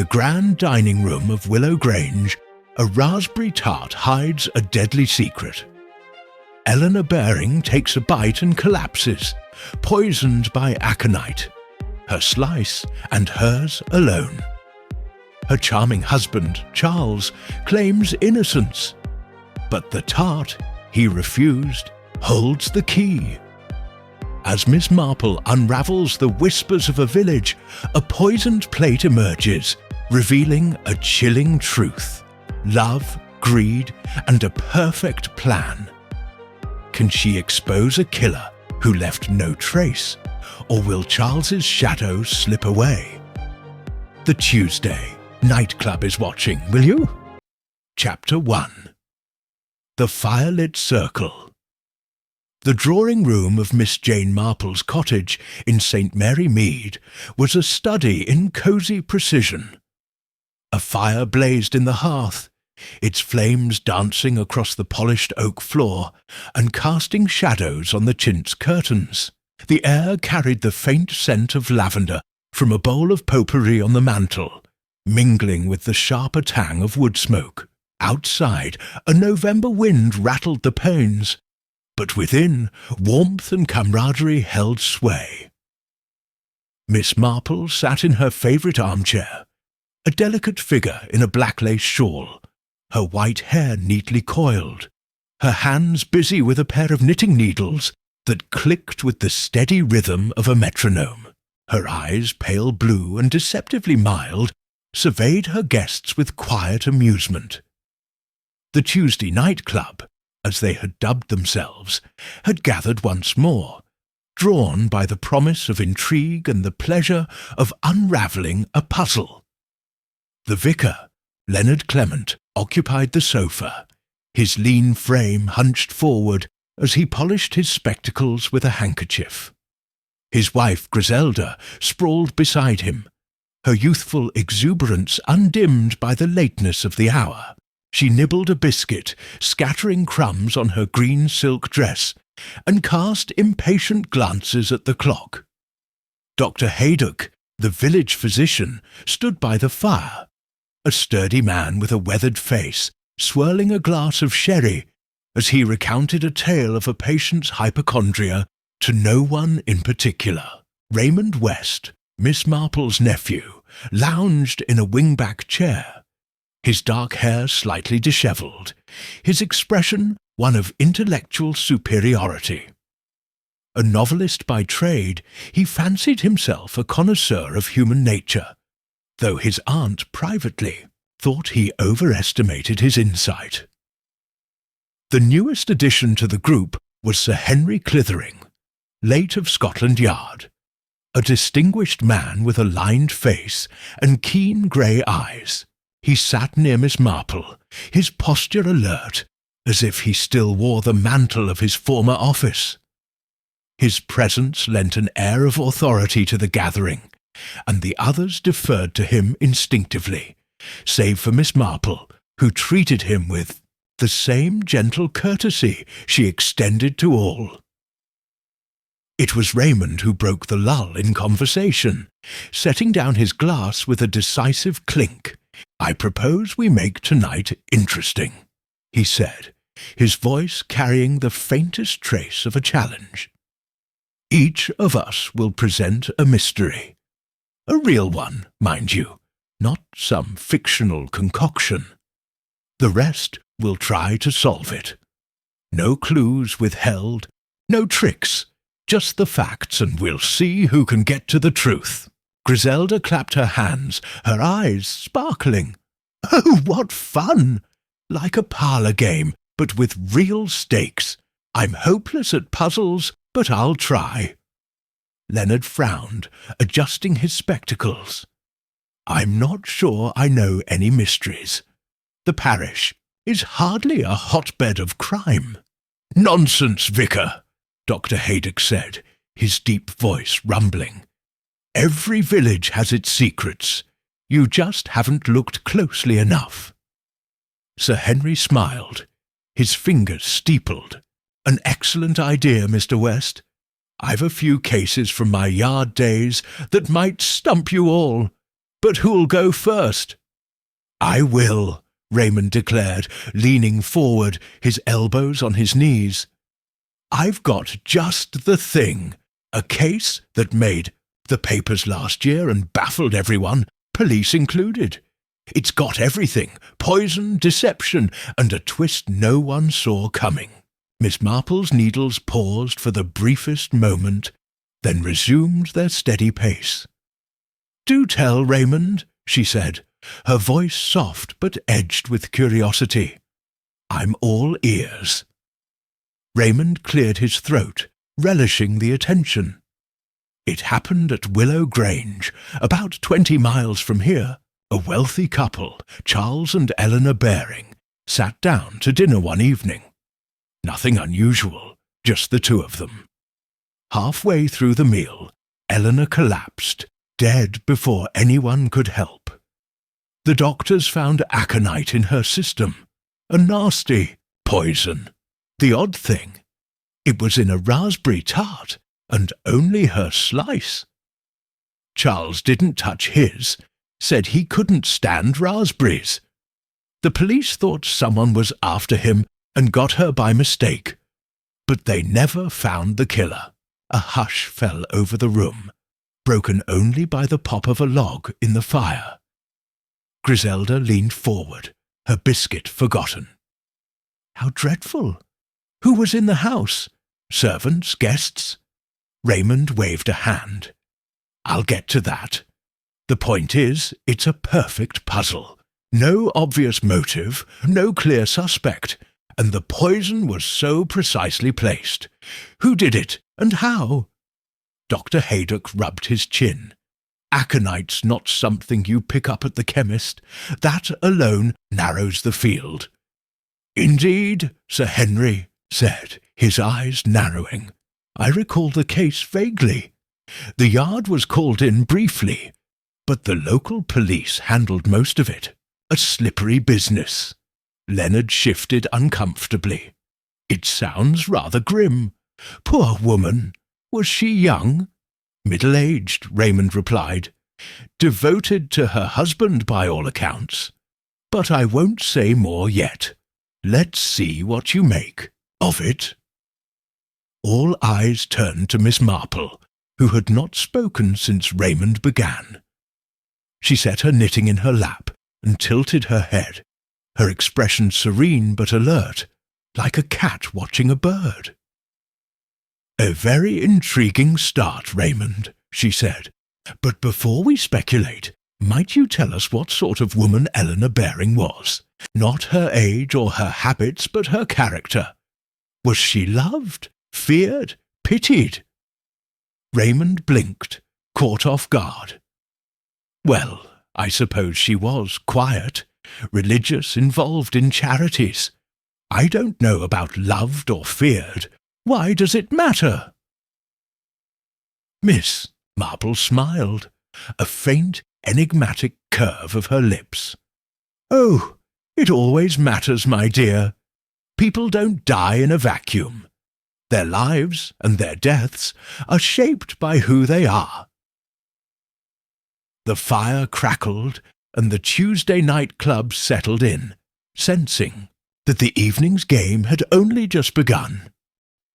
the grand dining room of Willow Grange, a raspberry tart hides a deadly secret. Eleanor Baring takes a bite and collapses, poisoned by aconite, her slice and hers alone. Her charming husband, Charles, claims innocence, but the tart he refused holds the key. As Miss Marple unravels the whispers of a village, a poisoned plate emerges, revealing a chilling truth: love, greed, and a perfect plan. Can she expose a killer who left no trace, or will Charles's shadow slip away? The Tuesday nightclub is watching, will you? Chapter 1. The Firelit Circle. The drawing-room of Miss Jane Marple's cottage in St. Mary Mead was a study in cosy precision. A fire blazed in the hearth, its flames dancing across the polished oak floor and casting shadows on the chintz curtains. The air carried the faint scent of lavender from a bowl of potpourri on the mantel, mingling with the sharper tang of wood smoke. Outside, a November wind rattled the panes, but within, warmth and camaraderie held sway. Miss Marple sat in her favourite armchair, a delicate figure in a black lace shawl, her white hair neatly coiled, her hands busy with a pair of knitting needles that clicked with the steady rhythm of a metronome. Her eyes, pale blue and deceptively mild, surveyed her guests with quiet amusement. The Tuesday Night Club, as they had dubbed themselves, had gathered once more, drawn by the promise of intrigue and the pleasure of unravelling a puzzle. The vicar, Leonard Clement, occupied the sofa, his lean frame hunched forward as he polished his spectacles with a handkerchief. His wife Griselda sprawled beside him, her youthful exuberance undimmed by the lateness of the hour. She nibbled a biscuit, scattering crumbs on her green silk dress, and cast impatient glances at the clock. Dr. Haydock, the village physician, stood by the fire, a sturdy man with a weathered face, swirling a glass of sherry as he recounted a tale of a patient's hypochondria to no one in particular. Raymond West, Miss Marple's nephew, lounged in a wingback chair, his dark hair slightly dishevelled, his expression one of intellectual superiority. A novelist by trade, he fancied himself a connoisseur of human nature, though his aunt privately thought he overestimated his insight. The newest addition to the group was Sir Henry Clithering, late of Scotland Yard, a distinguished man with a lined face and keen grey eyes. He sat near Miss Marple, his posture alert, as if he still wore the mantle of his former office. His presence lent an air of authority to the gathering, and the others deferred to him instinctively, save for Miss Marple, who treated him with the same gentle courtesy she extended to all. It was Raymond who broke the lull in conversation, setting down his glass with a decisive clink. "I propose we make tonight interesting," he said, his voice carrying the faintest trace of a challenge. "Each of us will present a mystery. A real one, mind you, not some fictional concoction. The rest will try to solve it. No clues withheld, no tricks, just the facts, and we'll see who can get to the truth." Griselda clapped her hands, her eyes sparkling. "Oh, what fun! Like a parlour game, but with real stakes. I'm hopeless at puzzles, but I'll try." Leonard frowned, adjusting his spectacles. "I'm not sure I know any mysteries. The parish is hardly a hotbed of crime." "Nonsense, Vicar," Dr. Haydock said, his deep voice rumbling. "Every village has its secrets. You just haven't looked closely enough." Sir Henry smiled, his fingers steepled. "An excellent idea, Mr. West. I've a few cases from my yard days that might stump you all. But who'll go first?" "I will," Raymond declared, leaning forward, his elbows on his knees. "I've got just the thing, a case that made the papers last year and baffled everyone, police included. It's got everything, poison, deception, and a twist no one saw coming." Miss Marple's needles paused for the briefest moment, then resumed their steady pace. "Do tell, Raymond," she said, her voice soft but edged with curiosity. "I'm all ears." Raymond cleared his throat, relishing the attention. "It happened at Willow Grange, about 20 miles from here. A wealthy couple, Charles and Eleanor Baring, sat down to dinner one evening. Nothing unusual, just the two of them. Halfway through the meal, Eleanor collapsed, dead before anyone could help. The doctors found aconite in her system, a nasty poison. The odd thing, it was in a raspberry tart, and only her slice. Charles didn't touch his, said he couldn't stand raspberries. The police thought someone was after him and got her by mistake, but they never found the killer. A hush fell over the room, broken only by the pop of a log in the fire. Griselda leaned forward, her biscuit forgotten. How dreadful! Who was in the house? Servants, guests? Raymond waved a hand. I'll get to that. The point is, it's a perfect puzzle. No obvious motive, no clear suspect, and the poison was so precisely placed. Who did it, and how? Dr. Haydock rubbed his chin. Aconite's not something you pick up at the chemist. That alone narrows the field. Indeed, Sir Henry said, his eyes narrowing. I recall the case vaguely. The Yard was called in briefly, but the local police handled most of it. A slippery business. Leonard shifted uncomfortably. It sounds rather grim. Poor woman. Was she young? Middle-aged, Raymond replied. Devoted to her husband by all accounts. But I won't say more yet. Let's see what you make of it. All eyes turned to Miss Marple, who had not spoken since Raymond began. She set her knitting in her lap and tilted her head, her expression serene but alert, like a cat watching a bird. A very intriguing start, Raymond, she said. But before we speculate, might you tell us what sort of woman Eleanor Baring was? Not her age or her habits, but her character. Was she loved, feared, pitied? Raymond blinked, caught off guard. Well, I suppose she was quiet, religious, involved in charities. I don't know about loved or feared. Why does it matter? Miss Marple smiled, a faint, enigmatic curve of her lips. Oh, it always matters, my dear. People don't die in a vacuum. Their lives and their deaths are shaped by who they are. The fire crackled, and the Tuesday night club settled in, sensing that the evening's game had only just begun.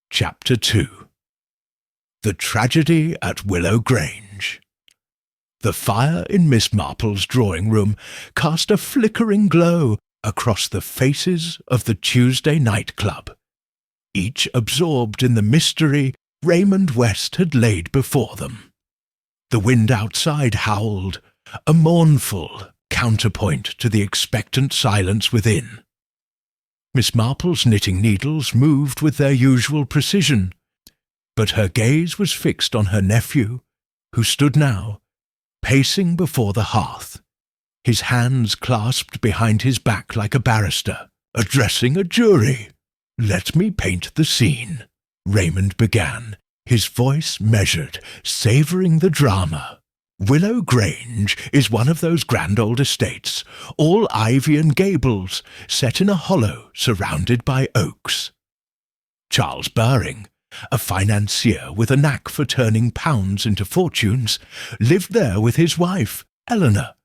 Chapter 2. The Tragedy at Willow Grange. The fire in Miss Marple's drawing-room cast a flickering glow across the faces of the Tuesday night club, each absorbed in the mystery Raymond West had laid before them. The wind outside howled, a mournful counterpoint to the expectant silence within. Miss Marple's knitting needles moved with their usual precision, but her gaze was fixed on her nephew, who stood now, pacing before the hearth, his hands clasped behind his back like a barrister, addressing a jury. Let me paint the scene, Raymond began, his voice measured, savouring the drama. Willow Grange is one of those grand old estates, all ivy and gables, set in a hollow surrounded by oaks. Charles Baring, a financier with a knack for turning pounds into fortunes, lived there with his wife, Eleanor.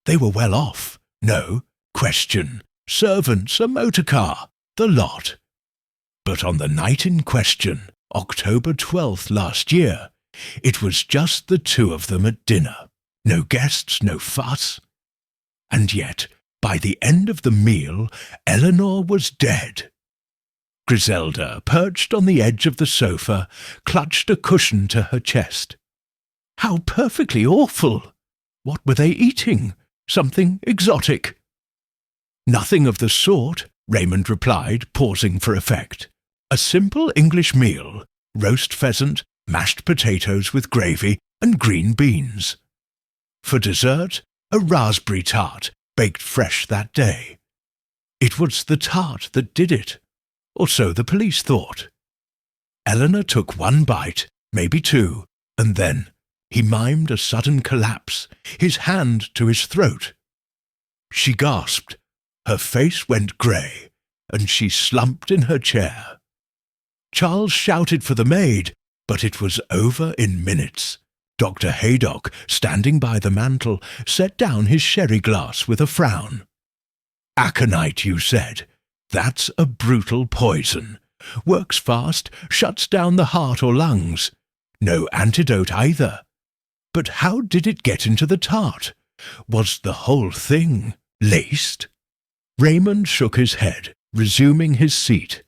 They were well off. No, question, servants, a motor car, the lot. But on the night in question, October 12th last year, it was just the two of them at dinner. No guests, no fuss. And yet, by the end of the meal, Eleanor was dead. Griselda, perched on the edge of the sofa, clutched a cushion to her chest. How perfectly awful! What were they eating? Something exotic? Nothing of the sort, Raymond replied, pausing for effect. A simple English meal, roast pheasant, mashed potatoes with gravy, and green beans. For dessert, a raspberry tart, baked fresh that day. It was the tart that did it, or so the police thought. Eleanor took one bite, maybe two, and then he mimed a sudden collapse, his hand to his throat. She gasped, her face went grey, and she slumped in her chair. Charles shouted for the maid, but it was over in minutes. Dr. Haydock, standing by the mantel, set down his sherry glass with a frown. "Aconite, you said. That's a brutal poison. Works fast, shuts down the heart or lungs. No antidote either. But how did it get into the tart? Was the whole thing laced?" Raymond shook his head, resuming his seat.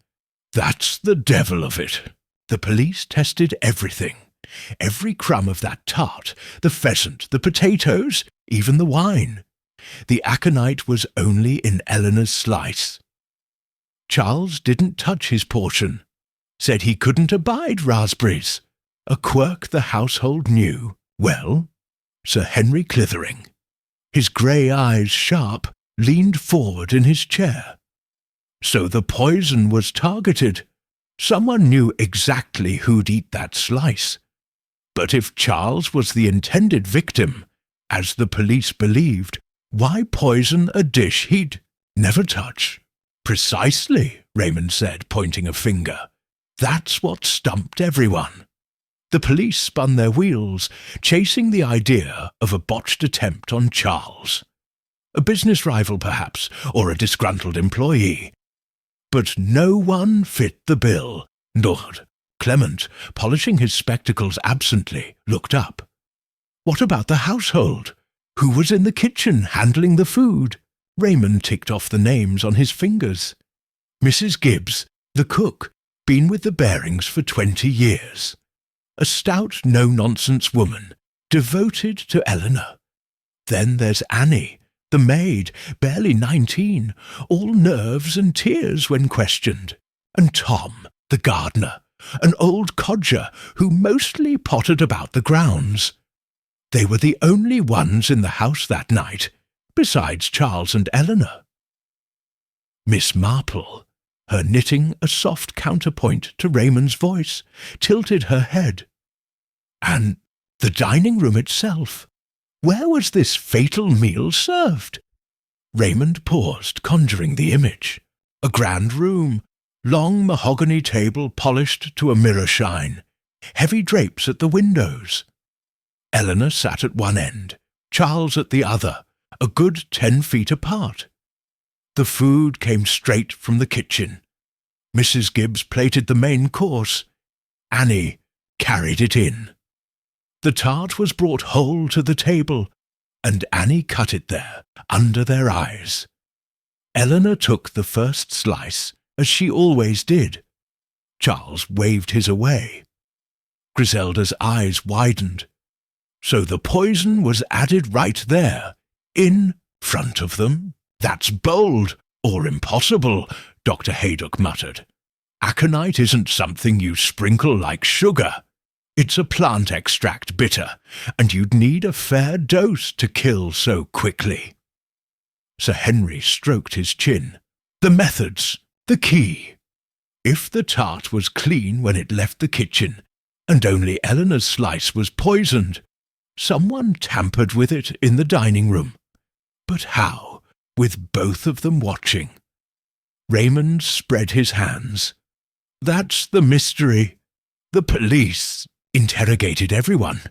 "That's the devil of it. The police tested everything. Every crumb of that tart, the pheasant, the potatoes, even the wine. The aconite was only in Eleanor's slice. Charles didn't touch his portion. Said he couldn't abide raspberries. A quirk the household knew. Well, Sir Henry Clithering, his grey eyes sharp, leaned forward in his chair. So the poison was targeted. Someone knew exactly who'd eat that slice. But if Charles was the intended victim, as the police believed, why poison a dish he'd never touch? "Precisely," Raymond said, pointing a finger. "That's what stumped everyone." The police spun their wheels, chasing the idea of a botched attempt on Charles. A business rival, perhaps, or a disgruntled employee. But no one fit the bill. Lord Clement, polishing his spectacles absently, looked up. What about the household? Who was in the kitchen handling the food? Raymond ticked off the names on his fingers. Mrs. Gibbs, the cook, been with the Barings for 20 years. A stout, no-nonsense woman, devoted to Eleanor. Then there's Annie, the maid, barely 19, all nerves and tears when questioned. And Tom, the gardener, an old codger who mostly pottered about the grounds. They were the only ones in the house that night, besides Charles and Eleanor. Miss Marple, her knitting a soft counterpoint to Raymond's voice, tilted her head. And the dining room itself. Where was this fatal meal served? Raymond paused, conjuring the image. A grand room, long mahogany table polished to a mirror shine, heavy drapes at the windows. Eleanor sat at one end, Charles at the other, a good 10 feet apart. The food came straight from the kitchen. Mrs. Gibbs plated the main course. Annie carried it in. The tart was brought whole to the table, and Annie cut it there, under their eyes. Eleanor took the first slice, as she always did. Charles waved his away. Griselda's eyes widened. So the poison was added right there, in front of them? That's bold, or impossible, Dr. Haydock muttered. Aconite isn't something you sprinkle like sugar. It's a plant extract bitter, and you'd need a fair dose to kill so quickly. Sir Henry stroked his chin. The methods, the key. If the tart was clean when it left the kitchen, and only Eleanor's slice was poisoned, someone tampered with it in the dining room. But how, with both of them watching? Raymond spread his hands. That's the mystery. The police interrogated everyone.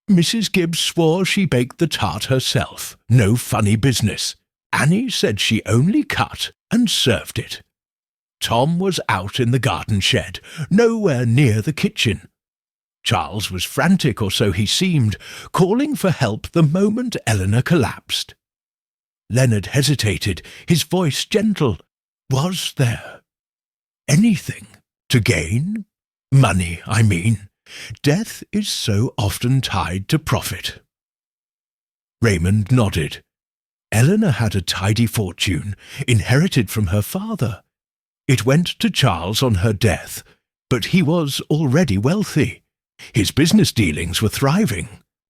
Mrs. Gibbs swore she baked the tart herself. No funny business. Annie said she only cut and served it. Tom was out in the garden shed, nowhere near the kitchen. Charles was frantic, or so he seemed, calling for help the moment Eleanor collapsed. Leonard hesitated, his voice gentle. Was there anything to gain? Money, I mean. Death is so often tied to profit. Raymond nodded. Eleanor had a tidy fortune, inherited from her father. It went to Charles on her death, but he was already wealthy. His business dealings were thriving.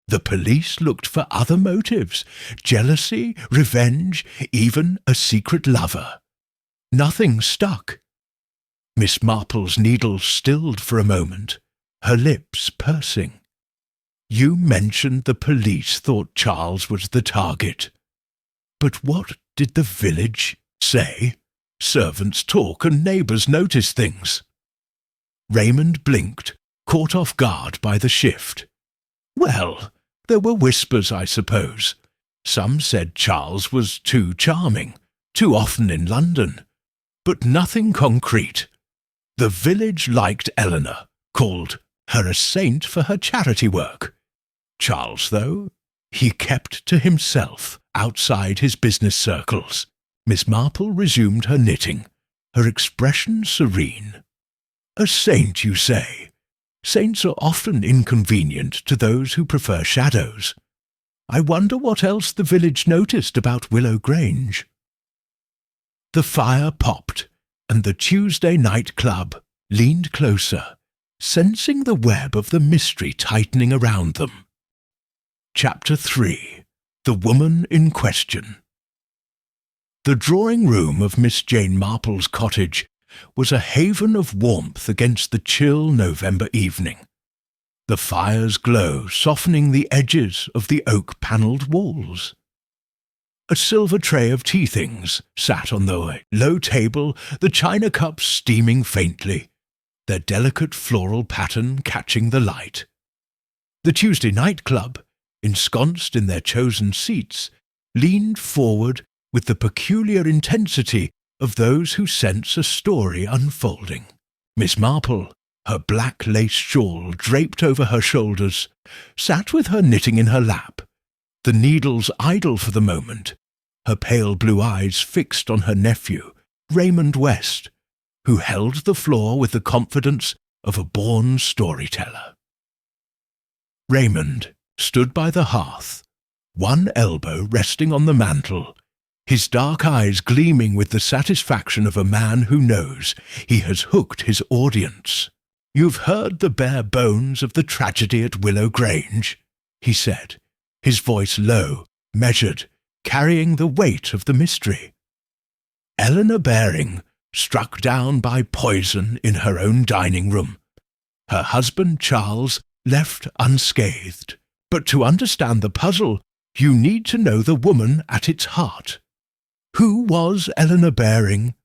The police looked for other motives, jealousy, revenge, even a secret lover. Nothing stuck. Miss Marple's needle stilled for a moment, her lips pursing. You mentioned the police thought Charles was the target. But what did the village say? Servants talk and neighbours notice things. Raymond blinked, caught off guard by the shift. Well, there were whispers, I suppose. Some said Charles was too charming, too often in London. But nothing concrete. The village liked Eleanor, called her a saint for her charity work. Charles, though, he kept to himself, outside his business circles. Miss Marple resumed her knitting, her expression serene. A saint, you say? Saints are often inconvenient to those who prefer shadows. I wonder what else the village noticed about Willow Grange. The fire popped, and the Tuesday night club leaned closer, sensing the web of the mystery tightening around them. Chapter 3. The Woman in Question. The drawing-room of Miss Jane Marple's cottage was a haven of warmth against the chill November evening. The fire's glow softening the edges of the oak-panelled walls. A silver tray of tea-things sat on the low table, the china cups steaming faintly, their delicate floral pattern catching the light. The Tuesday night club, ensconced in their chosen seats, leaned forward with the peculiar intensity of those who sense a story unfolding. Miss Marple, her black lace shawl draped over her shoulders, sat with her knitting in her lap, the needles idle for the moment, her pale blue eyes fixed on her nephew, Raymond West, who held the floor with the confidence of a born storyteller. Raymond stood by the hearth, one elbow resting on the mantel, his dark eyes gleaming with the satisfaction of a man who knows he has hooked his audience. "You've heard the bare bones of the tragedy at Willow Grange," he said, his voice low, measured, carrying the weight of the mystery. Eleanor Baring, struck down by poison in her own dining room. Her husband Charles left unscathed. But to understand the puzzle, you need to know the woman at its heart. Who was Eleanor Baring?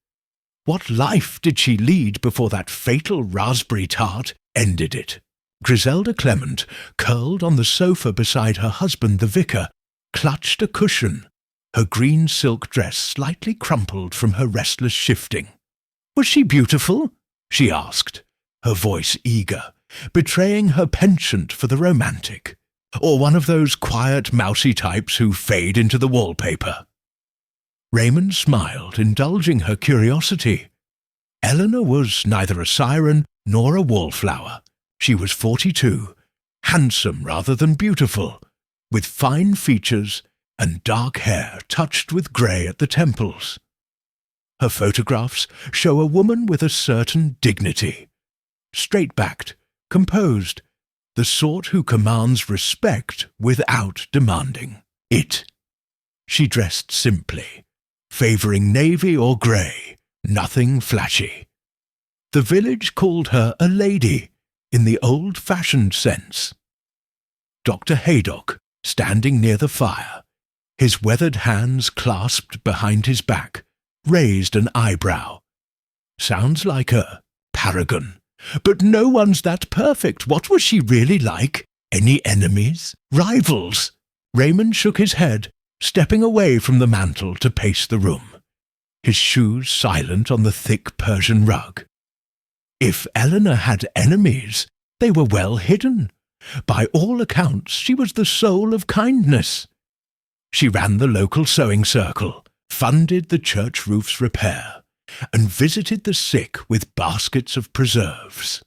What life did she lead before that fatal raspberry tart ended it? Griselda Clement, curled on the sofa beside her husband the vicar, clutched a cushion, her green silk dress slightly crumpled from her restless shifting. Was she beautiful? She asked, her voice eager, betraying her penchant for the romantic, or one of those quiet, mousy types who fade into the wallpaper. Raymond smiled, indulging her curiosity. Eleanor was neither a siren nor a wallflower. She was 42, handsome rather than beautiful, with fine features and dark hair touched with grey at the temples. Her photographs show a woman with a certain dignity, straight-backed, composed, the sort who commands respect without demanding it. She dressed simply, favouring navy or grey, nothing flashy. The village called her a lady, in the old-fashioned sense. Dr. Haydock, standing near the fire, his weathered hands clasped behind his back, raised an eyebrow. Sounds like a paragon. But no one's that perfect. What was she really like? Any enemies? Rivals? Raymond shook his head, stepping away from the mantel to pace the room, his shoes silent on the thick Persian rug. If Eleanor had enemies, they were well hidden. By all accounts, she was the soul of kindness. She ran the local sewing circle, funded the church roof's repair, and visited the sick with baskets of preserves.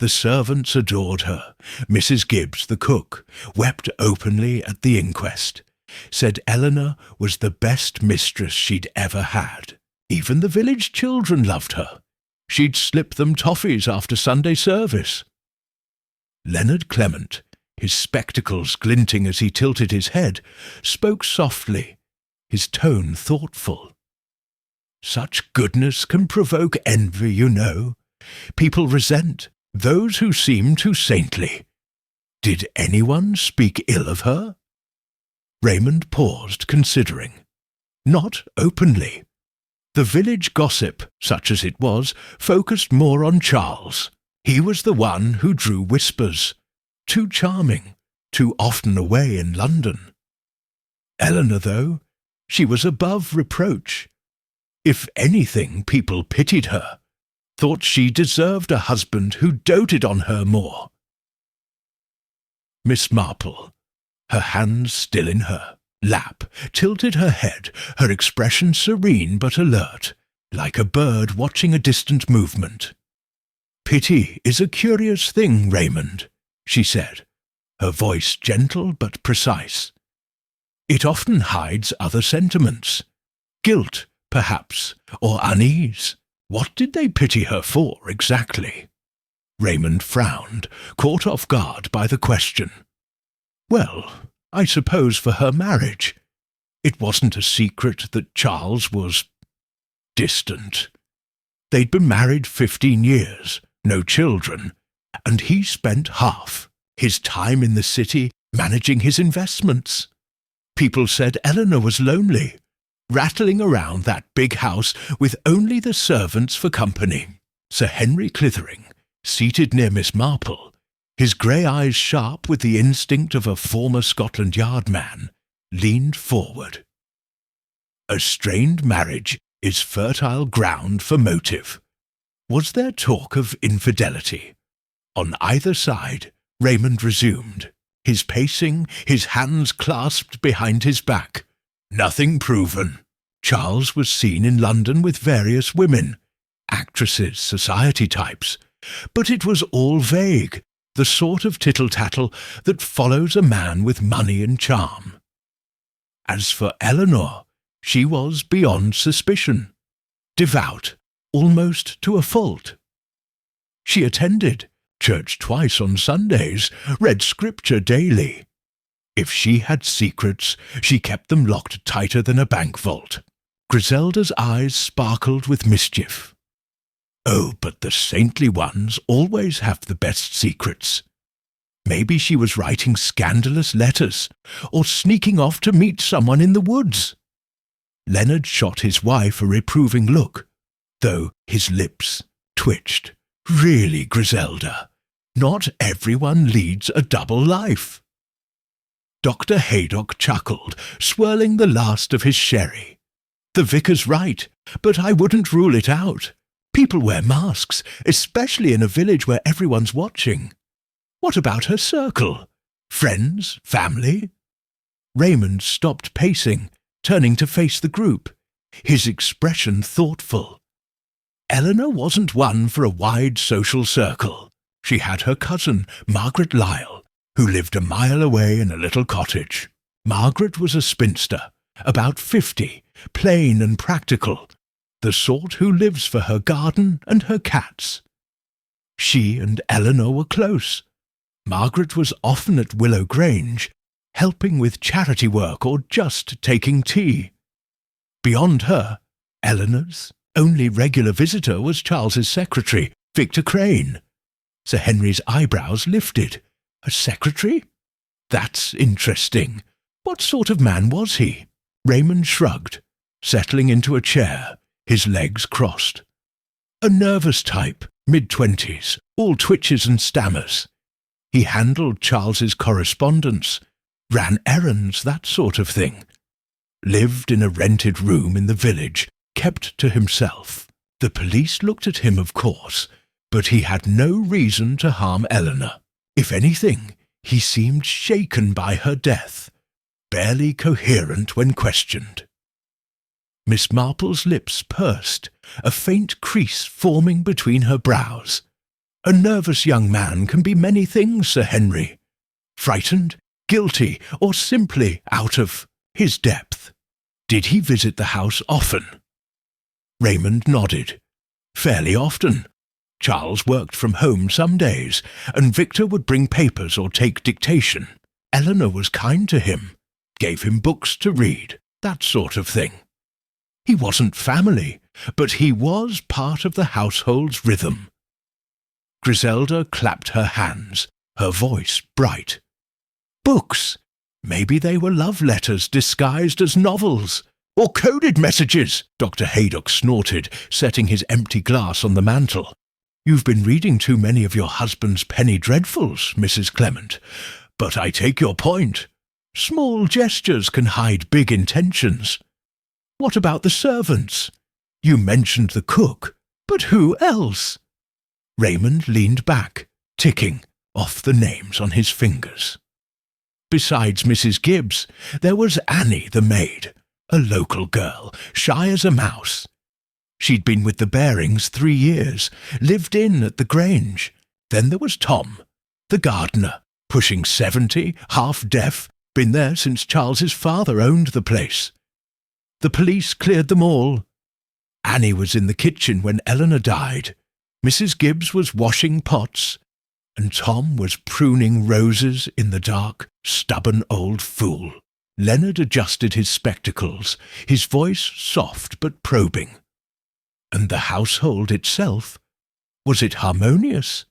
The servants adored her. Mrs. Gibbs, the cook, wept openly at the inquest, said Eleanor was the best mistress she'd ever had. Even the village children loved her. She'd slip them toffees after Sunday service. Leonard Clement, his spectacles glinting as he tilted his head, spoke softly, his tone thoughtful. Such goodness can provoke envy, you know. People resent those who seem too saintly. Did anyone speak ill of her? Raymond paused, considering. Not openly. The village gossip, such as it was, focused more on Charles. He was the one who drew whispers. Too charming, too often away in London. Eleanor, though, she was above reproach. If anything, people pitied her, thought she deserved a husband who doted on her more. Miss Marple, her hands still in her lap, tilted her head, her expression serene but alert, like a bird watching a distant movement. "Pity is a curious thing, Raymond," she said, her voice gentle but precise. "It often hides other sentiments. Guilt, perhaps, or unease. What did they pity her for, exactly?" Raymond frowned, caught off guard by the question. "Well, I suppose for her marriage. It wasn't a secret that Charles was distant. They'd been married 15 years, no children, and he spent half his time in the city managing his investments. People said Eleanor was lonely, rattling around that big house with only the servants for company." Sir Henry Clithering, seated near Miss Marple, his grey eyes sharp with the instinct of a former Scotland Yard man, leaned forward. "A strained marriage is fertile ground for motive. Was there talk of infidelity?" On either side, Raymond resumed, his pacing, his hands clasped behind his back. "Nothing proven. Charles was seen in London with various women, actresses, society types, but it was all vague, the sort of tittle-tattle that follows a man with money and charm. As for Eleanor, she was beyond suspicion, devout, almost to a fault. She attended church twice on Sundays, read scripture daily. If she had secrets, she kept them locked tighter than a bank vault." Griselda's eyes sparkled with mischief. "Oh, but the saintly ones always have the best secrets. Maybe she was writing scandalous letters, or sneaking off to meet someone in the woods." Leonard shot his wife a reproving look, though his lips twitched. "Really, Griselda, not everyone leads a double life." Dr. Haydock chuckled, swirling the last of his sherry. "The vicar's right, but I wouldn't rule it out. People wear masks, especially in a village where everyone's watching. What about her circle? Friends? Family?" Raymond stopped pacing, turning to face the group, his expression thoughtful. Eleanor wasn't one for a wide social circle. She had her cousin, Margaret Lyle, who lived a mile away in a little cottage. Margaret was a spinster, about 50, plain and practical, the sort who lives for her garden and her cats. She and Eleanor were close. Margaret was often at Willow Grange, helping with charity work or just taking tea. Beyond her, Eleanor's only regular visitor was Charles's secretary, Victor Crane. Sir Henry's eyebrows lifted. A secretary? That's interesting. What sort of man was he? Raymond shrugged, settling into a chair, his legs crossed. A nervous type, mid-20s, all twitches and stammers. He handled Charles's correspondence, ran errands, that sort of thing. Lived in a rented room in the village, kept to himself. The police looked at him, of course, but he had no reason to harm Eleanor. If anything, he seemed shaken by her death, barely coherent when questioned. Miss Marple's lips pursed, a faint crease forming between her brows. A nervous young man can be many things, Sir Henry. Frightened, guilty, or simply out of his depth. Did he visit the house often? Raymond nodded. Fairly often. Charles worked from home some days, and Victor would bring papers or take dictation. Eleanor was kind to him, gave him books to read, that sort of thing. He wasn't family, but he was part of the household's rhythm. Griselda clapped her hands, her voice bright. Books! Maybe they were love letters disguised as novels. Or coded messages, Dr. Haydock snorted, setting his empty glass on the mantel. You've been reading too many of your husband's penny dreadfuls, Mrs. Clement. But I take your point. Small gestures can hide big intentions. What about the servants? You mentioned the cook, but who else? Raymond leaned back, ticking off the names on his fingers. Besides Mrs. Gibbs, there was Annie the maid, a local girl, shy as a mouse. She'd been with the Barings 3 years, lived in at the Grange. Then there was Tom, the gardener, pushing 70, half deaf, been there since Charles's father owned the place. The police cleared them all. Annie was in the kitchen when Eleanor died. Mrs. Gibbs was washing pots, and Tom was pruning roses in the dark, stubborn old fool. Leonard adjusted his spectacles, his voice soft but probing. And the household itself? Was it harmonious?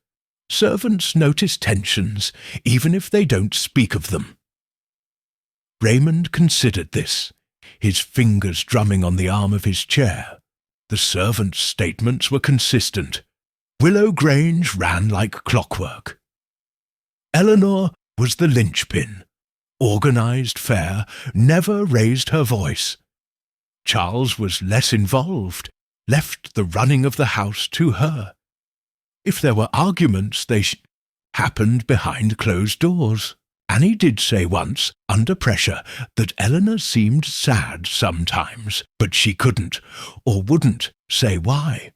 Servants notice tensions, even if they don't speak of them. Raymond considered this, his fingers drumming on the arm of his chair. The servants' statements were consistent. Willow Grange ran like clockwork. Eleanor was the linchpin. Organised, fair, never raised her voice. Charles was less involved, left the running of the house to her. If there were arguments, they happened behind closed doors. Annie did say once, under pressure, that Eleanor seemed sad sometimes, but she couldn't, or wouldn't, say why.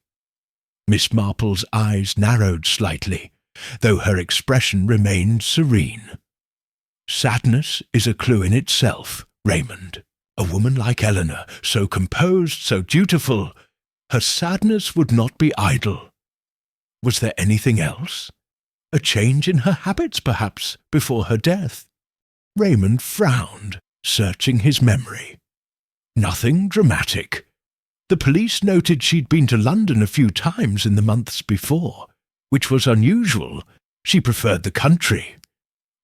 Miss Marple's eyes narrowed slightly, though her expression remained serene. Sadness is a clue in itself, Raymond. A woman like Eleanor, so composed, so dutiful, her sadness would not be idle. Was there anything else? A change in her habits, perhaps, before her death? Raymond frowned, searching his memory. Nothing dramatic. The police noted she'd been to London a few times in the months before, which was unusual. She preferred the country.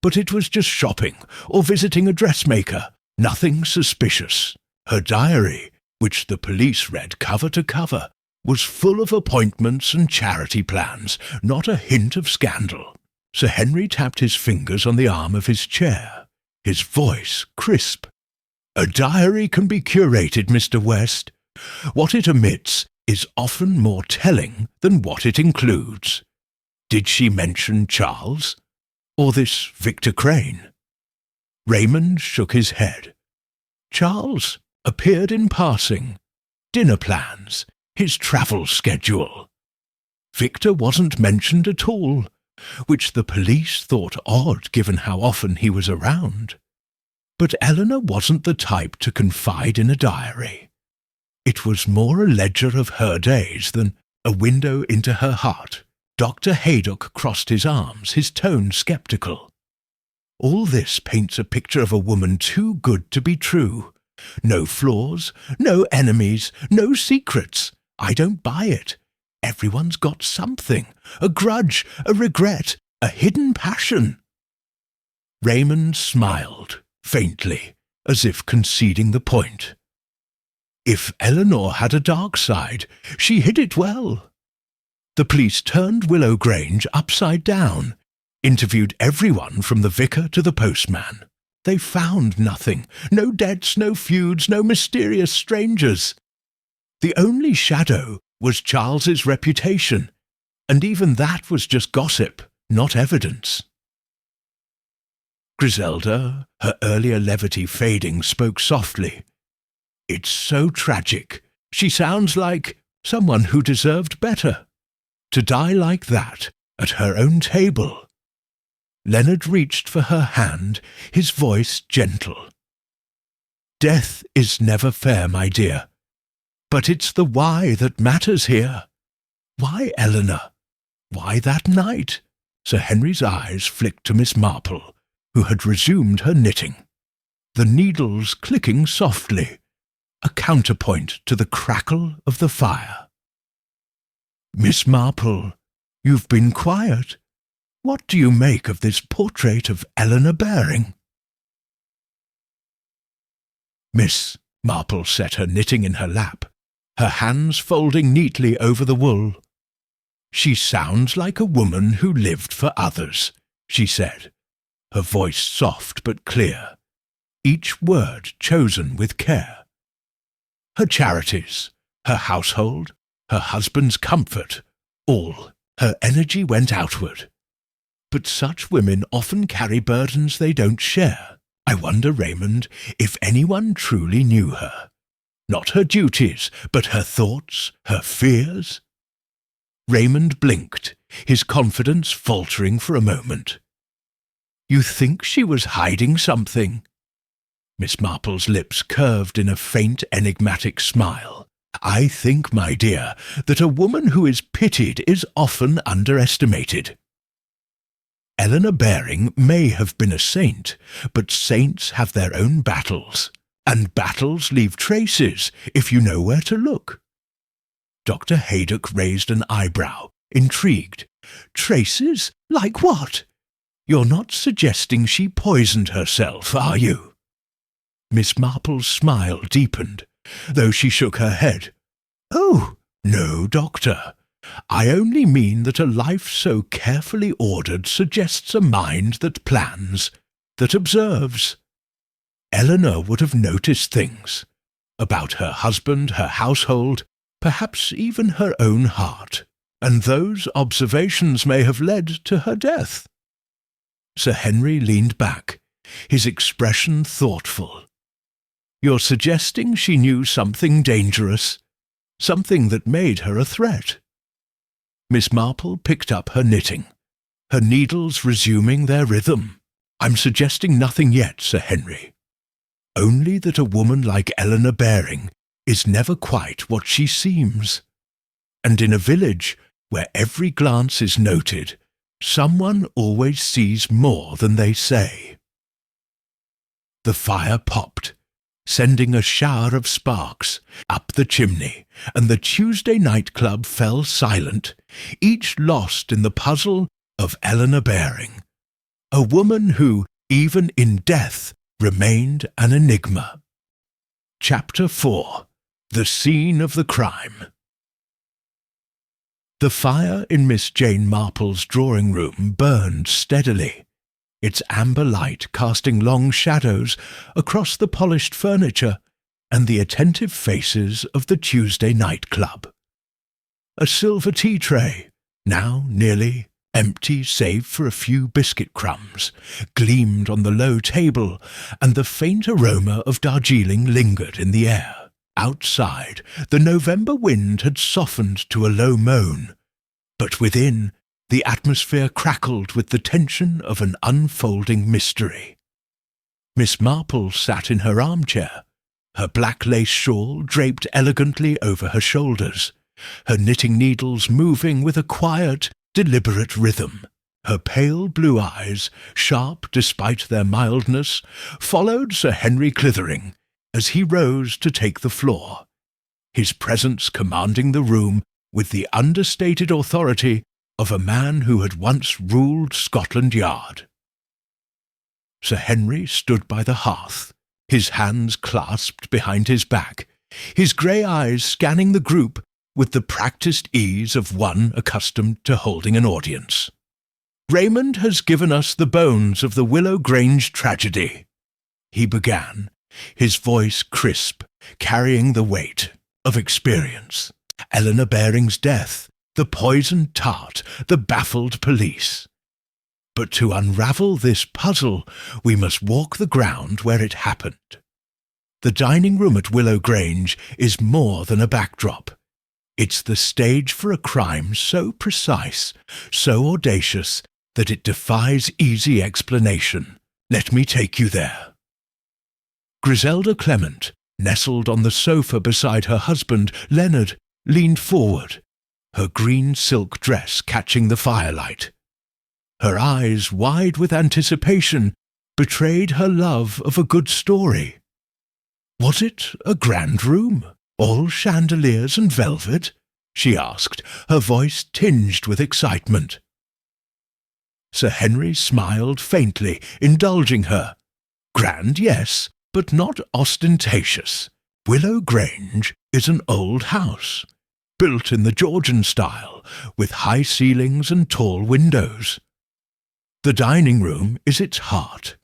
But it was just shopping or visiting a dressmaker, nothing suspicious. Her diary, which the police read cover to cover, was full of appointments and charity plans, not a hint of scandal. Sir Henry tapped his fingers on the arm of his chair, his voice crisp. A diary can be curated, Mr. West. What it omits is often more telling than what it includes. Did she mention Charles? Or this Victor Crane? Raymond shook his head. Charles appeared in passing. Dinner plans, his travel schedule. Victor wasn't mentioned at all, which the police thought odd given how often he was around. But Eleanor wasn't the type to confide in a diary. It was more a ledger of her days than a window into her heart. Dr. Haydock crossed his arms, his tone sceptical. All this paints a picture of a woman too good to be true. No flaws, no enemies, no secrets. I don't buy it. Everyone's got something, a grudge, a regret, a hidden passion. Raymond smiled, faintly, as if conceding the point. If Eleanor had a dark side, she hid it well. The police turned Willow Grange upside down. interviewed everyone from the vicar to the postman. They found nothing. No debts, no feuds, no mysterious strangers. The only shadow was Charles's reputation, and even that was just gossip, not evidence. Griselda, her earlier levity fading, spoke softly. "It's so tragic. She sounds like someone who deserved better. To die like that, at her own table." Leonard reached for her hand, his voice gentle. "Death is never fair, my dear. But it's the why that matters here. Why Eleanor? Why that night?" Sir Henry's eyes flicked to Miss Marple, who had resumed her knitting, the needles clicking softly, a counterpoint to the crackle of the fire. "Miss Marple, you've been quiet. What do you make of this portrait of Eleanor Baring?" Miss Marple set her knitting in her lap, her hands folding neatly over the wool. "She sounds like a woman who lived for others," she said, her voice soft but clear, each word chosen with care. Her charities, her household, her husband's comfort, all, her energy went outward. But such women often carry burdens they don't share. I wonder, Raymond, if anyone truly knew her. Not her duties, but her thoughts, her fears. Raymond blinked, his confidence faltering for a moment. "You think she was hiding something?" Miss Marple's lips curved in a faint, enigmatic smile. "I think, my dear, that a woman who is pitied is often underestimated. Eleanor Baring may have been a saint, but saints have their own battles, and battles leave traces if you know where to look." Dr. Haydock raised an eyebrow, intrigued. "Traces? Like what? You're not suggesting she poisoned herself, are you?" Miss Marple's smile deepened, though she shook her head. "Oh, no, doctor. I only mean that a life so carefully ordered suggests a mind that plans, that observes. Eleanor would have noticed things about her husband, her household, perhaps even her own heart, and those observations may have led to her death." Sir Henry leaned back, his expression thoughtful. "You're suggesting she knew something dangerous, something that made her a threat?" Miss Marple picked up her knitting, her needles resuming their rhythm. "I'm suggesting nothing yet, Sir Henry. Only that a woman like Eleanor Baring is never quite what she seems. And in a village where every glance is noted, someone always sees more than they say." The fire popped, sending a shower of sparks up the chimney, and the Tuesday night club fell silent, each lost in the puzzle of Eleanor Baring, a woman who, even in death, remained an enigma. Chapter 4. The Scene of the Crime. The fire in Miss Jane Marple's drawing-room burned steadily, its amber light casting long shadows across the polished furniture and the attentive faces of the Tuesday night club. A silver tea tray, now nearly empty save for a few biscuit crumbs, gleamed on the low table, and the faint aroma of Darjeeling lingered in the air. Outside, the November wind had softened to a low moan, but within, the atmosphere crackled with the tension of an unfolding mystery. Miss Marple sat in her armchair, her black lace shawl draped elegantly over her shoulders, her knitting needles moving with a quiet, deliberate rhythm. Her pale blue eyes, sharp despite their mildness, followed Sir Henry Clithering as he rose to take the floor, his presence commanding the room with the understated authority of a man who had once ruled Scotland Yard. Sir Henry stood by the hearth, his hands clasped behind his back, his grey eyes scanning the group with the practised ease of one accustomed to holding an audience. "Raymond has given us the bones of the Willow Grange tragedy," he began, his voice crisp, carrying the weight of experience. Eleanor Baring's death, the poisoned tart, the baffled police. But to unravel this puzzle, we must walk the ground where it happened. The dining room at Willow Grange is more than a backdrop. It's the stage for a crime so precise, so audacious, that it defies easy explanation. Let me take you there. Griselda Clement, nestled on the sofa beside her husband, Leonard, leaned forward, her green silk dress catching the firelight. Her eyes, wide with anticipation, betrayed her love of a good story. Was it a grand room, all chandeliers and velvet? She asked, her voice tinged with excitement. Sir Henry smiled faintly, indulging her. Grand, yes, but not ostentatious. Willow Grange is an old house, built in the Georgian style, with high ceilings and tall windows. The dining room is its heart,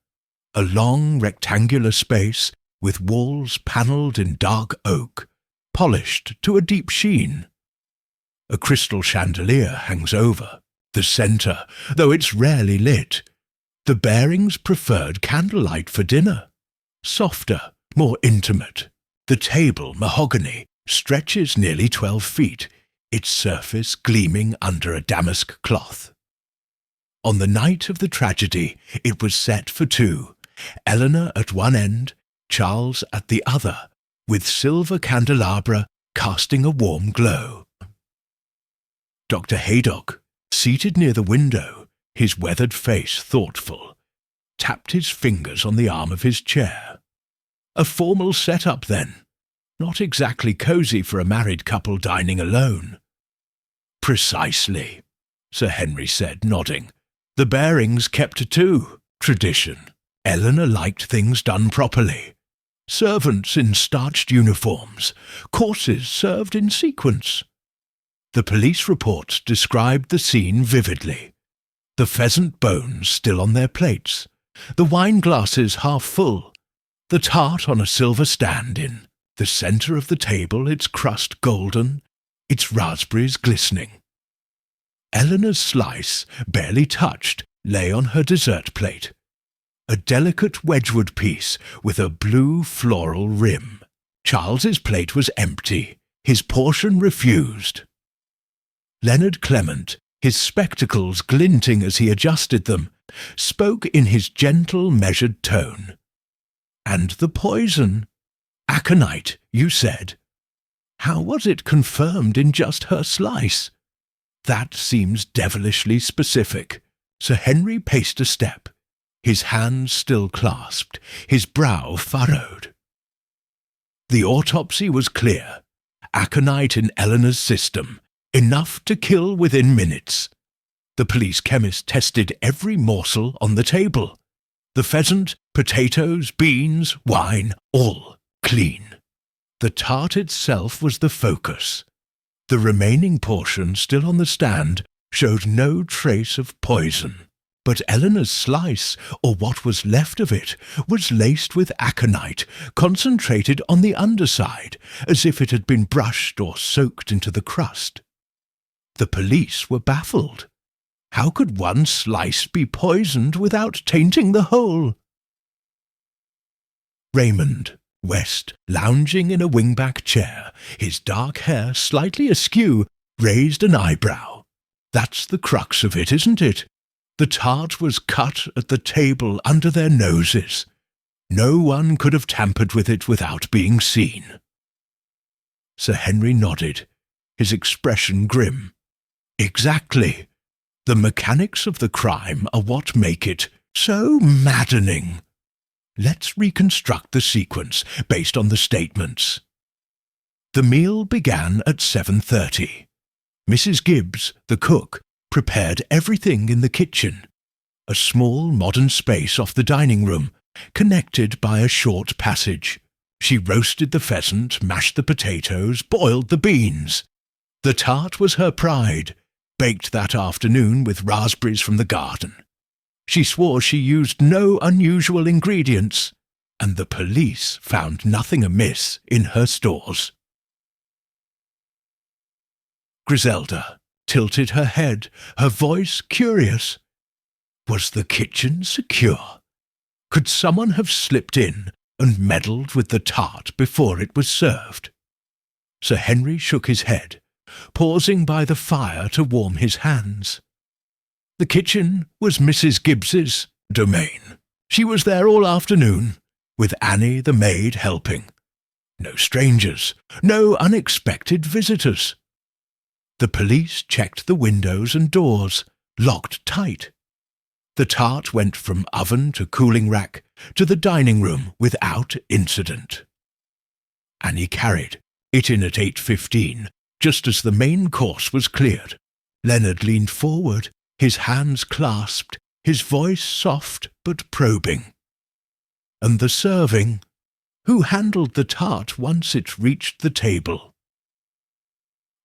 a long rectangular space with walls panelled in dark oak, polished to a deep sheen. A crystal chandelier hangs over the centre, though it's rarely lit. The Barings preferred candlelight for dinner, softer, more intimate. The table, mahogany, stretches nearly 12 feet, its surface gleaming under a damask cloth. On the night of the tragedy, it was set for two, Eleanor at one end, Charles at the other, with silver candelabra casting a warm glow. Dr. Haydock, seated near the window, his weathered face thoughtful, tapped his fingers on the arm of his chair. A formal set-up, then. Not exactly cosy for a married couple dining alone. Precisely, Sir Henry said, nodding. The Barings kept to tradition. Eleanor liked things done properly. Servants in starched uniforms, courses served in sequence. The police reports described the scene vividly. The pheasant bones still on their plates, the wine glasses half full, the tart on a silver stand in the centre of the table, its crust golden, its raspberries glistening. Eleanor's slice, barely touched, lay on her dessert plate. A delicate Wedgwood piece with a blue floral rim. Charles's plate was empty, his portion refused. Leonard Clement, his spectacles glinting as he adjusted them, spoke in his gentle, measured tone. And the poison? Aconite, you said. How was it confirmed in just her slice? That seems devilishly specific. Sir Henry paced a step, his hands still clasped, his brow furrowed. The autopsy was clear. Aconite in Eleanor's system, enough to kill within minutes. The police chemist tested every morsel on the table. The pheasant, potatoes, beans, wine, all clean. The tart itself was the focus. The remaining portion, still on the stand, showed no trace of poison. But Eleanor's slice, or what was left of it, was laced with aconite, concentrated on the underside, as if it had been brushed or soaked into the crust. The police were baffled. How could one slice be poisoned without tainting the whole? Raymond West, lounging in a wingback chair, his dark hair slightly askew, raised an eyebrow. That's the crux of it, isn't it? The tart was cut at the table under their noses. No one could have tampered with it without being seen. Sir Henry nodded, his expression grim. Exactly. The mechanics of the crime are what make it so maddening. Let's reconstruct the sequence based on the statements. The meal began at 7:30. Mrs. Gibbs, the cook, prepared everything in the kitchen, a small modern space off the dining room, connected by a short passage. She roasted the pheasant, mashed the potatoes, boiled the beans. The tart was her pride, baked that afternoon with raspberries from the garden. She swore she used no unusual ingredients, and the police found nothing amiss in her stores. Griselda tilted her head, her voice curious. Was the kitchen secure? Could someone have slipped in and meddled with the tart before it was served? Sir Henry shook his head, pausing by the fire to warm his hands. The kitchen was Mrs. Gibbs's domain. She was there all afternoon, with Annie the maid helping. No strangers, no unexpected visitors. The police checked the windows and doors, locked tight. The tart went from oven to cooling rack to the dining room without incident. Annie carried it in at 8:15, just as the main course was cleared. Leonard leaned forward, his hands clasped, his voice soft but probing. And the serving? Who handled the tart once it reached the table?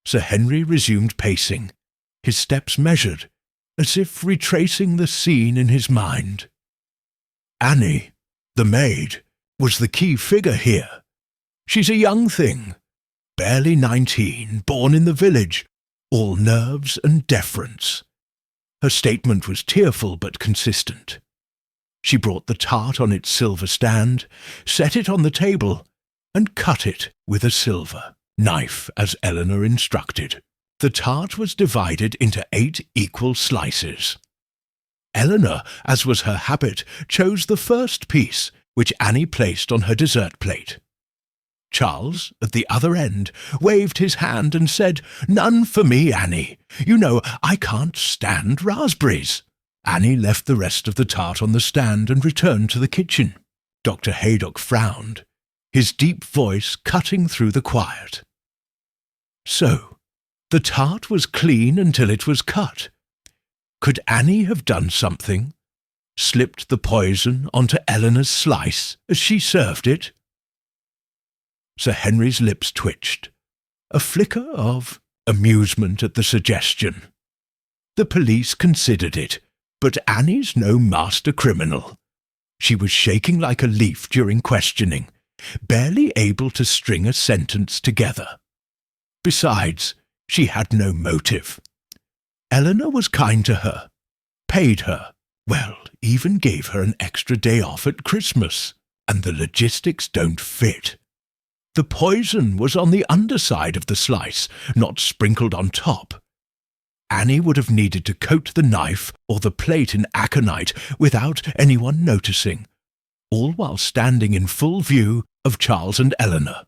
Sir Henry resumed pacing, his steps measured, as if retracing the scene in his mind. Annie, the maid, was the key figure here. She's a young thing, barely 19, born in the village, all nerves and deference. Her statement was tearful but consistent. She brought the tart on its silver stand, set it on the table, and cut it with a silver knife as Eleanor instructed. The tart was divided into 8 equal slices. Eleanor, as was her habit, chose the first piece, which Annie placed on her dessert plate. Charles, at the other end, waved his hand and said, "None for me, Annie. You know, I can't stand raspberries." Annie left the rest of the tart on the stand and returned to the kitchen. Dr. Haydock frowned, his deep voice cutting through the quiet. So, the tart was clean until it was cut. Could Annie have done something? Slipped the poison onto Eleanor's slice as she served it? Sir Henry's lips twitched, a flicker of amusement at the suggestion. The police considered it, but Annie's no master criminal. She was shaking like a leaf during questioning, barely able to string a sentence together. Besides, she had no motive. Eleanor was kind to her, paid her, well, even gave her an extra day off at Christmas, and the logistics don't fit. The poison was on the underside of the slice, not sprinkled on top. Annie would have needed to coat the knife or the plate in aconite without anyone noticing, all while standing in full view of Charles and Eleanor.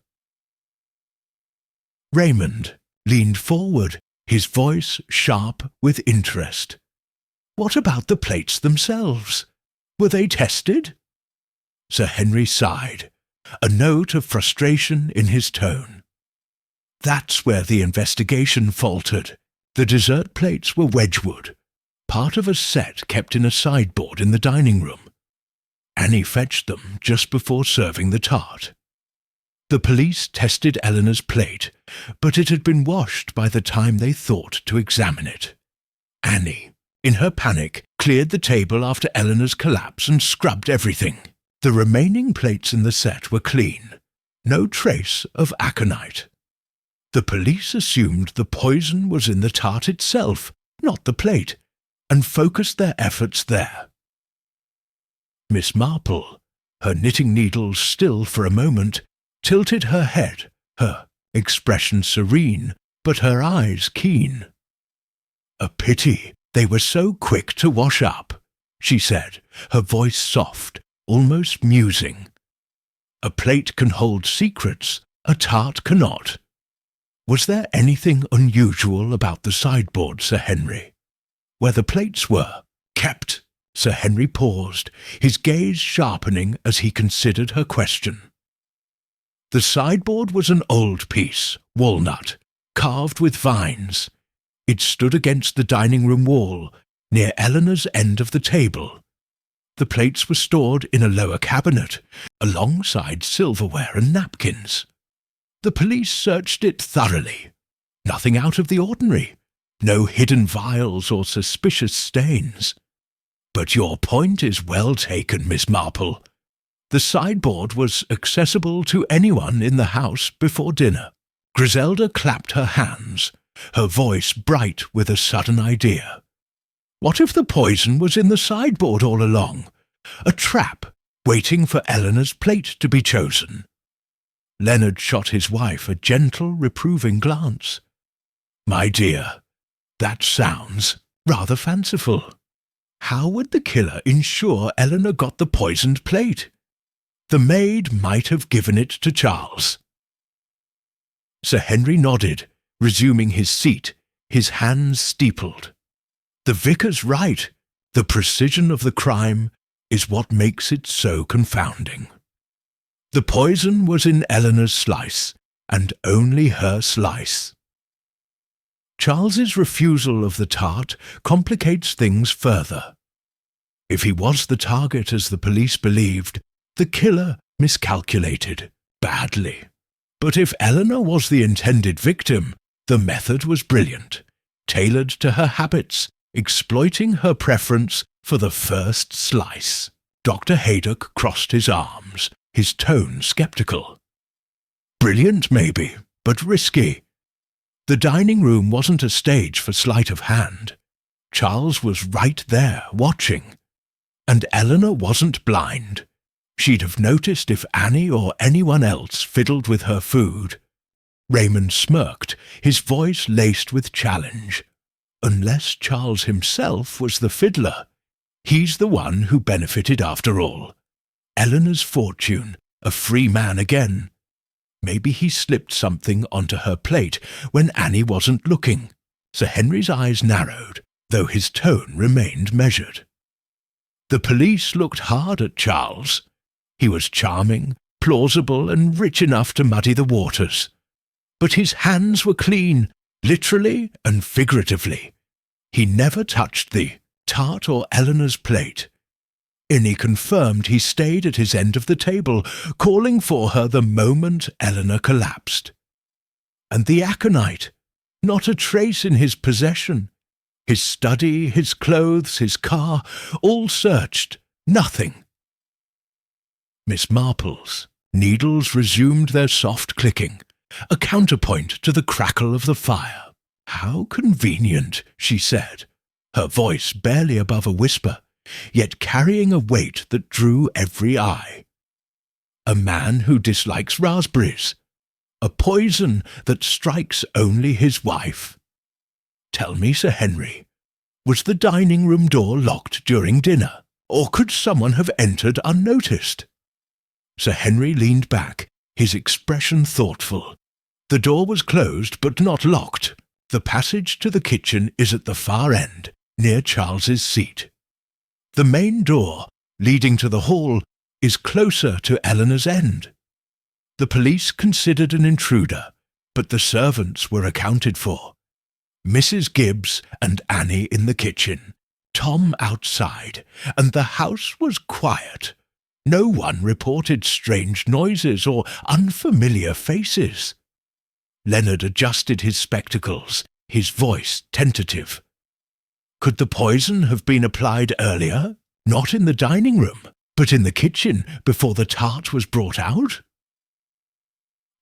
Raymond leaned forward, his voice sharp with interest. What about the plates themselves? Were they tested? Sir Henry sighed, a note of frustration in his tone. That's where the investigation faltered. The dessert plates were Wedgwood, part of a set kept in a sideboard in the dining room. Annie fetched them just before serving the tart. The police tested Eleanor's plate, but it had been washed by the time they thought to examine it. Annie, in her panic, cleared the table after Eleanor's collapse and scrubbed everything. The remaining plates in the set were clean, no trace of aconite. The police assumed the poison was in the tart itself, not the plate, and focused their efforts there. Miss Marple, her knitting needles still for a moment, tilted her head, her expression serene, but her eyes keen. A pity they were so quick to wash up, she said, her voice soft, almost musing. A plate can hold secrets, a tart cannot. Was there anything unusual about the sideboard, Sir Henry? Where the plates were kept? Sir Henry paused, his gaze sharpening as he considered her question. The sideboard was an old piece, walnut, carved with vines. It stood against the dining room wall, near Eleanor's end of the table. The plates were stored in a lower cabinet, alongside silverware and napkins. The police searched it thoroughly. Nothing out of the ordinary. no hidden vials or suspicious stains. But your point is well taken, Miss Marple. The sideboard was accessible to anyone in the house before dinner. Griselda clapped her hands, her voice bright with a sudden idea. What if the poison was in the sideboard all along? A trap, waiting for Eleanor's plate to be chosen. Leonard shot his wife a gentle, reproving glance. My dear, that sounds rather fanciful. How would the killer ensure Eleanor got the poisoned plate? The maid might have given it to Charles. Sir Henry nodded, resuming his seat, his hands steepled. The vicar's right. The precision of the crime is what makes it so confounding. The poison was in Eleanor's slice, and only her slice. Charles's refusal of the tart complicates things further. If he was the target as the police believed, the killer miscalculated badly. But if Eleanor was the intended victim, the method was brilliant, tailored to her habits, exploiting her preference for the first slice. Dr. Haydock crossed his arms, his tone sceptical. Brilliant, maybe, but risky. The dining room wasn't a stage for sleight of hand. Charles was right there, watching. And Eleanor wasn't blind. She'd have noticed if Annie or anyone else fiddled with her food. Raymond smirked, his voice laced with challenge. Unless Charles himself was the fiddler. He's the one who benefited after all. Eleanor's fortune, a free man again. Maybe he slipped something onto her plate when Annie wasn't looking. Sir Henry's eyes narrowed, though his tone remained measured. The police looked hard at Charles. He was charming, plausible, and rich enough to muddy the waters. But his hands were clean, literally and figuratively. He never touched the tart or Eleanor's plate. Innie confirmed he stayed at his end of the table, calling for her the moment Eleanor collapsed. And the aconite, not a trace in his possession. His study, his clothes, his car, all searched, nothing. Miss Marple's needles resumed their soft clicking, a counterpoint to the crackle of the fire. How convenient, she said, her voice barely above a whisper, yet carrying a weight that drew every eye. A man who dislikes raspberries, a poison that strikes only his wife. Tell me, Sir Henry, was the dining-room door locked during dinner, or could someone have entered unnoticed? Sir Henry leaned back, his expression thoughtful. The door was closed but not locked. The passage to the kitchen is at the far end, near Charles's seat. The main door, leading to the hall, is closer to Eleanor's end. The police considered an intruder, but the servants were accounted for. Mrs. Gibbs and Annie in the kitchen, Tom outside, and the house was quiet. No one reported strange noises or unfamiliar faces. Leonard adjusted his spectacles, his voice tentative. Could the poison have been applied earlier? Not in the dining room, but in the kitchen before the tart was brought out?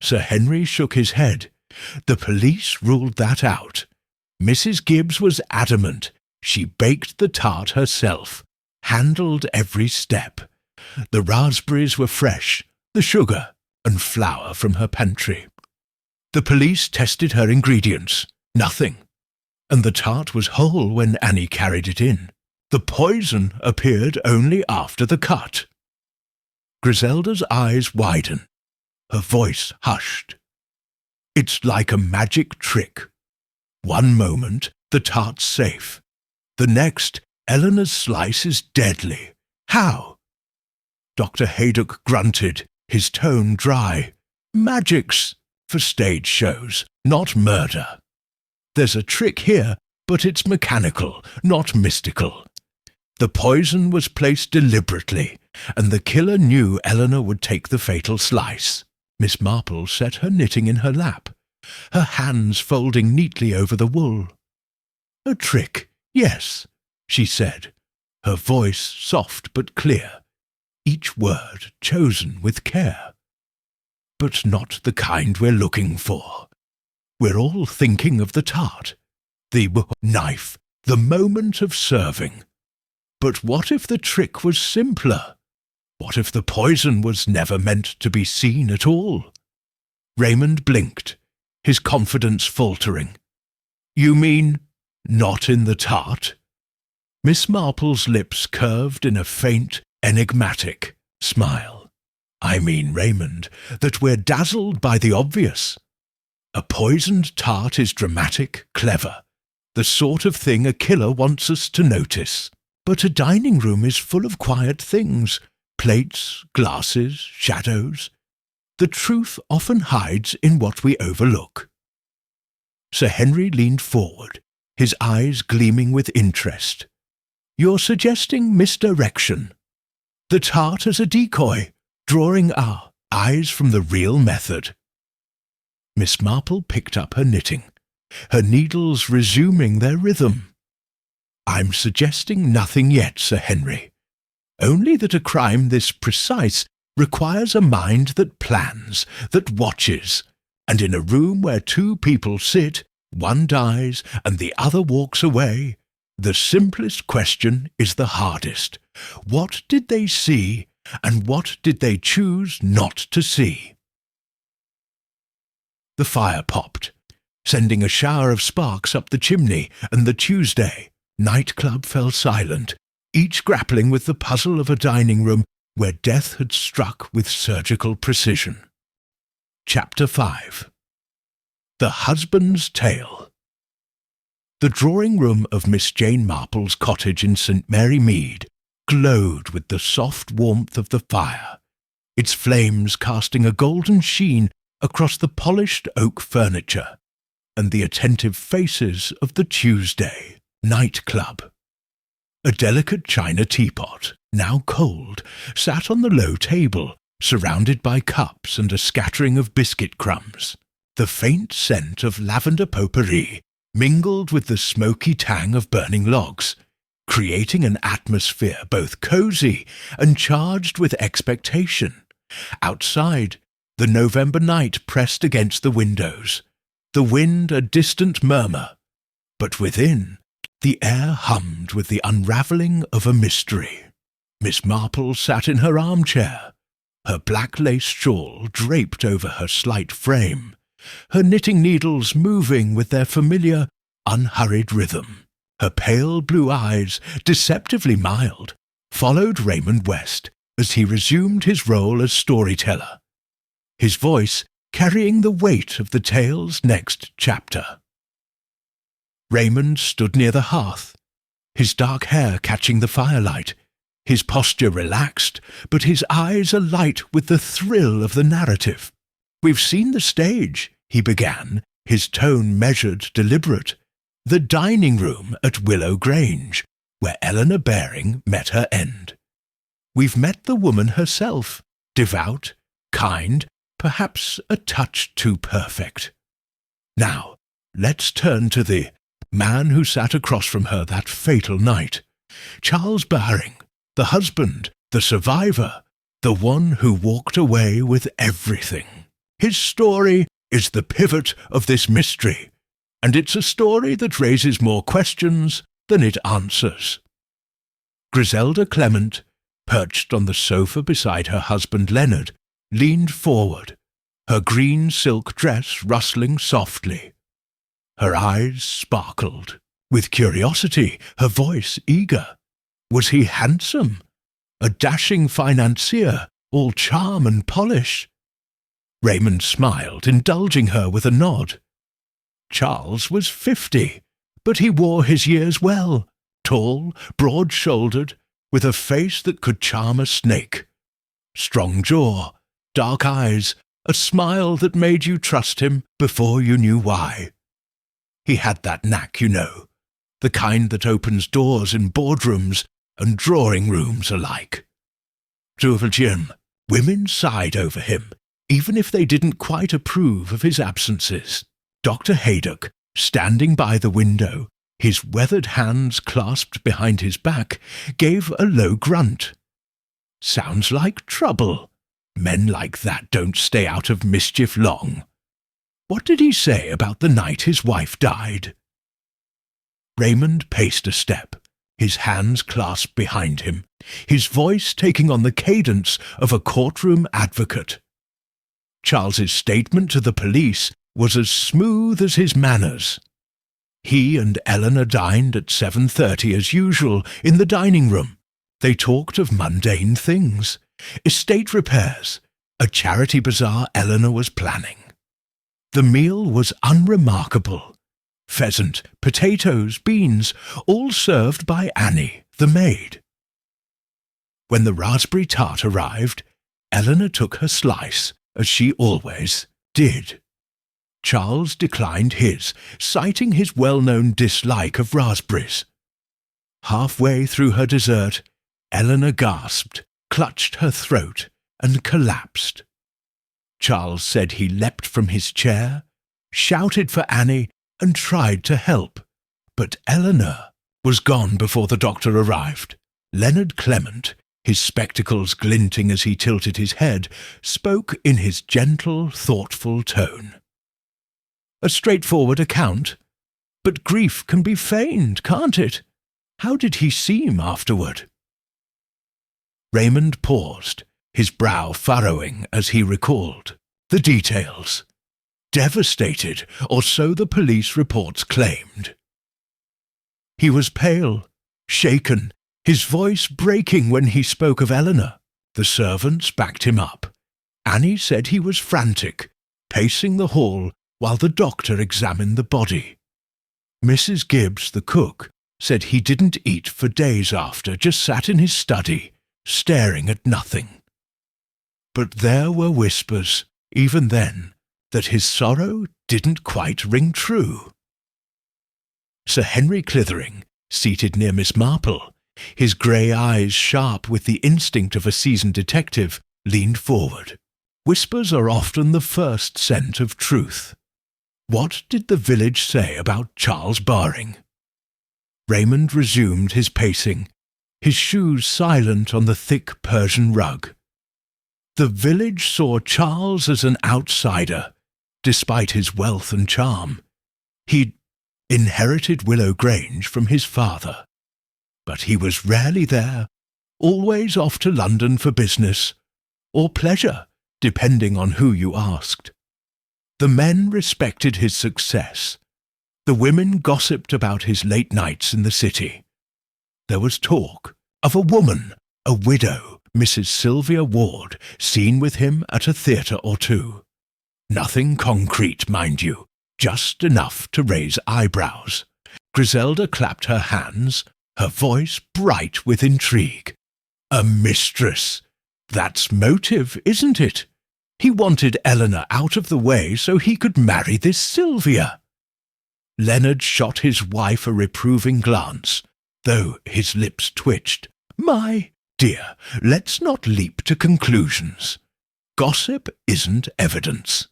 Sir Henry shook his head. The police ruled that out. Mrs. Gibbs was adamant. She baked the tart herself, handled every step. The raspberries were fresh, the sugar and flour from her pantry. The police tested her ingredients. Nothing. And the tart was whole when Annie carried it in. The poison appeared only after the cut. Griselda's eyes widened. Her voice hushed. It's like a magic trick. One moment, the tart's safe. The next, Eleanor's slice is deadly. How? Dr. Haydock grunted, his tone dry. Magics for stage shows, not murder. There's a trick here, but it's mechanical, not mystical. The poison was placed deliberately, and the killer knew Eleanor would take the fatal slice. Miss Marple set her knitting in her lap, her hands folding neatly over the wool. "A trick, yes," she said, her voice soft but clear, each word chosen with care. "But not the kind we're looking for. We're all thinking of the tart, the knife, the moment of serving. But what if the trick was simpler? What if the poison was never meant to be seen at all?" Raymond blinked, his confidence faltering. "You mean not in the tart?" Miss Marple's lips curved in a faint, enigmatic smile. "I mean, Raymond, that we're dazzled by the obvious. A poisoned tart is dramatic, clever, the sort of thing a killer wants us to notice. But a dining room is full of quiet things, plates, glasses, shadows. The truth often hides in what we overlook." Sir Henry leaned forward, his eyes gleaming with interest. "You're suggesting misdirection. The tart as a decoy, drawing our eyes from the real method." Miss Marple picked up her knitting, her needles resuming their rhythm. "I'm suggesting nothing yet, Sir Henry. Only that a crime this precise requires a mind that plans, that watches, and in a room where two people sit, one dies and the other walks away, the simplest question is the hardest. What did they see, and what did they choose not to see?" The fire popped, sending a shower of sparks up the chimney, and the Tuesday nightclub fell silent, each grappling with the puzzle of a dining room where death had struck with surgical precision. Chapter 5. The Husband's Tale. The drawing-room of Miss Jane Marple's cottage in St. Mary Mead glowed with the soft warmth of the fire, its flames casting a golden sheen across the polished oak furniture and the attentive faces of the Tuesday nightclub. A delicate china teapot, now cold, sat on the low table, surrounded by cups and a scattering of biscuit crumbs. The faint scent of lavender potpourri mingled with the smoky tang of burning logs, creating an atmosphere both cosy and charged with expectation. Outside, the November night pressed against the windows, the wind a distant murmur, but within, the air hummed with the unravelling of a mystery. Miss Marple sat in her armchair, her black lace shawl draped over her slight frame, her knitting needles moving with their familiar, unhurried rhythm. Her pale blue eyes, deceptively mild, followed Raymond West as he resumed his role as storyteller, his voice carrying the weight of the tale's next chapter. Raymond stood near the hearth, his dark hair catching the firelight, his posture relaxed, but his eyes alight with the thrill of the narrative. "We've seen the stage," he began, his tone measured, deliberate. "The dining room at Willow Grange, where Eleanor Baring met her end. We've met the woman herself, devout, kind, perhaps a touch too perfect. Now, let's turn to the man who sat across from her that fatal night. Charles Baring, the husband, the survivor, the one who walked away with everything. His story is the pivot of this mystery, and it's a story that raises more questions than it answers." Griselda Clement, perched on the sofa beside her husband Leonard, leaned forward, her green silk dress rustling softly. Her eyes sparkled. With curiosity, her voice eager. Was he handsome? A dashing financier, all charm and polish? Raymond smiled, indulging her with a nod. Charles was 50, but he wore his years well, tall, broad-shouldered, with a face that could charm a snake. Strong jaw, dark eyes, a smile that made you trust him before you knew why. He had that knack, you know, the kind that opens doors in boardrooms and drawing-rooms alike. Jim, women sighed over him, even if they didn't quite approve of his absences. Dr. Haydock, standing by the window, His weathered hands clasped behind his back gave a low grunt. Sounds like trouble. Men like that don't stay out of mischief long. What did he say about the night his wife died? Raymond paced a step, his hands clasped behind him, his voice taking on the cadence of a courtroom advocate. Charles's statement to the police was as smooth as his manners. He and Eleanor dined at 7:30 as usual in the dining room. They talked of mundane things, estate repairs, a charity bazaar Eleanor was planning. The meal was unremarkable. Pheasant, potatoes, beans, all served by Annie, the maid. When the raspberry tart arrived, Eleanor took her slice, as she always did. Charles declined his, citing his well-known dislike of raspberries. Halfway through her dessert, Eleanor gasped, clutched her throat, and collapsed. Charles said he leapt from his chair, shouted for Annie, and tried to help, but Eleanor was gone before the doctor arrived. Leonard Clement, his spectacles glinting as he tilted his head, spoke in his gentle, thoughtful tone. A straightforward account, but grief can be feigned, can't it? How did he seem afterward? Raymond paused, his brow furrowing as he recalled the details. Devastated, or so the police reports claimed. He was pale, shaken, his voice breaking when he spoke of Eleanor. The servants backed him up. Annie said he was frantic, pacing the hall while the doctor examined the body. Mrs. Gibbs, the cook, said he didn't eat for days after, just sat in his study, staring at nothing. But there were whispers, even then, that his sorrow didn't quite ring true. Sir Henry Clithering, seated near Miss Marple, his grey eyes sharp with the instinct of a seasoned detective, leaned forward. Whispers are often the first scent of truth. What did the village say about Charles Baring? Raymond resumed his pacing, his shoes silent on the thick Persian rug. The village saw Charles as an outsider, despite his wealth and charm. He'd inherited Willow Grange from his father, but he was rarely there, always off to London for business, or pleasure, depending on who you asked. The men respected his success. The women gossiped about his late nights in the city. There was talk of a woman, a widow, Mrs. Sylvia Ward, seen with him at a theatre or two. Nothing concrete, mind you, just enough to raise eyebrows. Griselda clapped her hands, her voice bright with intrigue. A mistress! That's motive, isn't it? He wanted Eleanor out of the way so he could marry this Sylvia. Leonard shot his wife a reproving glance, though his lips twitched. My dear, let's not leap to conclusions. Gossip isn't evidence.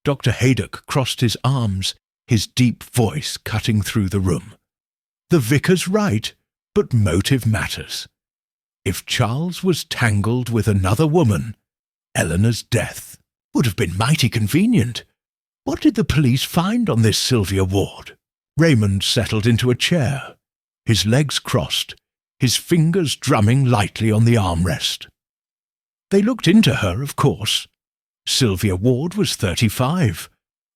Dr. Haydock crossed his arms, his deep voice cutting through the room. The vicar's right, but motive matters. If Charles was tangled with another woman, Eleanor's death would have been mighty convenient. What did the police find on this Sylvia Ward? Raymond settled into a chair, his legs crossed, his fingers drumming lightly on the armrest. They looked into her, of course. Sylvia Ward was 35,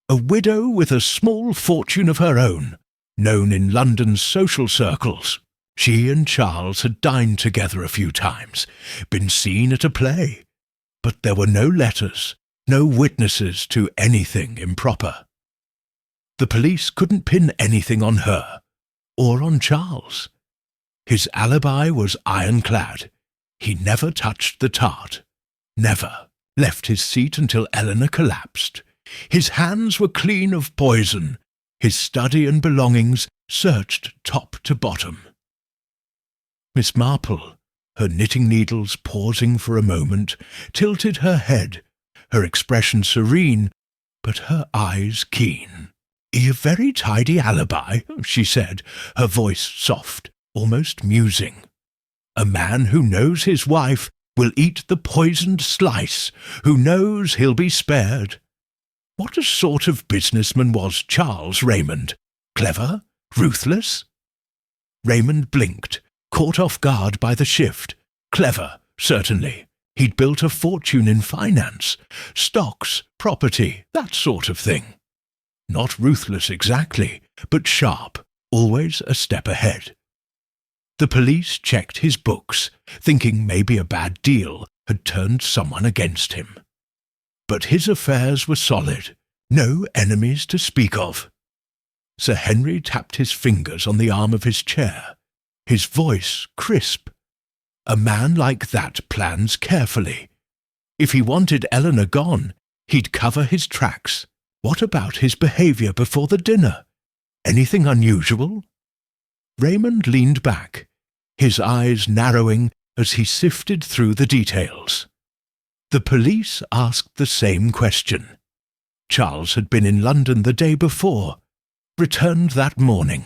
a widow with a small fortune of her own, known in London's social circles. She and Charles had dined together a few times, been seen at a play, but there were no letters, no witnesses to anything improper. The police couldn't pin anything on her, or on Charles. His alibi was ironclad. He never touched the tart, never left his seat until Eleanor collapsed. His hands were clean of poison, his study and belongings searched top to bottom. Miss Marple, her knitting needles pausing for a moment, tilted her head, her expression serene, but her eyes keen. "A very tidy alibi," she said, her voice soft, almost musing. "A man who knows his wife will eat the poisoned slice, who knows he'll be spared. What a sort of businessman was Charles Raymond? Clever? Ruthless?" Raymond blinked, caught off guard by the shift. Clever, certainly. He'd built a fortune in finance, stocks, property, that sort of thing. Not ruthless exactly, but sharp, always a step ahead. The police checked his books, thinking maybe a bad deal had turned someone against him. But his affairs were solid, no enemies to speak of. Sir Henry tapped his fingers on the arm of his chair, his voice crisp. A man like that plans carefully. If he wanted Eleanor gone, he'd cover his tracks. What about his behaviour before the dinner? Anything unusual? Raymond leaned back, his eyes narrowing as he sifted through the details. The police asked the same question. Charles had been in London the day before, returned that morning.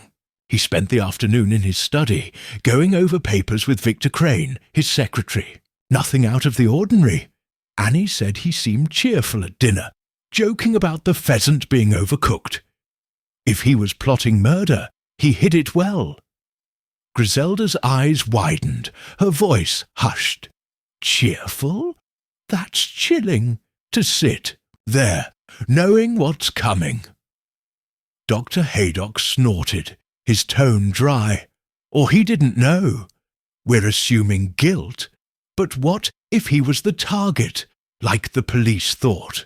He spent the afternoon in his study, going over papers with Victor Crane, his secretary. Nothing out of the ordinary. Annie said he seemed cheerful at dinner, joking about the pheasant being overcooked. If he was plotting murder, he hid it well. Griselda's eyes widened, her voice hushed. Cheerful? That's chilling. To sit there, knowing what's coming. Dr. Haydock snorted, his tone dry. Or he didn't know. We're assuming guilt. But what if he was the target, like the police thought?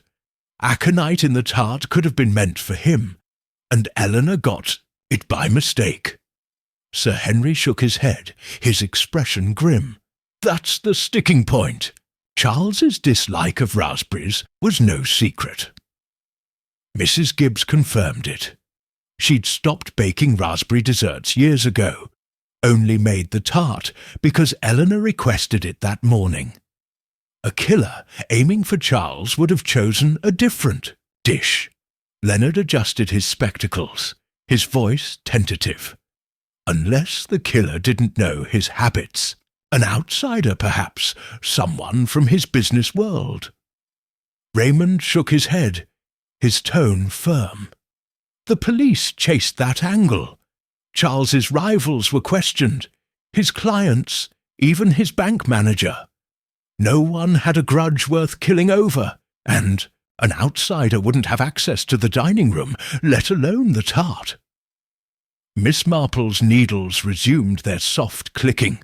Aconite in the tart could have been meant for him, and Eleanor got it by mistake. Sir Henry shook his head, his expression grim. That's the sticking point. Charles's dislike of raspberries was no secret. Mrs. Gibbs confirmed it. She'd stopped baking raspberry desserts years ago, only made the tart because Eleanor requested it that morning. A killer aiming for Charles would have chosen a different dish. Leonard adjusted his spectacles, his voice tentative. Unless the killer didn't know his habits. An outsider, perhaps, someone from his business world. Raymond shook his head, his tone firm. The police chased that angle. Charles's rivals were questioned, his clients, even his bank manager. No one had a grudge worth killing over, and an outsider wouldn't have access to the dining room, let alone the tart. Miss Marple's needles resumed their soft clicking,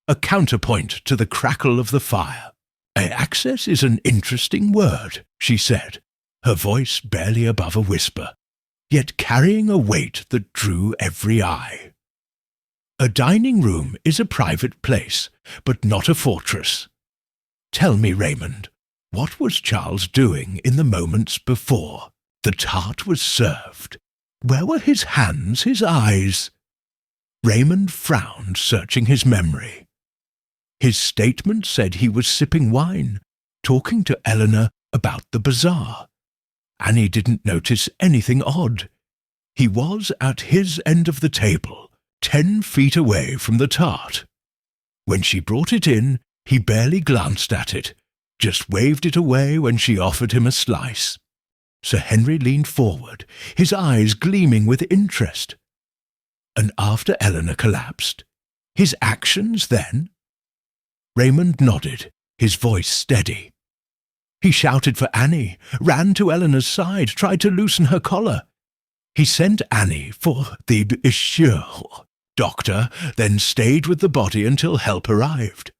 a counterpoint to the crackle of the fire. "Access is an interesting word," she said, her voice barely above a whisper, yet carrying a weight that drew every eye. "A dining room is a private place, but not a fortress. Tell me, Raymond, what was Charles doing in the moments before? The tart was served. Where were his hands, his eyes?" Raymond frowned, searching his memory. His statement said he was sipping wine, talking to Eleanor about the bazaar. Annie didn't notice anything odd. He was at his end of the table, 10 feet away from the tart. When she brought it in, he barely glanced at it, just waved it away when she offered him a slice. Sir Henry leaned forward, his eyes gleaming with interest. And after Eleanor collapsed, his actions then? Raymond nodded, his voice steady. He shouted for Annie, ran to Eleanor's side, tried to loosen her collar. He sent Annie for the doctor, then stayed with the body until help arrived.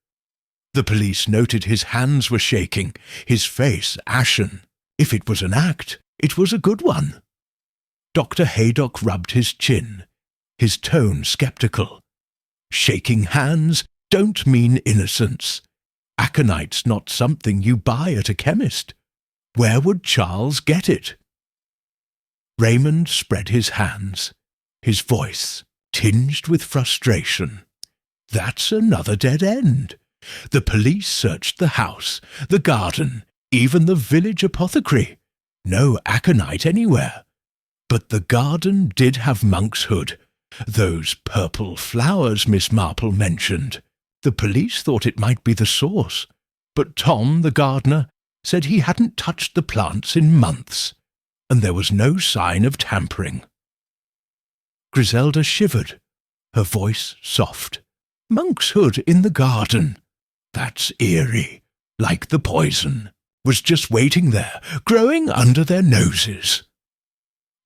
The police noted his hands were shaking, his face ashen. If it was an act, it was a good one. Dr. Haydock rubbed his chin, his tone sceptical. Shaking hands don't mean innocence. Aconite's not something you buy at a chemist. Where would Charles get it? Raymond spread his hands, his voice tinged with frustration. That's another dead end. The police searched the house, the garden, even the village apothecary. No aconite anywhere. But the garden did have monkshood. Those purple flowers Miss Marple mentioned. The police thought it might be the source, but Tom, the gardener, said he hadn't touched the plants in months, and there was no sign of tampering. Griselda shivered, her voice soft. Monkshood in the garden. That's eerie, like the poison, was just waiting there, growing under their noses.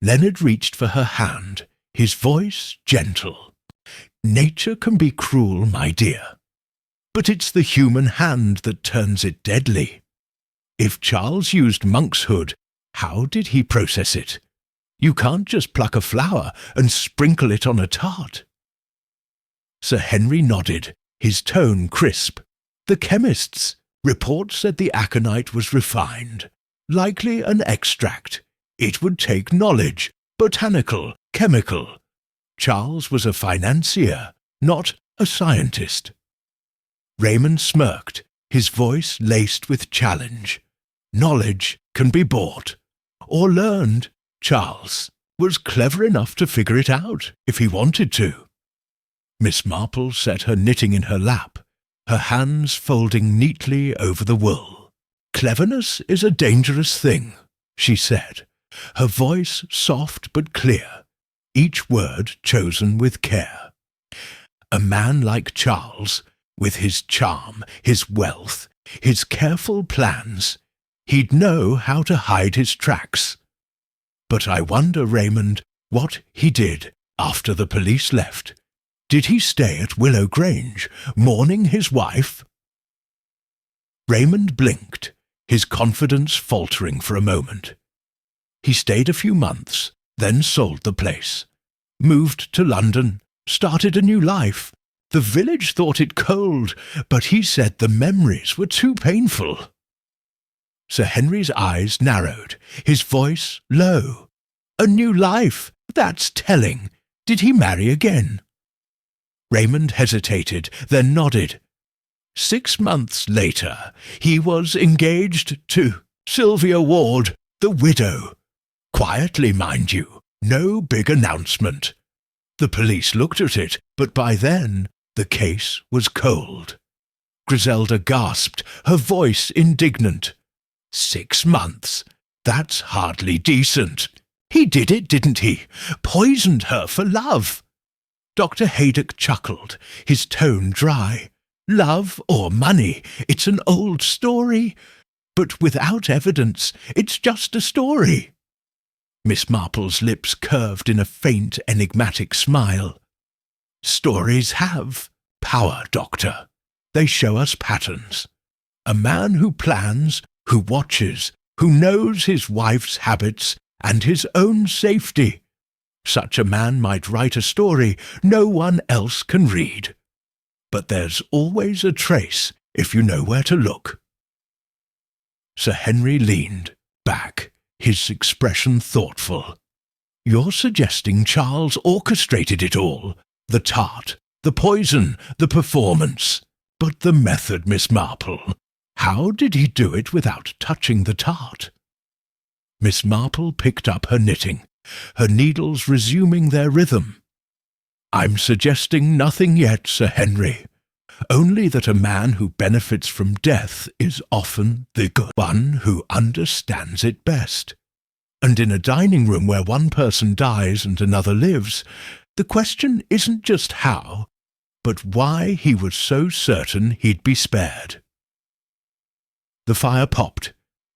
Leonard reached for her hand, his voice gentle. Nature can be cruel, my dear, but it's the human hand that turns it deadly. If Charles used monkshood, how did he process it? You can't just pluck a flower and sprinkle it on a tart. Sir Henry nodded, his tone crisp. The chemists' report said the aconite was refined, likely an extract. It would take knowledge, botanical, chemical. Charles was a financier, not a scientist. Raymond smirked, his voice laced with challenge. Knowledge can be bought, or learned. Charles was clever enough to figure it out, if he wanted to. Miss Marple set her knitting in her lap, her hands folding neatly over the wool. Cleverness is a dangerous thing, she said, her voice soft but clear, each word chosen with care. A man like Charles, with his charm, his wealth, his careful plans, he'd know how to hide his tracks. But I wonder, Raymond, what he did after the police left. Did he stay at Willow Grange, mourning his wife? Raymond blinked, his confidence faltering for a moment. He stayed a few months, then sold the place, moved to London, started a new life. The village thought it cold, but he said the memories were too painful. Sir Henry's eyes narrowed, his voice low. A new life, that's telling. Did he marry again? Raymond hesitated, then nodded. 6 months later, he was engaged to Sylvia Ward, the widow. Quietly, mind you, no big announcement. The police looked at it, but by then the case was cold. Griselda gasped, her voice indignant. 6 months? That's hardly decent. He did it, didn't he? Poisoned her for love. Dr. Haydock chuckled, his tone dry. Love or money, it's an old story. But without evidence, it's just a story. Miss Marple's lips curved in a faint, enigmatic smile. Stories have power, Doctor. They show us patterns. A man who plans, who watches, who knows his wife's habits and his own safety. Such a man might write a story no one else can read. But there's always a trace if you know where to look. Sir Henry leaned back, his expression thoughtful. You're suggesting Charles orchestrated it all. The tart, the poison, the performance. But the method, Miss Marple. How did he do it without touching the tart? Miss Marple picked up her knitting, her needles resuming their rhythm. I'm suggesting nothing yet, Sir Henry. Only that a man who benefits from death is often the good one who understands it best. And in a dining room where one person dies and another lives, the question isn't just how, but why he was so certain he'd be spared. The fire popped,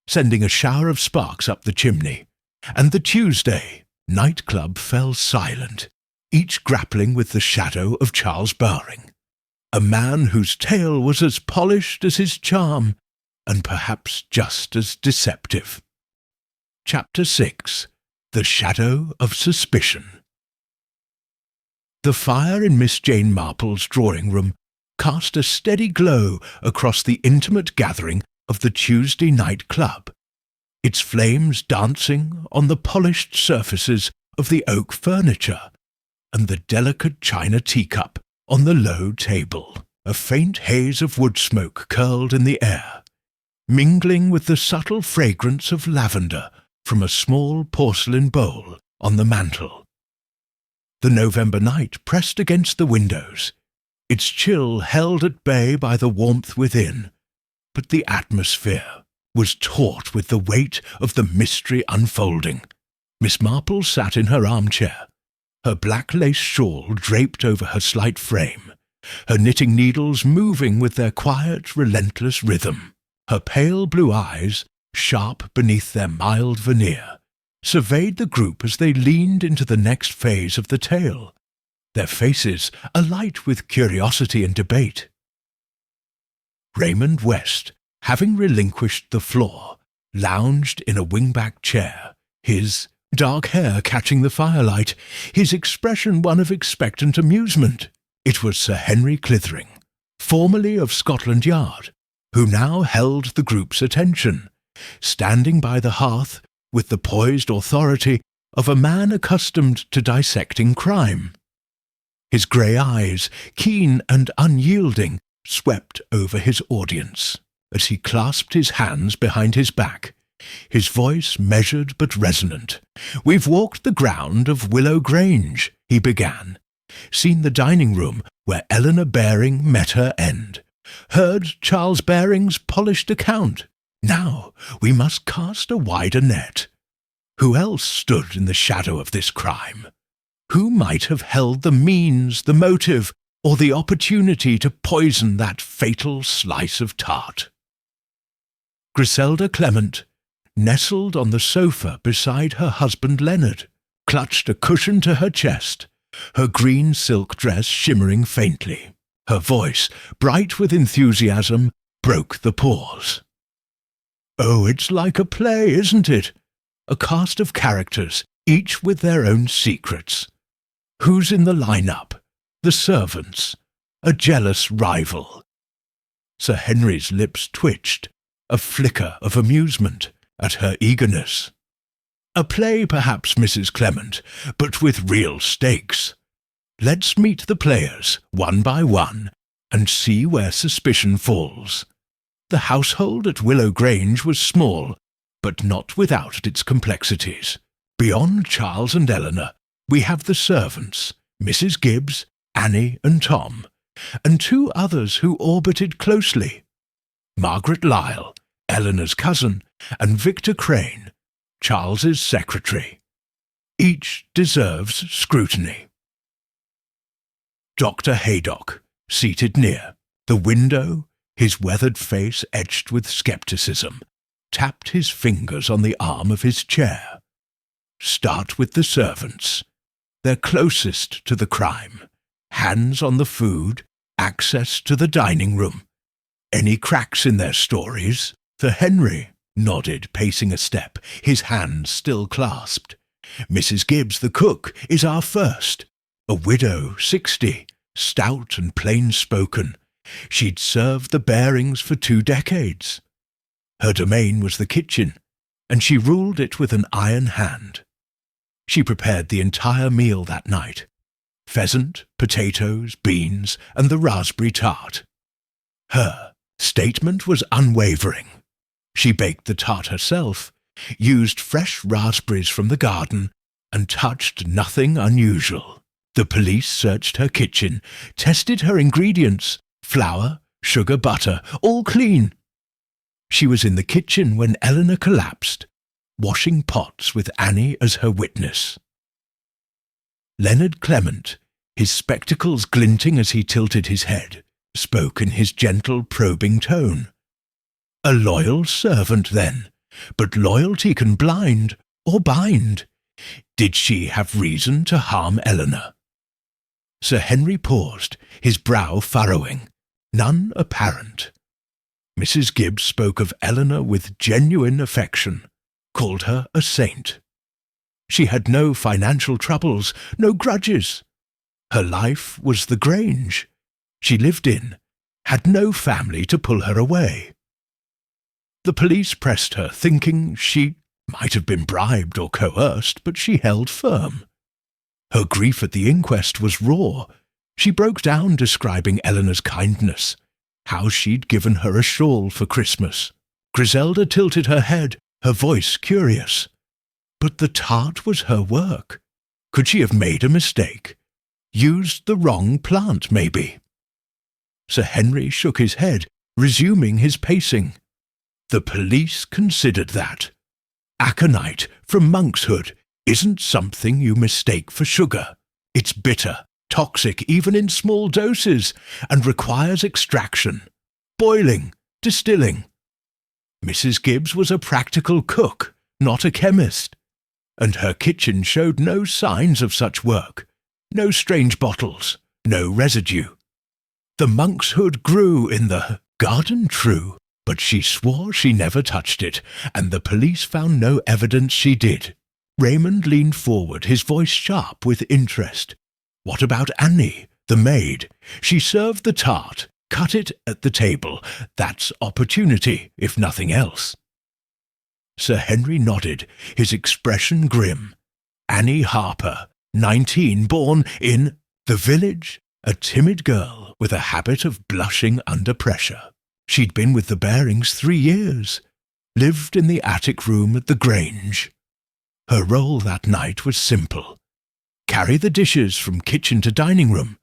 sending a shower of sparks up the chimney, and the Tuesday nightclub fell silent, each grappling with the shadow of Charles Bowring, a man whose tale was as polished as his charm, and perhaps just as deceptive. Chapter 6. The Shadow of Suspicion. The fire in Miss Jane Marple's drawing-room cast a steady glow across the intimate gathering of the Tuesday night club, its flames dancing on the polished surfaces of the oak furniture and the delicate china teacup on the low table. A faint haze of wood smoke curled in the air, mingling with the subtle fragrance of lavender from a small porcelain bowl on the mantel. The November night pressed against the windows, its chill held at bay by the warmth within, but the atmosphere was taut with the weight of the mystery unfolding. Miss Marple sat in her armchair, her black lace shawl draped over her slight frame, her knitting needles moving with their quiet, relentless rhythm. Her pale blue eyes, sharp beneath their mild veneer, surveyed the group as they leaned into the next phase of the tale, their faces alight with curiosity and debate. Raymond West, having relinquished the floor, lounged in a wingback chair, his dark hair catching the firelight, his expression one of expectant amusement. It was Sir Henry Clithering, formerly of Scotland Yard, who now held the group's attention, standing by the hearth with the poised authority of a man accustomed to dissecting crime. His grey eyes, keen and unyielding, swept over his audience as he clasped his hands behind his back, his voice measured but resonant. "We've walked the ground of Willow Grange," he began, "seen the dining room where Eleanor Baring met her end, heard Charles Baring's polished account. Now we must cast a wider net. Who else stood in the shadow of this crime? Who might have held the means, the motive, or the opportunity to poison that fatal slice of tart?" Griselda Clement, nestled on the sofa beside her husband Leonard, clutched a cushion to her chest, her green silk dress shimmering faintly. Her voice, bright with enthusiasm, broke the pause. "Oh, it's like a play, isn't it? A cast of characters, each with their own secrets. Who's in the line-up? The servants. A jealous rival." Sir Henry's lips twitched, a flicker of amusement at her eagerness. "A play, perhaps, Mrs. Clement, but with real stakes. Let's meet the players, one by one, and see where suspicion falls." The household at Willow Grange was small, but not without its complexities. Beyond Charles and Eleanor, we have the servants, Mrs. Gibbs, Annie and Tom, and two others who orbited closely: Margaret Lyle, Eleanor's cousin, and Victor Crane, Charles's secretary. Each deserves scrutiny. Dr. Haydock, seated near the window, his weathered face etched with scepticism, tapped his fingers on the arm of his chair. "Start with the servants. They're closest to the crime. Hands on the food, access to the dining room. Any cracks in their stories?" Sir Henry nodded, pacing a step, his hands still clasped. "Mrs. Gibbs, the cook, is our first. A widow, 60, stout and plain-spoken. She'd served the Barings for 2 decades. Her domain was the kitchen, and she ruled it with an iron hand. She prepared the entire meal that night: pheasant, potatoes, beans, and the raspberry tart. Her statement was unwavering. She baked the tart herself, used fresh raspberries from the garden, and touched nothing unusual. The police searched her kitchen, tested her ingredients: flour, sugar, butter, all clean. She was in the kitchen when Eleanor collapsed, washing pots with Annie as her witness. Leonard Clement, his spectacles glinting as he tilted his head, spoke in his gentle, probing tone. "A loyal servant, then, but loyalty can blind or bind. Did she have reason to harm Eleanor?" Sir Henry paused, his brow furrowing. None apparent. Mrs. Gibbs spoke of Eleanor with genuine affection, called her a saint. She had no financial troubles, no grudges. Her life was the Grange she lived in, had no family to pull her away. The police pressed her, thinking she might have been bribed or coerced, but she held firm. Her grief at the inquest was raw. She broke down describing Eleanor's kindness, how she'd given her a shawl for Christmas. Griselda tilted her head, her voice curious. But the tart was her work. Could she have made a mistake? Used the wrong plant, maybe? Sir Henry shook his head, resuming his pacing. The police considered that. Aconite from monkshood isn't something you mistake for sugar. It's bitter, toxic even in small doses, and requires extraction, boiling, distilling. Mrs. Gibbs was a practical cook, not a chemist, and her kitchen showed no signs of such work, no strange bottles, no residue. The monkshood grew in the garden, true, but she swore she never touched it, and the police found no evidence she did. Raymond leaned forward, his voice sharp with interest. What about Annie, the maid? She served the tart, cut it at the table. That's opportunity, if nothing else. Sir Henry nodded, his expression grim. Annie Harper, 19, born in the village, a timid girl with a habit of blushing under pressure. She'd been with the Barings 3 years, lived in the attic room at the Grange. Her role that night was simple. Carry the dishes from kitchen to dining room,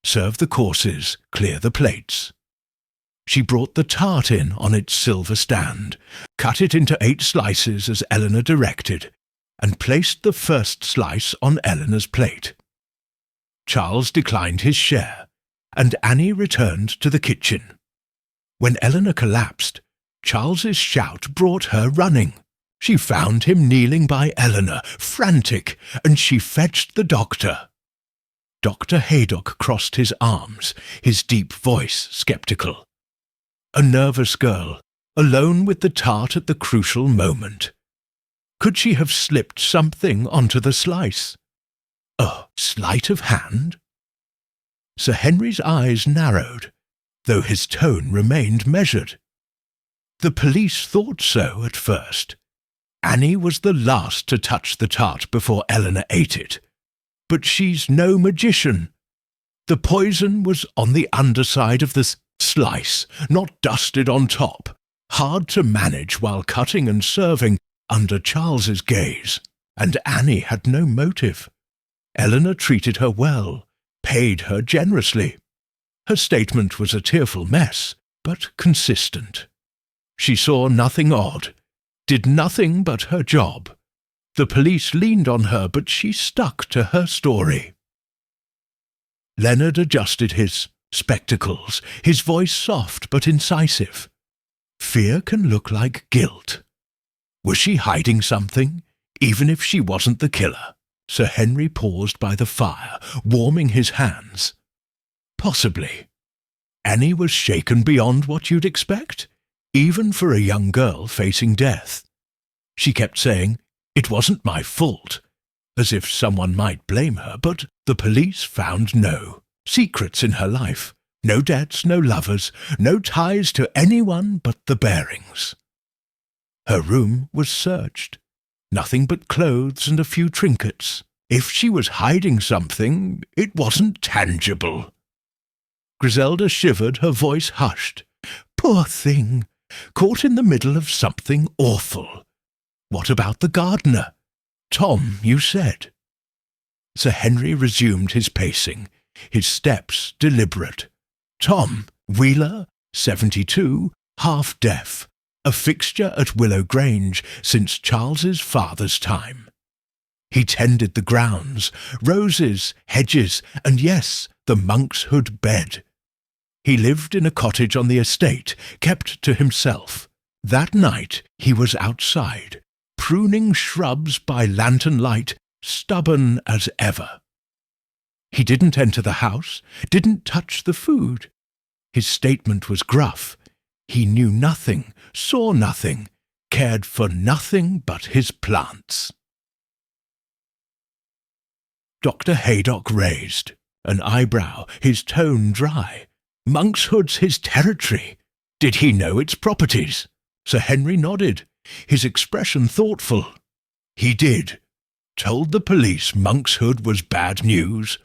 serve the courses, clear the plates. She brought the tart in on its silver stand, cut it into 8 slices as Eleanor directed, and placed the first slice on Eleanor's plate. Charles declined his share, and Annie returned to the kitchen. When Eleanor collapsed, Charles's shout brought her running. She found him kneeling by Eleanor, frantic, and she fetched the doctor. Dr. Haydock crossed his arms, his deep voice sceptical. A nervous girl, alone with the tart at the crucial moment. Could she have slipped something onto the slice? A sleight of hand? Sir Henry's eyes narrowed, though his tone remained measured. The police thought so at first. Annie was the last to touch the tart before Eleanor ate it. But she's no magician. The poison was on the underside of the slice, not dusted on top, hard to manage while cutting and serving under Charles's gaze, and Annie had no motive. Eleanor treated her well, paid her generously. Her statement was a tearful mess, but consistent. She saw nothing odd, did nothing but her job. The police leaned on her, but she stuck to her story. Leonard adjusted his spectacles, his voice soft but incisive. Fear can look like guilt. Was she hiding something, even if she wasn't the killer? Sir Henry paused by the fire, warming his hands. Possibly. Annie was shaken beyond what you'd expect, even for a young girl facing death. She kept saying, "It wasn't my fault," as if someone might blame her, but the police found no secrets in her life, no debts, no lovers, no ties to anyone but the Barings. Her room was searched, nothing but clothes and a few trinkets. If she was hiding something, it wasn't tangible. Griselda shivered, her voice hushed. Poor thing, caught in the middle of something awful. What about the gardener? Tom, you said. Sir Henry resumed his pacing, his steps deliberate. Tom, Wheeler, 72, half-deaf, a fixture at Willow Grange since Charles's father's time. He tended the grounds, roses, hedges, and yes, the monkshood bed. He lived in a cottage on the estate, kept to himself. That night he was outside, pruning shrubs by lantern light, stubborn as ever. He didn't enter the house, didn't touch the food. His statement was gruff. He knew nothing, saw nothing, cared for nothing but his plants. Dr. Haydock raised an eyebrow, his tone dry. Monkshood's his territory. Did he know its properties? Sir Henry nodded, his expression thoughtful. He did. Told the police monkshood was bad news,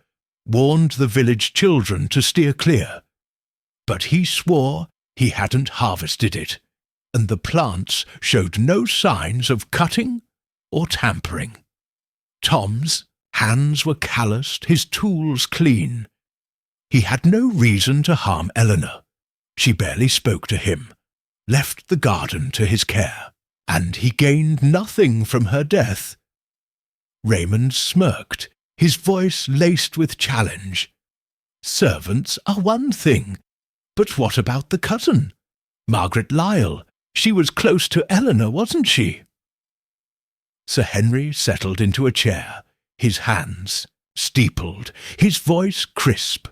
warned the village children to steer clear. But he swore he hadn't harvested it, and the plants showed no signs of cutting or tampering. Tom's hands were calloused, his tools clean. He had no reason to harm Eleanor. She barely spoke to him, left the garden to his care, and he gained nothing from her death. Raymond smirked, his voice laced with challenge. Servants are one thing, but what about the cousin? Margaret Lisle. She was close to Eleanor, wasn't she? Sir Henry settled into a chair, his hands steepled, his voice crisp.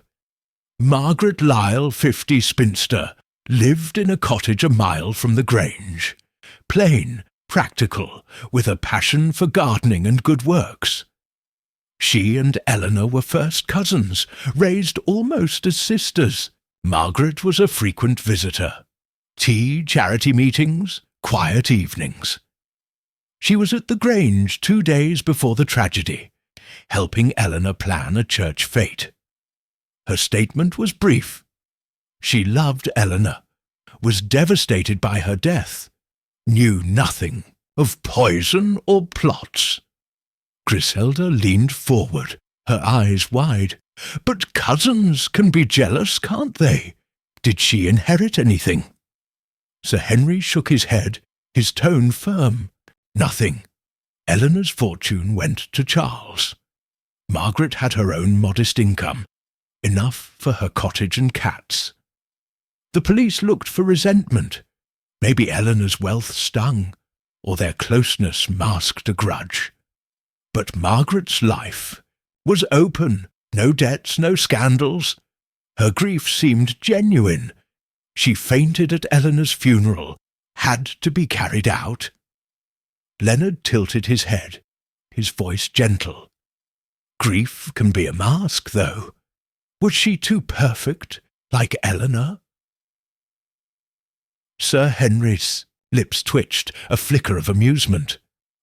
Margaret Lisle, 50 spinster, lived in a cottage a mile from the Grange. Plain, practical, with a passion for gardening and good works. She and Eleanor were first cousins, raised almost as sisters. Margaret was a frequent visitor. Tea, charity meetings, quiet evenings. She was at the Grange 2 days before the tragedy, helping Eleanor plan a church fete. Her statement was brief. She loved Eleanor, was devastated by her death, knew nothing of poison or plots. Griselda leaned forward, her eyes wide. But cousins can be jealous, can't they? Did she inherit anything? Sir Henry shook his head, his tone firm. Nothing. Eleanor's fortune went to Charles. Margaret had her own modest income, enough for her cottage and cats. The police looked for resentment. Maybe Eleanor's wealth stung, or their closeness masked a grudge. But Margaret's life was open, no debts, no scandals. Her grief seemed genuine. She fainted at Eleanor's funeral, had to be carried out. Leonard tilted his head, his voice gentle. Grief can be a mask, though. Was she too perfect, like Eleanor? Sir Henry's lips twitched, a flicker of amusement.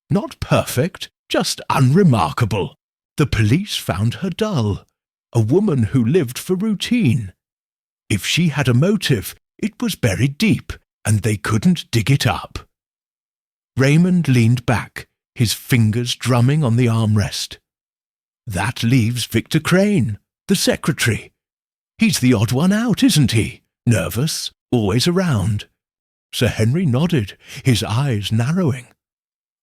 Not perfect, just unremarkable. The police found her dull, a woman who lived for routine. If she had a motive, it was buried deep, and they couldn't dig it up. Raymond leaned back, his fingers drumming on the armrest. That leaves Victor Crane, the secretary. He's the odd one out, isn't he? Nervous, always around. Sir Henry nodded, his eyes narrowing.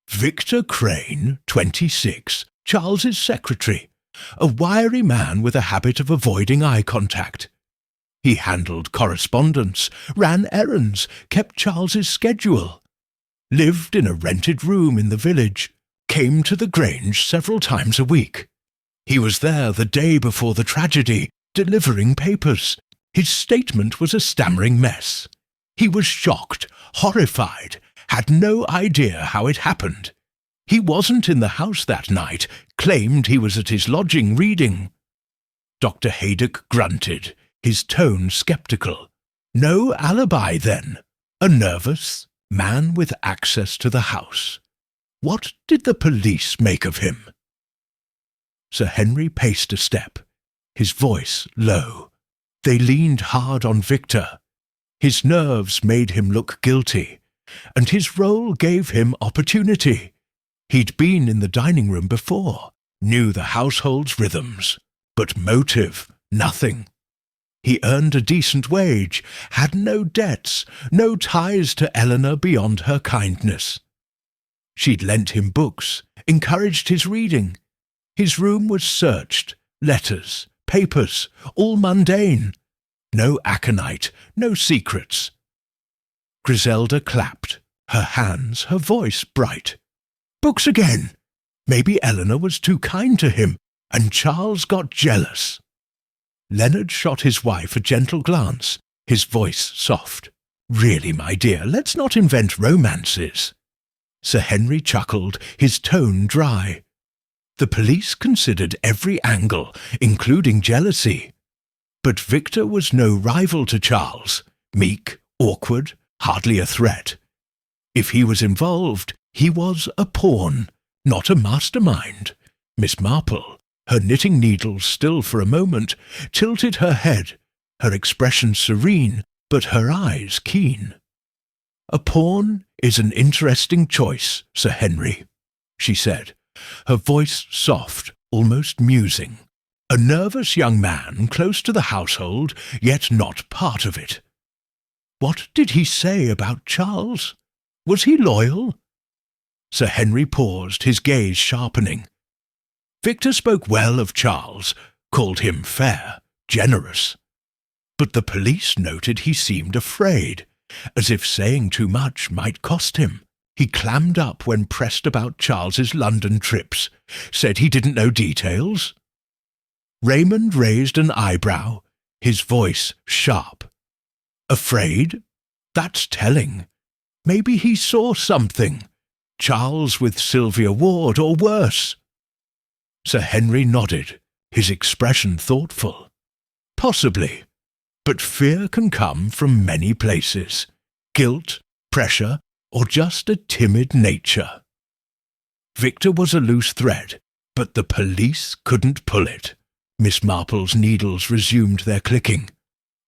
Victor Crane, 26, Charles's secretary, a wiry man with a habit of avoiding eye contact. He handled correspondence, ran errands, kept Charles's schedule, lived in a rented room in the village, came to the Grange several times a week. He was there the day before the tragedy, delivering papers. His statement was a stammering mess. He was shocked, horrified, had no idea how it happened. He wasn't in the house that night, claimed he was at his lodging reading. Dr. Haydock grunted, his tone sceptical. No alibi, then. A nervous man with access to the house. What did the police make of him? Sir Henry paced a step, his voice low. They leaned hard on Victor. His nerves made him look guilty, and his role gave him opportunity. He'd been in the dining room before, knew the household's rhythms, but motive, nothing. He earned a decent wage, had no debts, no ties to Eleanor beyond her kindness. She'd lent him books, encouraged his reading. His room was searched, letters, papers, all mundane. No aconite, no secrets. Griselda clapped, her hands, her voice bright. Books again! Maybe Eleanor was too kind to him, and Charles got jealous. Leonard shot his wife a gentle glance, his voice soft. Really, my dear, let's not invent romances. Sir Henry chuckled, his tone dry. The police considered every angle, including jealousy. But Victor was no rival to Charles, meek, awkward, hardly a threat. If he was involved, he was a pawn, not a mastermind. Miss Marple, her knitting needles still for a moment, tilted her head, her expression serene, but her eyes keen. A pawn is an interesting choice, Sir Henry. she said, her voice soft, almost musing. A nervous young man close to the household, yet not part of it. What did he say about Charles? Was he loyal? Sir Henry paused, his gaze sharpening. Victor spoke well of Charles, called him fair, generous. But the police noted he seemed afraid, as if saying too much might cost him. He clammed up when pressed about Charles's London trips, said he didn't know details. Raymond raised an eyebrow, his voice sharp. Afraid? That's telling. Maybe he saw something. Charles with Sylvia Ward, or worse. Sir Henry nodded, his expression thoughtful. Possibly. But fear can come from many places. Guilt, pressure, or just a timid nature. Victor was a loose thread, but the police couldn't pull it. Miss Marple's needles resumed their clicking,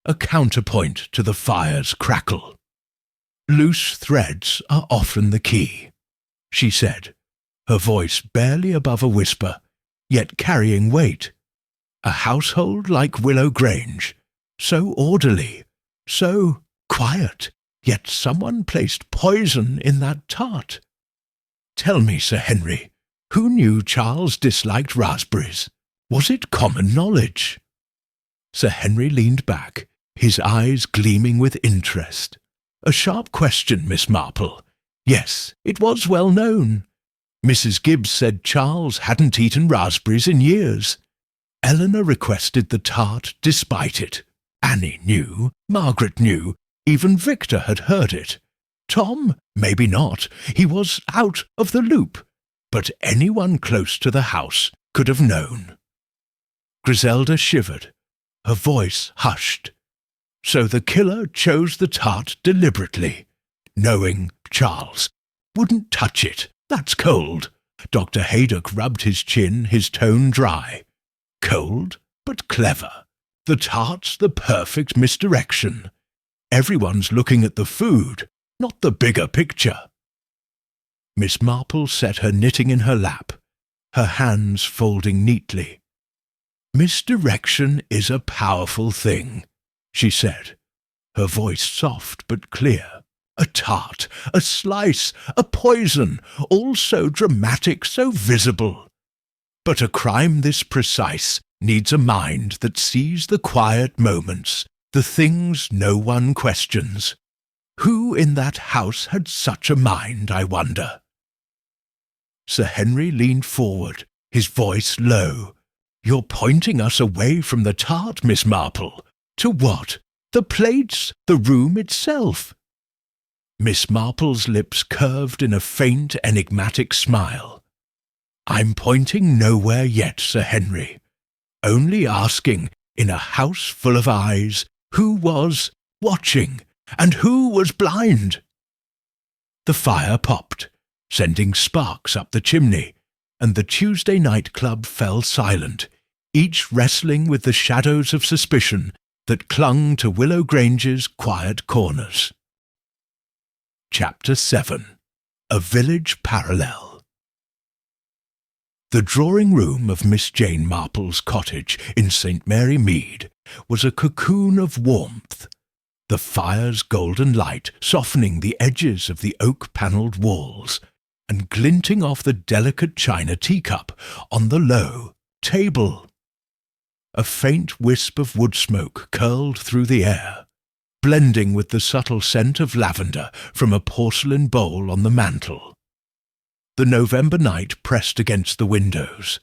a counterpoint to the fire's crackle. Loose threads are often the key, she said, her voice barely above a whisper, yet carrying weight. A household like Willow Grange, so orderly, so quiet, yet someone placed poison in that tart. Tell me, Sir Henry, who knew Charles disliked raspberries? Was it common knowledge? Sir Henry leaned back, his eyes gleaming with interest. A sharp question, Miss Marple. Yes, it was well known. Mrs. Gibbs said Charles hadn't eaten raspberries in years. Eleanor requested the tart despite it. Annie knew, Margaret knew, even Victor had heard it. Tom, maybe not, he was out of the loop, but anyone close to the house could have known. Griselda shivered, her voice hushed. So the killer chose the tart deliberately, knowing Charles wouldn't touch it. That's cold. Dr. Haydock rubbed his chin, his tone dry. Cold, but clever. The tart's the perfect misdirection. Everyone's looking at the food, not the bigger picture. Miss Marple set her knitting in her lap, her hands folding neatly. Misdirection is a powerful thing, she said, her voice soft but clear. A tart, a slice, a poison, all so dramatic, so visible. But a crime this precise needs a mind that sees the quiet moments, the things no one questions. Who in that house had such a mind, I wonder? Sir Henry leaned forward, his voice low. You're pointing us away from the tart, Miss Marple. To what? The plates? The room itself? Miss Marple's lips curved in a faint, enigmatic smile. I'm pointing nowhere yet, Sir Henry. Only asking, in a house full of eyes, who was watching, and who was blind? The fire popped, sending sparks up the chimney, and the Tuesday night club fell silent, each wrestling with the shadows of suspicion that clung to Willow Grange's quiet corners. Chapter 7. A Village Parallel. The drawing-room of Miss Jane Marple's cottage in St. Mary Mead was a cocoon of warmth, the fire's golden light softening the edges of the oak-panelled walls and glinting off the delicate china teacup on the low table. A faint wisp of wood smoke curled through the air, blending with the subtle scent of lavender from a porcelain bowl on the mantel. The November night pressed against the windows,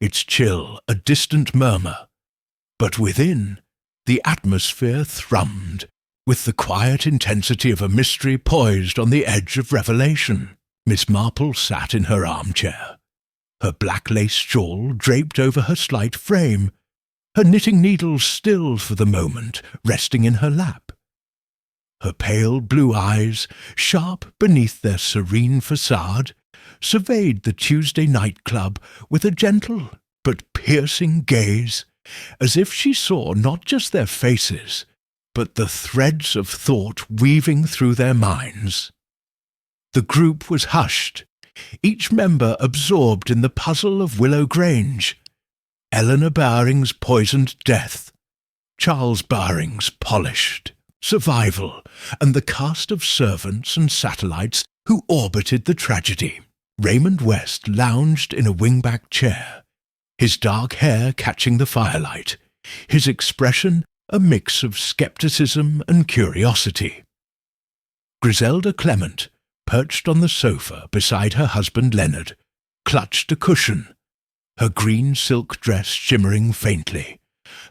its chill a distant murmur, but within, the atmosphere thrummed with the quiet intensity of a mystery poised on the edge of revelation. Miss Marple sat in her armchair, her black lace shawl draped over her slight frame, her knitting needles still for the moment resting in her lap. Her pale blue eyes, sharp beneath their serene facade, surveyed the Tuesday night club with a gentle but piercing gaze, as if she saw not just their faces, but the threads of thought weaving through their minds. The group was hushed, each member absorbed in the puzzle of Willow Grange. Eleanor Baring's poisoned death, Charles Baring's polished survival, and the cast of servants and satellites who orbited the tragedy. Raymond West lounged in a wingback chair, his dark hair catching the firelight, his expression a mix of scepticism and curiosity. Griselda Clement, perched on the sofa beside her husband Leonard, clutched a cushion, her green silk dress shimmering faintly,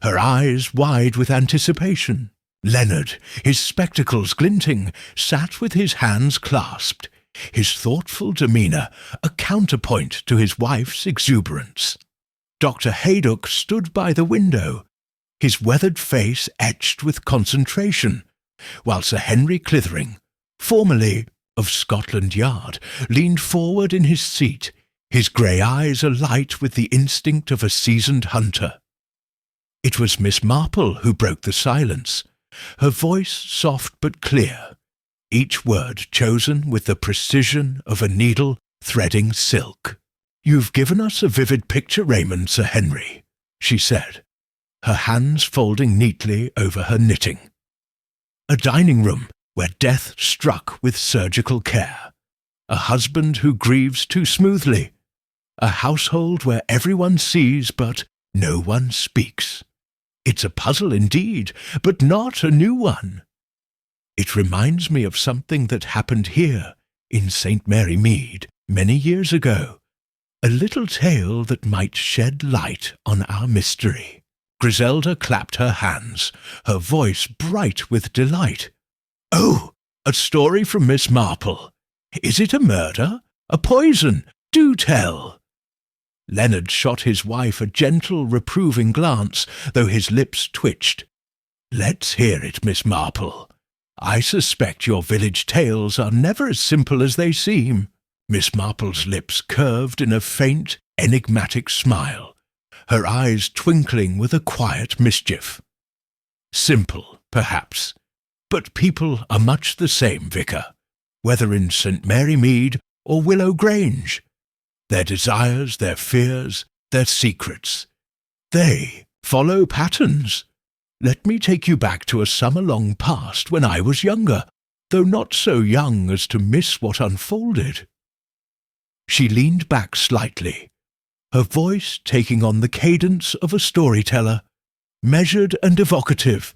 her eyes wide with anticipation. Leonard, his spectacles glinting, sat with his hands clasped, his thoughtful demeanour a counterpoint to his wife's exuberance. Dr. Haydock stood by the window, his weathered face etched with concentration, while Sir Henry Clithering, formerly of Scotland Yard, leaned forward in his seat, his grey eyes alight with the instinct of a seasoned hunter. It was Miss Marple who broke the silence, her voice soft but clear, each word chosen with the precision of a needle threading silk. "You've given us a vivid picture, Raymond, Sir Henry," she said, her hands folding neatly over her knitting. A dining room where death struck with surgical care, a husband who grieves too smoothly, a household where everyone sees but no one speaks. It's a puzzle indeed, but not a new one. It reminds me of something that happened here in St. Mary Mead many years ago, a little tale that might shed light on our mystery. Griselda clapped her hands, her voice bright with delight. "Oh, a story from Miss Marple. Is it a murder? A poison? Do tell!" Leonard shot his wife a gentle, reproving glance, though his lips twitched. "Let's hear it, Miss Marple. I suspect your village tales are never as simple as they seem." Miss Marple's lips curved in a faint, enigmatic smile, her eyes twinkling with a quiet mischief. "Simple, perhaps, but people are much the same, Vicar, whether in St. Mary Mead or Willow Grange. Their desires, their fears, their secrets. They follow patterns. Let me take you back to a summer long past when I was younger, though not so young as to miss what unfolded." She leaned back slightly, her voice taking on the cadence of a storyteller, measured and evocative,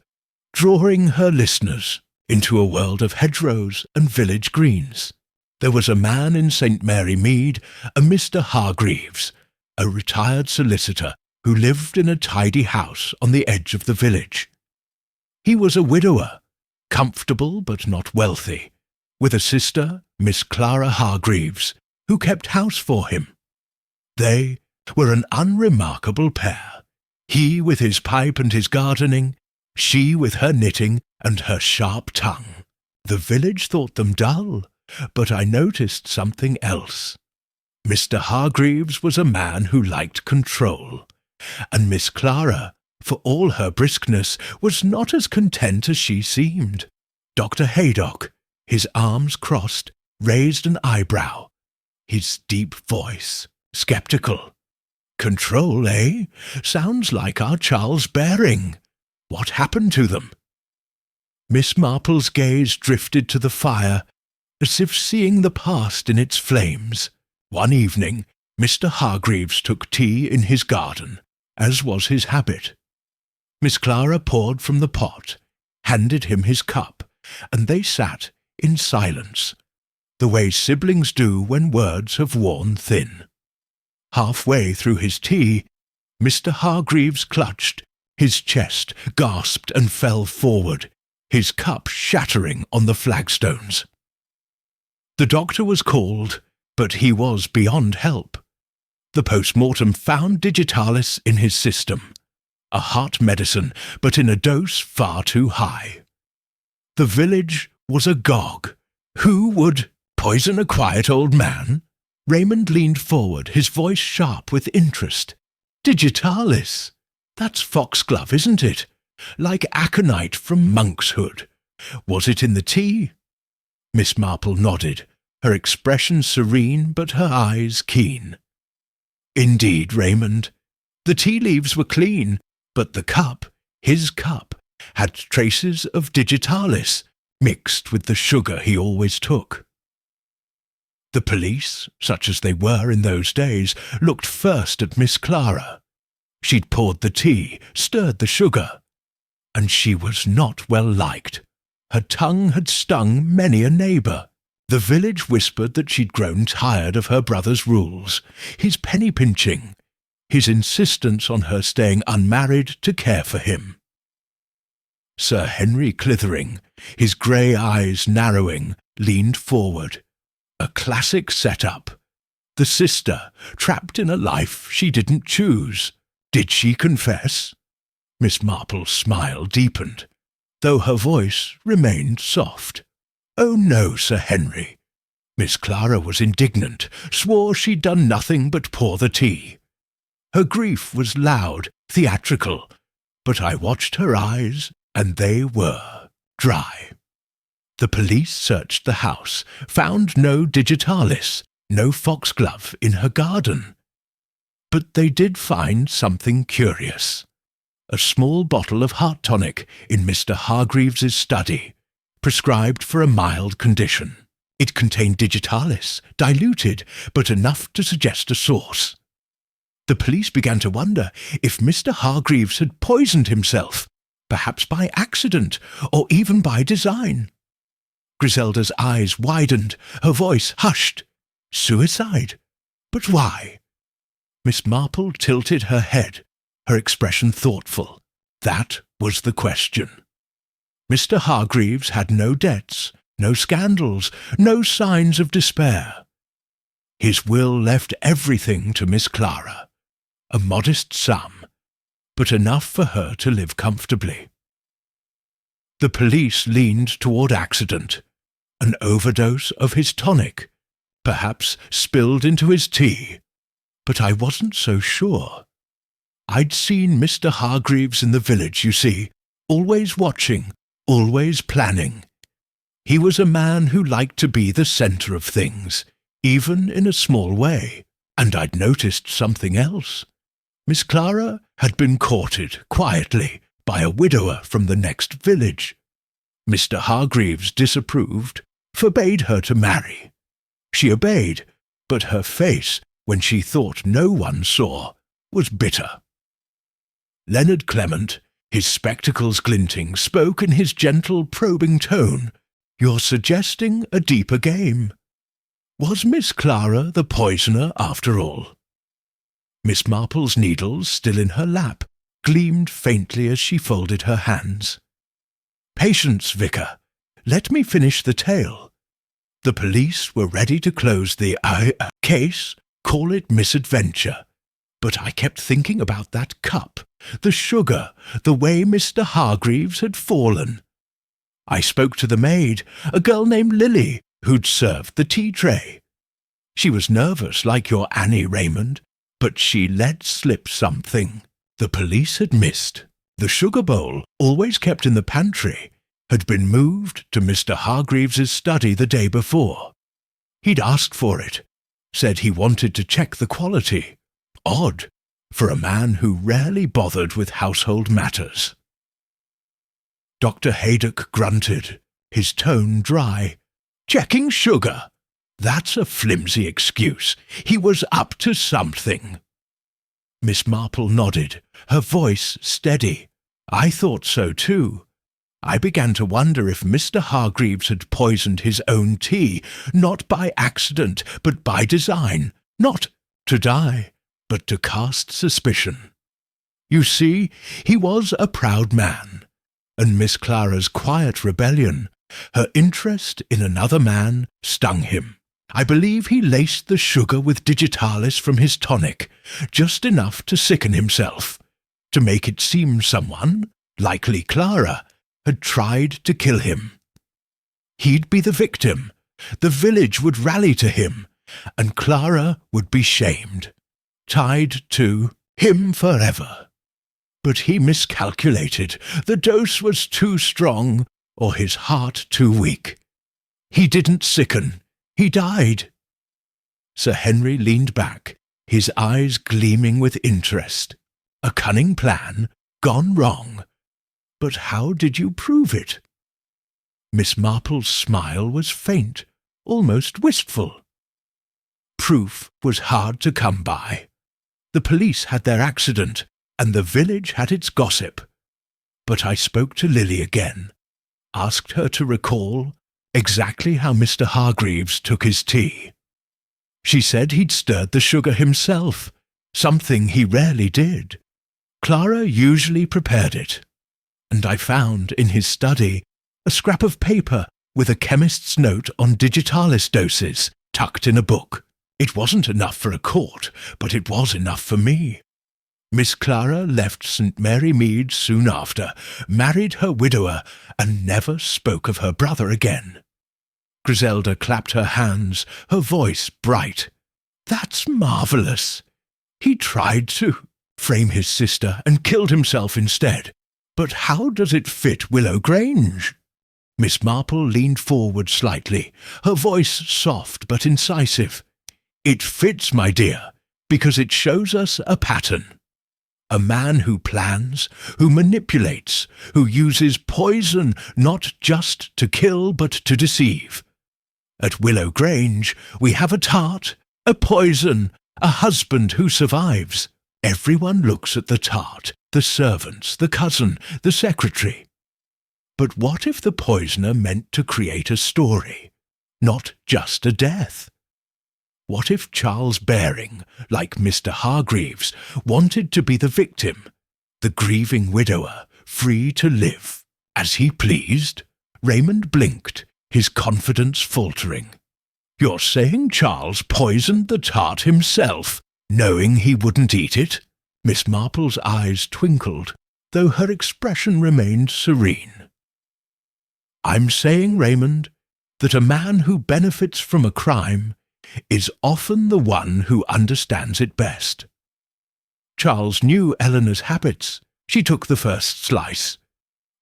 drawing her listeners into a world of hedgerows and village greens. There was a man in St. Mary Mead, a Mr. Hargreaves, a retired solicitor who lived in a tidy house on the edge of the village. He was a widower, comfortable but not wealthy, with a sister, Miss Clara Hargreaves, who kept house for him. They were an unremarkable pair, he with his pipe and his gardening, she with her knitting and her sharp tongue. The village thought them dull, but I noticed something else. Mr. Hargreaves was a man who liked control, and Miss Clara, for all her briskness, was not as content as she seemed. Dr. Haydock, his arms crossed, raised an eyebrow, his deep voice sceptical. "Control, eh? Sounds like our Charles Baring. What happened to them?" Miss Marple's gaze drifted to the fire, as if seeing the past in its flames. One evening, Mr. Hargreaves took tea in his garden, as was his habit. Miss Clara poured from the pot, handed him his cup, and they sat in silence, the way siblings do when words have worn thin. Halfway through his tea, Mr. Hargreaves clutched, his chest gasped and fell forward, his cup shattering on the flagstones. The doctor was called, but he was beyond help. The post-mortem found digitalis in his system, a heart medicine, but in a dose far too high. The village was agog. Who would poison a quiet old man? Raymond leaned forward, his voice sharp with interest. "Digitalis! That's foxglove, isn't it? Like aconite from Monkshood. Was it in the tea?" Miss Marple nodded, her expression serene but her eyes keen. Indeed, Raymond, the tea leaves were clean, but the cup, his cup, had traces of digitalis mixed with the sugar he always took. The police, such as they were in those days, looked first at Miss Clara. She'd poured the tea, stirred the sugar, and she was not well liked. Her tongue had stung many a neighbour. The village whispered that she'd grown tired of her brother's rules, his penny-pinching, his insistence on her staying unmarried to care for him. Sir Henry Clithering, his grey eyes narrowing, leaned forward. A classic set-up. The sister, trapped in a life she didn't choose. Did she confess? Miss Marple's smile deepened, though her voice remained soft. Oh no, Sir Henry. Miss Clara was indignant, swore she'd done nothing but pour the tea. Her grief was loud, theatrical, but I watched her eyes, and they were dry. The police searched the house, found no digitalis, no foxglove in her garden. But they did find something curious. A small bottle of heart tonic in Mr. Hargreaves's study, prescribed for a mild condition. It contained digitalis, diluted, but enough to suggest a source. The police began to wonder if Mr. Hargreaves had poisoned himself, perhaps by accident, or even by design. Griselda's eyes widened, her voice hushed. Suicide? But why? Miss Marple tilted her head, her expression thoughtful. That was the question. Mr. Hargreaves had no debts, no scandals, no signs of despair. His will left everything to Miss Clara, a modest sum, but enough for her to live comfortably. The police leaned toward accident, an overdose of his tonic, perhaps spilled into his tea, but I wasn't so sure. I'd seen Mr. Hargreaves in the village, you see, always watching, always planning. He was a man who liked to be the centre of things, even in a small way, and I'd noticed something else. Miss Clara had been courted, quietly, by a widower from the next village. Mr. Hargreaves disapproved, forbade her to marry. She obeyed, but her face, when she thought no one saw, was bitter. Leonard Clement, his spectacles glinting, spoke in his gentle, probing tone. You're suggesting a deeper game. Was Miss Clara the poisoner after all? Miss Marple's needles, still in her lap, gleamed faintly as she folded her hands. Patience, Vicar. Let me finish the tale. The police were ready to close the case, call it misadventure. But I kept thinking about that cup, the sugar, the way Mr. Hargreaves had fallen. I spoke to the maid, a girl named Lily, who'd served the tea tray. She was nervous, like your Annie, Raymond, but she let slip something. The police had missed. The sugar bowl, always kept in the pantry, had been moved to Mr. Hargreaves's study the day before. He'd asked for it, said he wanted to check the quality. Odd, for a man who rarely bothered with household matters. Dr. Haydock grunted, his tone dry. Checking sugar? That's a flimsy excuse. He was up to something. Miss Marple nodded, her voice steady. I thought so too. I began to wonder if Mr. Hargreaves had poisoned his own tea, not by accident, but by design, not to die, but to cast suspicion. You see, he was a proud man, and Miss Clara's quiet rebellion, her interest in another man, stung him. I believe he laced the sugar with digitalis from his tonic, just enough to sicken himself, to make it seem someone, likely Clara, had tried to kill him. He'd be the victim, the village would rally to him, and Clara would be shamed, tied to him forever. But he miscalculated. The dose was too strong, or his heart too weak. He didn't sicken. He died." Sir Henry leaned back, his eyes gleaming with interest. "A cunning plan, gone wrong. But how did you prove it?" Miss Marple's smile was faint, almost wistful. "Proof was hard to come by. The police had their accident, and the village had its gossip. But I spoke to Lily again, asked her to recall exactly how Mr. Hargreaves took his tea. She said he'd stirred the sugar himself, something he rarely did. Clara usually prepared it, and I found in his study a scrap of paper with a chemist's note on digitalis doses tucked in a book. It wasn't enough for a court, but it was enough for me. Miss Clara left St. Mary Mead soon after, married her widower, and never spoke of her brother again." Griselda clapped her hands, her voice bright. "That's marvellous. He tried to frame his sister and killed himself instead. But how does it fit Willow Grange?" Miss Marple leaned forward slightly, her voice soft but incisive. "It fits, my dear, because it shows us a pattern. A man who plans, who manipulates, who uses poison not just to kill but to deceive. At Willow Grange we have a tart, a poison, a husband who survives. Everyone looks at the tart, the servants, the cousin, the secretary. But what if the poisoner meant to create a story, not just a death? What if Charles Baring, like Mr. Hargreaves, wanted to be the victim, the grieving widower, free to live as he pleased? Raymond blinked, his confidence faltering. "You're saying Charles poisoned the tart himself, knowing he wouldn't eat it?" Miss Marple's eyes twinkled, though her expression remained serene. "I'm saying, Raymond, that a man who benefits from a crime is often the one who understands it best. Charles knew Eleanor's habits. She took the first slice.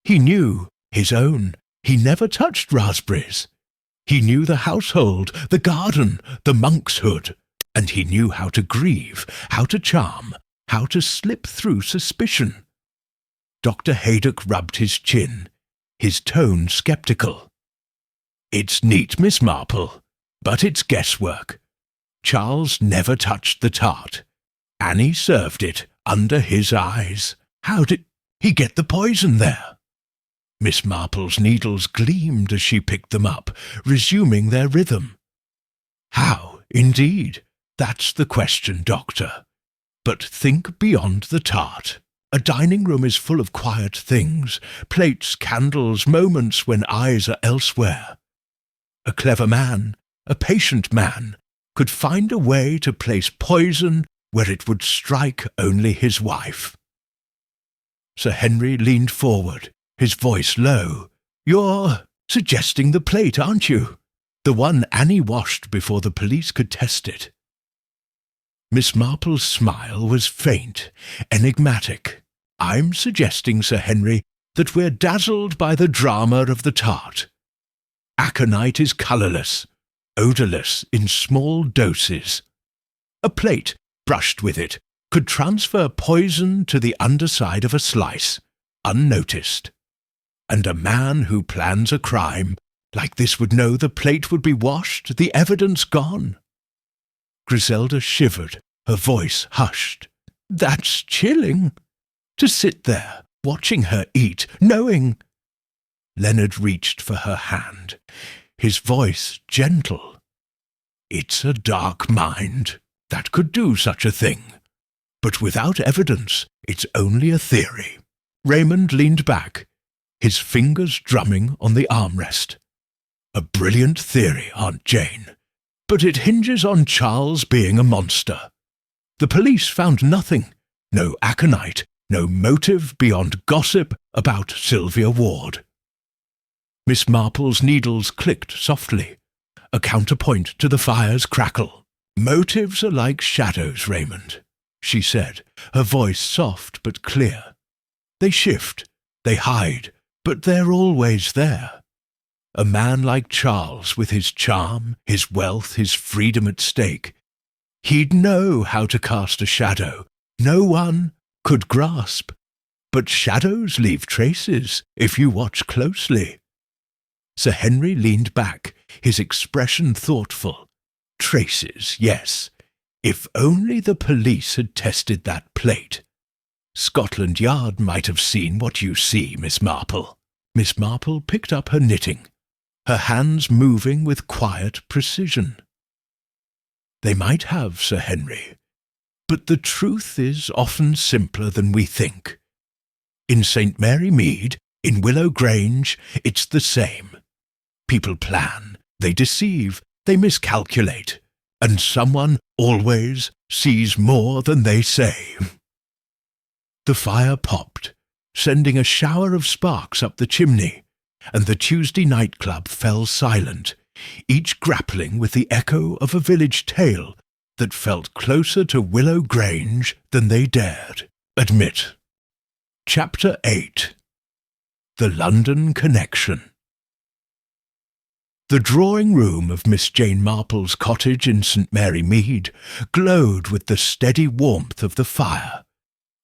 He knew his own. He never touched raspberries. He knew the household, the garden, the monk's hood, and he knew how to grieve, how to charm, how to slip through suspicion." Dr. Haydock rubbed his chin, his tone sceptical. "It's neat, Miss Marple, but it's guesswork. Charles never touched the tart. Annie served it under his eyes. How did he get the poison there?" Miss Marple's needles gleamed as she picked them up, resuming their rhythm. "How, indeed? That's the question, Doctor. But think beyond the tart. A dining room is full of quiet things, plates, candles, moments when eyes are elsewhere. A clever man, a patient man, could find a way to place poison where it would strike only his wife." Sir Henry leaned forward, his voice low. "You're suggesting the plate, aren't you? The one Annie washed before the police could test it." Miss Marple's smile was faint, enigmatic. "I'm suggesting, Sir Henry, that we're dazzled by the drama of the tart. Aconite is colourless, odourless in small doses. A plate, brushed with it, could transfer poison to the underside of a slice, unnoticed. And a man who plans a crime like this would know the plate would be washed, the evidence gone." Griselda shivered, her voice hushed. "That's chilling. To sit there, watching her eat, knowing—" Leonard reached for her hand, his voice gentle. "It's a dark mind that could do such a thing. But without evidence, it's only a theory." Raymond leaned back, his fingers drumming on the armrest. "A brilliant theory, Aunt Jane, but it hinges on Charles being a monster. The police found nothing, no aconite, no motive beyond gossip about Sylvia Ward." Miss Marple's needles clicked softly, a counterpoint to the fire's crackle. "Motives are like shadows, Raymond," she said, her voice soft but clear. "They shift, they hide, but they're always there. A man like Charles, with his charm, his wealth, his freedom at stake, he'd know how to cast a shadow no one could grasp. But shadows leave traces if you watch closely. Sir Henry leaned back, his expression thoughtful. Traces, yes. If only the police had tested that plate. Scotland Yard might have seen what you see, Miss Marple. Miss Marple picked up her knitting, her hands moving with quiet precision. They might have, Sir Henry, but the truth is often simpler than we think. In St. Mary Mead, in Willow Grange, it's the same. People plan, they deceive, they miscalculate, and someone always sees more than they say. The fire popped, sending a shower of sparks up the chimney, and the Tuesday nightclub fell silent, each grappling with the echo of a village tale that felt closer to Willow Grange than they dared admit. Chapter 8. The London Connection. The drawing-room of Miss Jane Marple's cottage in St. Mary Mead glowed with the steady warmth of the fire,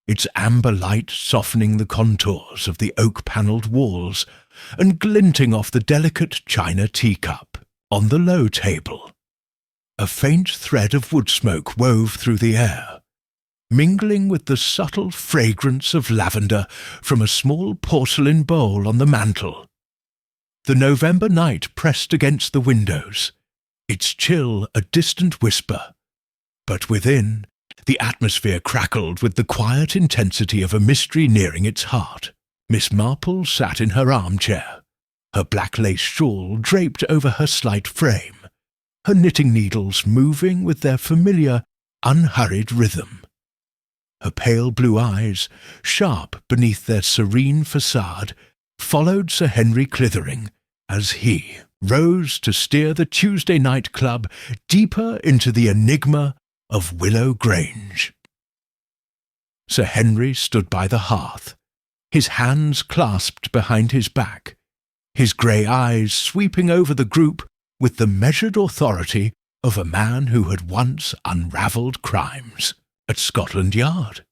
its amber light softening the contours of the oak-panelled walls and glinting off the delicate china teacup on the low table. A faint thread of wood smoke wove through the air, mingling with the subtle fragrance of lavender from a small porcelain bowl on the mantel. The November night pressed against the windows, its chill a distant whisper, but within, the atmosphere crackled with the quiet intensity of a mystery nearing its heart. Miss Marple sat in her armchair, her black lace shawl draped over her slight frame, her knitting needles moving with their familiar, unhurried rhythm. Her pale blue eyes, sharp beneath their serene facade, followed Sir Henry Clithering as he rose to steer the Tuesday night club deeper into the enigma of Willow Grange. Sir Henry stood by the hearth, his hands clasped behind his back, his grey eyes sweeping over the group with the measured authority of a man who had once unravelled crimes at Scotland Yard.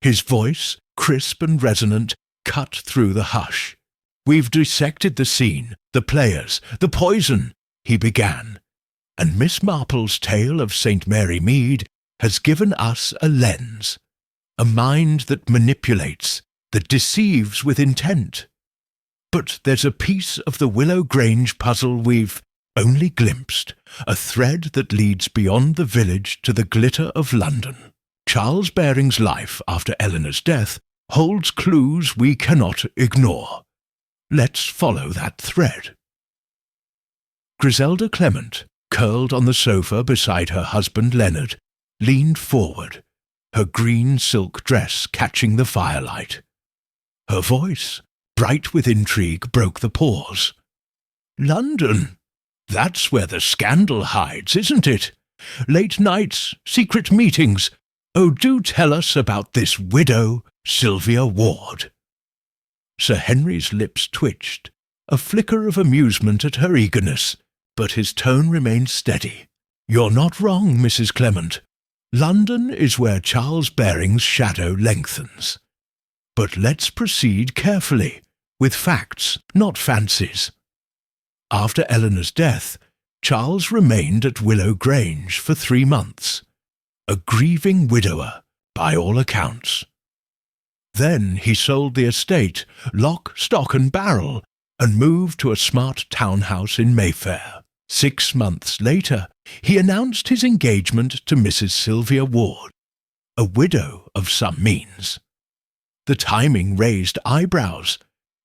His voice, crisp and resonant, cut through the hush. "We've dissected the scene, the players, the poison," he began, "and Miss Marple's tale of St. Mary Mead has given us a lens, a mind that manipulates, that deceives with intent. But there's a piece of the Willow Grange puzzle we've only glimpsed, a thread that leads beyond the village to the glitter of London. Charles Baring's life after Eleanor's death holds clues we cannot ignore. Let's follow that thread." Griselda Clement, curled on the sofa beside her husband Leonard, leaned forward, her green silk dress catching the firelight. Her voice, bright with intrigue, broke the pause. "London! That's where the scandal hides, isn't it? Late nights, secret meetings. Oh, do tell us about this widow, Sylvia Ward." Sir Henry's lips twitched, a flicker of amusement at her eagerness, but his tone remained steady. "You're not wrong, Mrs. Clement. London is where Charles Baring's shadow lengthens. But let's proceed carefully, with facts, not fancies. After Eleanor's death, Charles remained at Willow Grange for 3 months, a grieving widower, by all accounts. Then he sold the estate, lock, stock and barrel, and moved to a smart townhouse in Mayfair. 6 months later, he announced his engagement to Mrs. Sylvia Ward, a widow of some means. The timing raised eyebrows,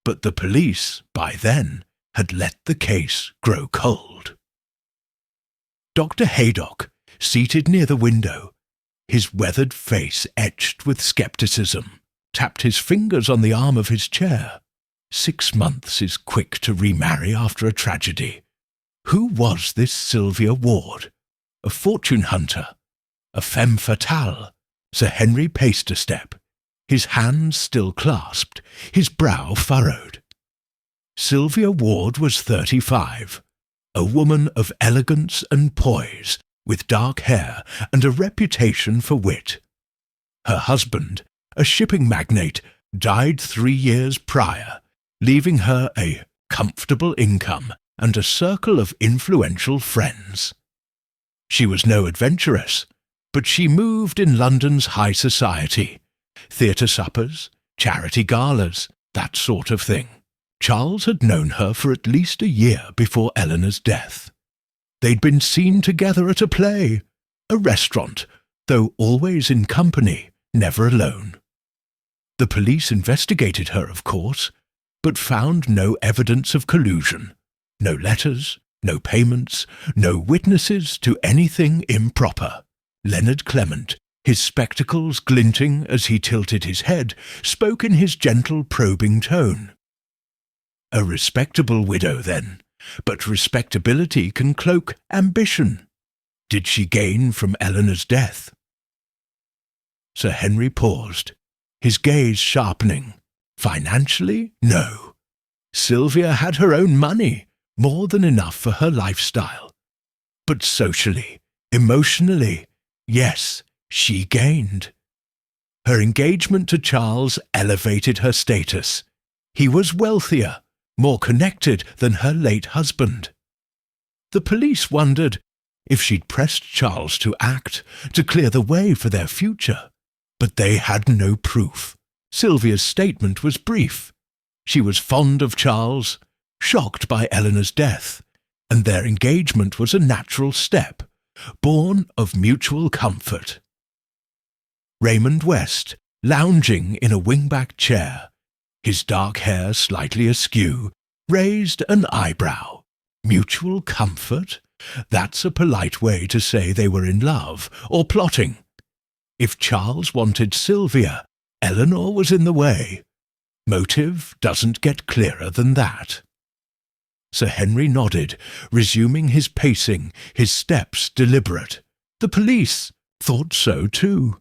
but the police, by then, had let the case grow cold. Dr. Haydock, seated near the window, his weathered face etched with scepticism, tapped his fingers on the arm of his chair. 6 months is quick to remarry after a tragedy. Who was this Sylvia Ward? A fortune hunter? A femme fatale? Sir Henry paced a step, his hands still clasped, his brow furrowed. Sylvia Ward was 35, a woman of elegance and poise, with dark hair and a reputation for wit. Her husband, a shipping magnate, died 3 years prior, leaving her a comfortable income and a circle of influential friends. She was no adventuress, but she moved in London's high society, theatre suppers, charity galas, that sort of thing. Charles had known her for at least a year before Eleanor's death. They'd been seen together at a play, a restaurant, though always in company, never alone. The police investigated her, of course, but found no evidence of collusion, no letters, no payments, no witnesses to anything improper. Leonard Clement, his spectacles glinting as he tilted his head, spoke in his gentle, probing tone. A respectable widow, then, but respectability can cloak ambition. Did she gain from Eleanor's death? Sir Henry paused, his gaze sharpening. Financially, no. Sylvia had her own money, more than enough for her lifestyle. But socially, emotionally, yes, she gained. Her engagement to Charles elevated her status. He was wealthier, more connected than her late husband. The police wondered if she'd pressed Charles to act, to clear the way for their future. But they had no proof. Sylvia's statement was brief. She was fond of Charles, shocked by Eleanor's death, and their engagement was a natural step, born of mutual comfort. Raymond West, lounging in a wingback chair, his dark hair slightly askew, raised an eyebrow. Mutual comfort? That's a polite way to say they were in love, or plotting. If Charles wanted Sylvia, Eleanor was in the way. Motive doesn't get clearer than that. Sir Henry nodded, resuming his pacing, his steps deliberate. The police thought so too.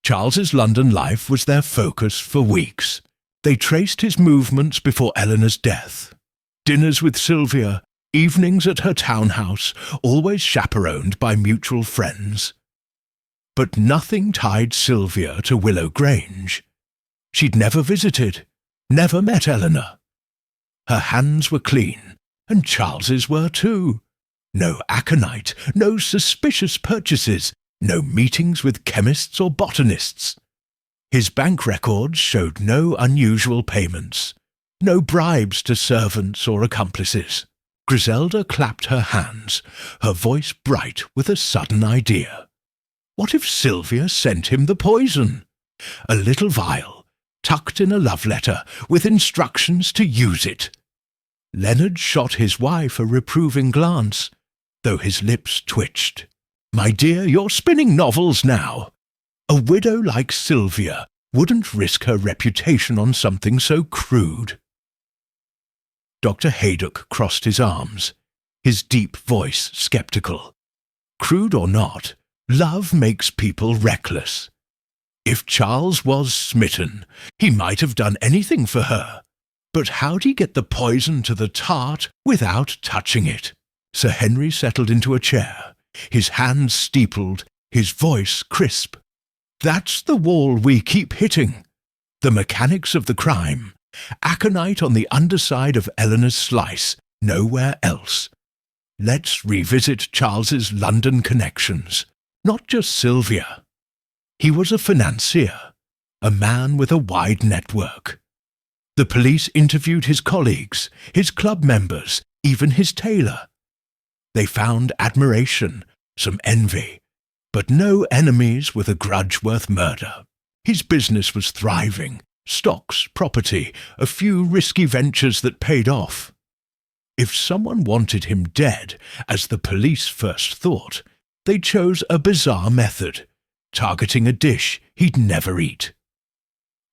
Charles's London life was their focus for weeks. They traced his movements before Eleanor's death. Dinners with Sylvia, evenings at her townhouse, always chaperoned by mutual friends. But nothing tied Sylvia to Willow Grange. She'd never visited, never met Eleanor. Her hands were clean, and Charles's were too. No aconite, no suspicious purchases, no meetings with chemists or botanists. His bank records showed no unusual payments, no bribes to servants or accomplices. Griselda clapped her hands, her voice bright with a sudden idea. What if Sylvia sent him the poison? A little vial, tucked in a love letter, with instructions to use it. Leonard shot his wife a reproving glance, though his lips twitched. "My dear, you're spinning novels now. A widow like Sylvia wouldn't risk her reputation on something so crude." Dr. Haydock crossed his arms, his deep voice sceptical. Crude or not, love makes people reckless. If Charles was smitten, he might have done anything for her. But how'd he get the poison to the tart without touching it? Sir Henry settled into a chair, his hands steepled, his voice crisp. "That's the wall we keep hitting. The mechanics of the crime. Aconite on the underside of Eleanor's slice, nowhere else. Let's revisit Charles's London connections, not just Sylvia. He was a financier, a man with a wide network. The police interviewed his colleagues, his club members, even his tailor. They found admiration, some envy, but no enemies with a grudge worth murder. His business was thriving, stocks, property, a few risky ventures that paid off. If someone wanted him dead, as the police first thought, they chose a bizarre method, targeting a dish he'd never eat.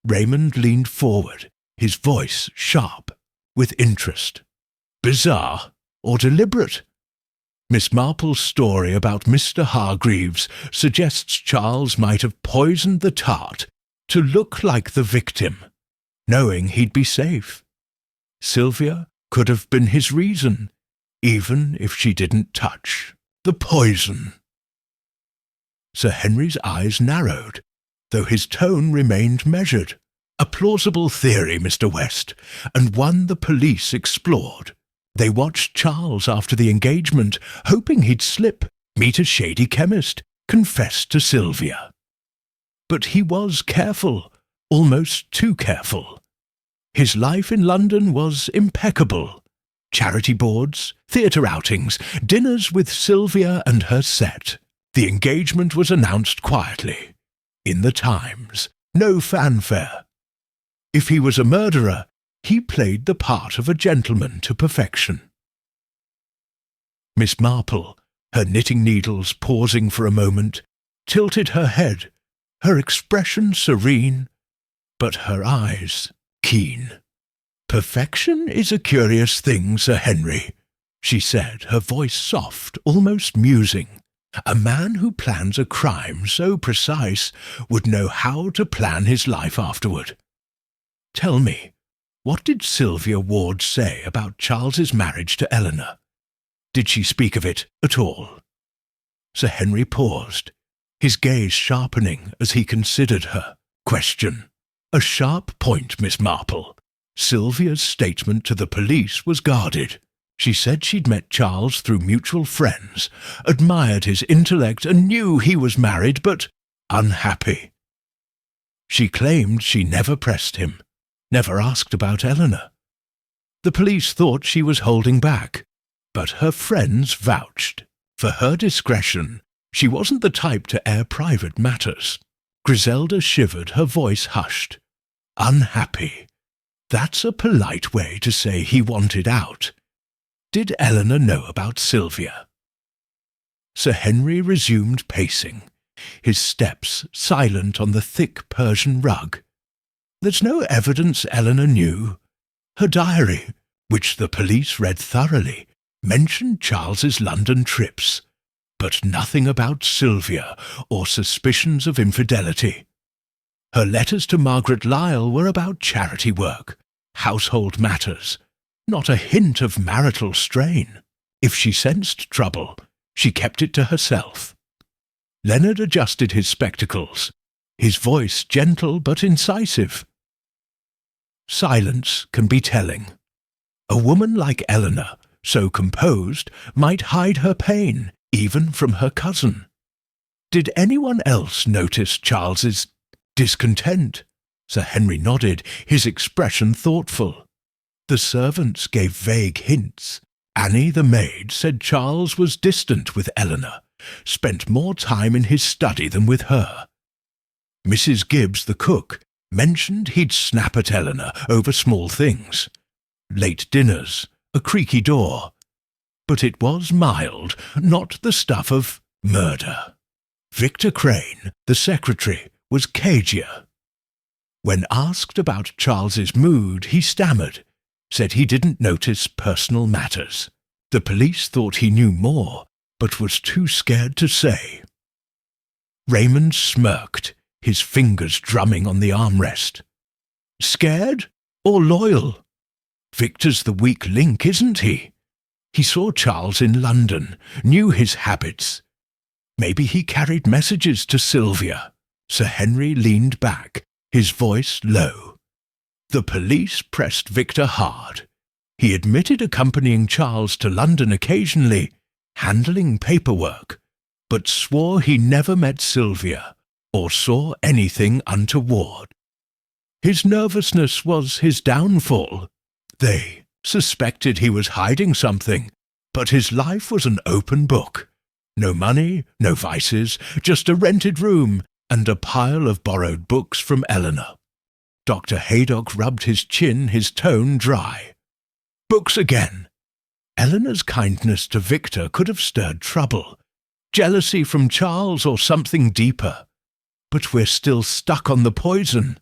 Raymond leaned forward, his voice sharp, with interest. Bizarre or deliberate? Miss Marple's story about Mr. Hargreaves suggests Charles might have poisoned the tart to look like the victim, knowing he'd be safe. Sylvia could have been his reason, even if she didn't touch the poison. Sir Henry's eyes narrowed, though his tone remained measured. A plausible theory, Mr. West, and one the police explored. They watched Charles after the engagement, hoping he'd slip, meet a shady chemist, confess to Sylvia. But he was careful, almost too careful. His life in London was impeccable. Charity boards, theatre outings, dinners with Sylvia and her set. The engagement was announced quietly. In the Times, no fanfare. If he was a murderer, he played the part of a gentleman to perfection. Miss Marple, her knitting needles pausing for a moment, tilted her head, her expression serene, but her eyes keen. "Perfection is a curious thing, Sir Henry," she said, her voice soft, almost musing. "A man who plans a crime so precise would know how to plan his life afterward. Tell me, what did Sylvia Ward say about Charles's marriage to Eleanor? Did she speak of it at all?" Sir Henry paused, his gaze sharpening as he considered her question. "A sharp point, Miss Marple. Sylvia's statement to the police was guarded. She said she'd met Charles through mutual friends, admired his intellect and knew he was married, but unhappy. She claimed she never pressed him, never asked about Eleanor. The police thought she was holding back, but her friends vouched. For her discretion, she wasn't the type to air private matters." Griselda shivered, her voice hushed. "Unhappy. That's a polite way to say he wanted out. Did Eleanor know about Sylvia?" Sir Henry resumed pacing, his steps silent on the thick Persian rug. "There's no evidence Eleanor knew. Her diary, which the police read thoroughly, mentioned Charles's London trips, but nothing about Sylvia or suspicions of infidelity. Her letters to Margaret Lisle were about charity work, household matters, not a hint of marital strain. If she sensed trouble, she kept it to herself." Leonard adjusted his spectacles, his voice gentle but incisive. "Silence can be telling. A woman like Eleanor, so composed, might hide her pain, even from her cousin. Did anyone else notice Charles's discontent?" Sir Henry nodded, his expression thoughtful. "The servants gave vague hints. Annie, the maid, said Charles was distant with Eleanor, spent more time in his study than with her. Mrs. Gibbs, the cook, mentioned he'd snap at Eleanor over small things. Late dinners, a creaky door. But it was mild, not the stuff of murder. Victor Crane, the secretary, was cagier. When asked about Charles's mood, he stammered, said he didn't notice personal matters. The police thought he knew more, but was too scared to say." Raymond smirked, his fingers drumming on the armrest. "Scared or loyal? Victor's the weak link, isn't he? He saw Charles in London, knew his habits. Maybe he carried messages to Sylvia." Sir Henry leaned back, his voice low. "The police pressed Victor hard. He admitted accompanying Charles to London occasionally, handling paperwork, but swore he never met Sylvia or saw anything untoward. His nervousness was his downfall. They suspected he was hiding something, but his life was an open book. No money, no vices, just a rented room and a pile of borrowed books from Eleanor." Dr. Haydock rubbed his chin, his tone dry. "Books again. Eleanor's kindness to Victor could have stirred trouble. Jealousy from Charles or something deeper. But we're still stuck on the poison.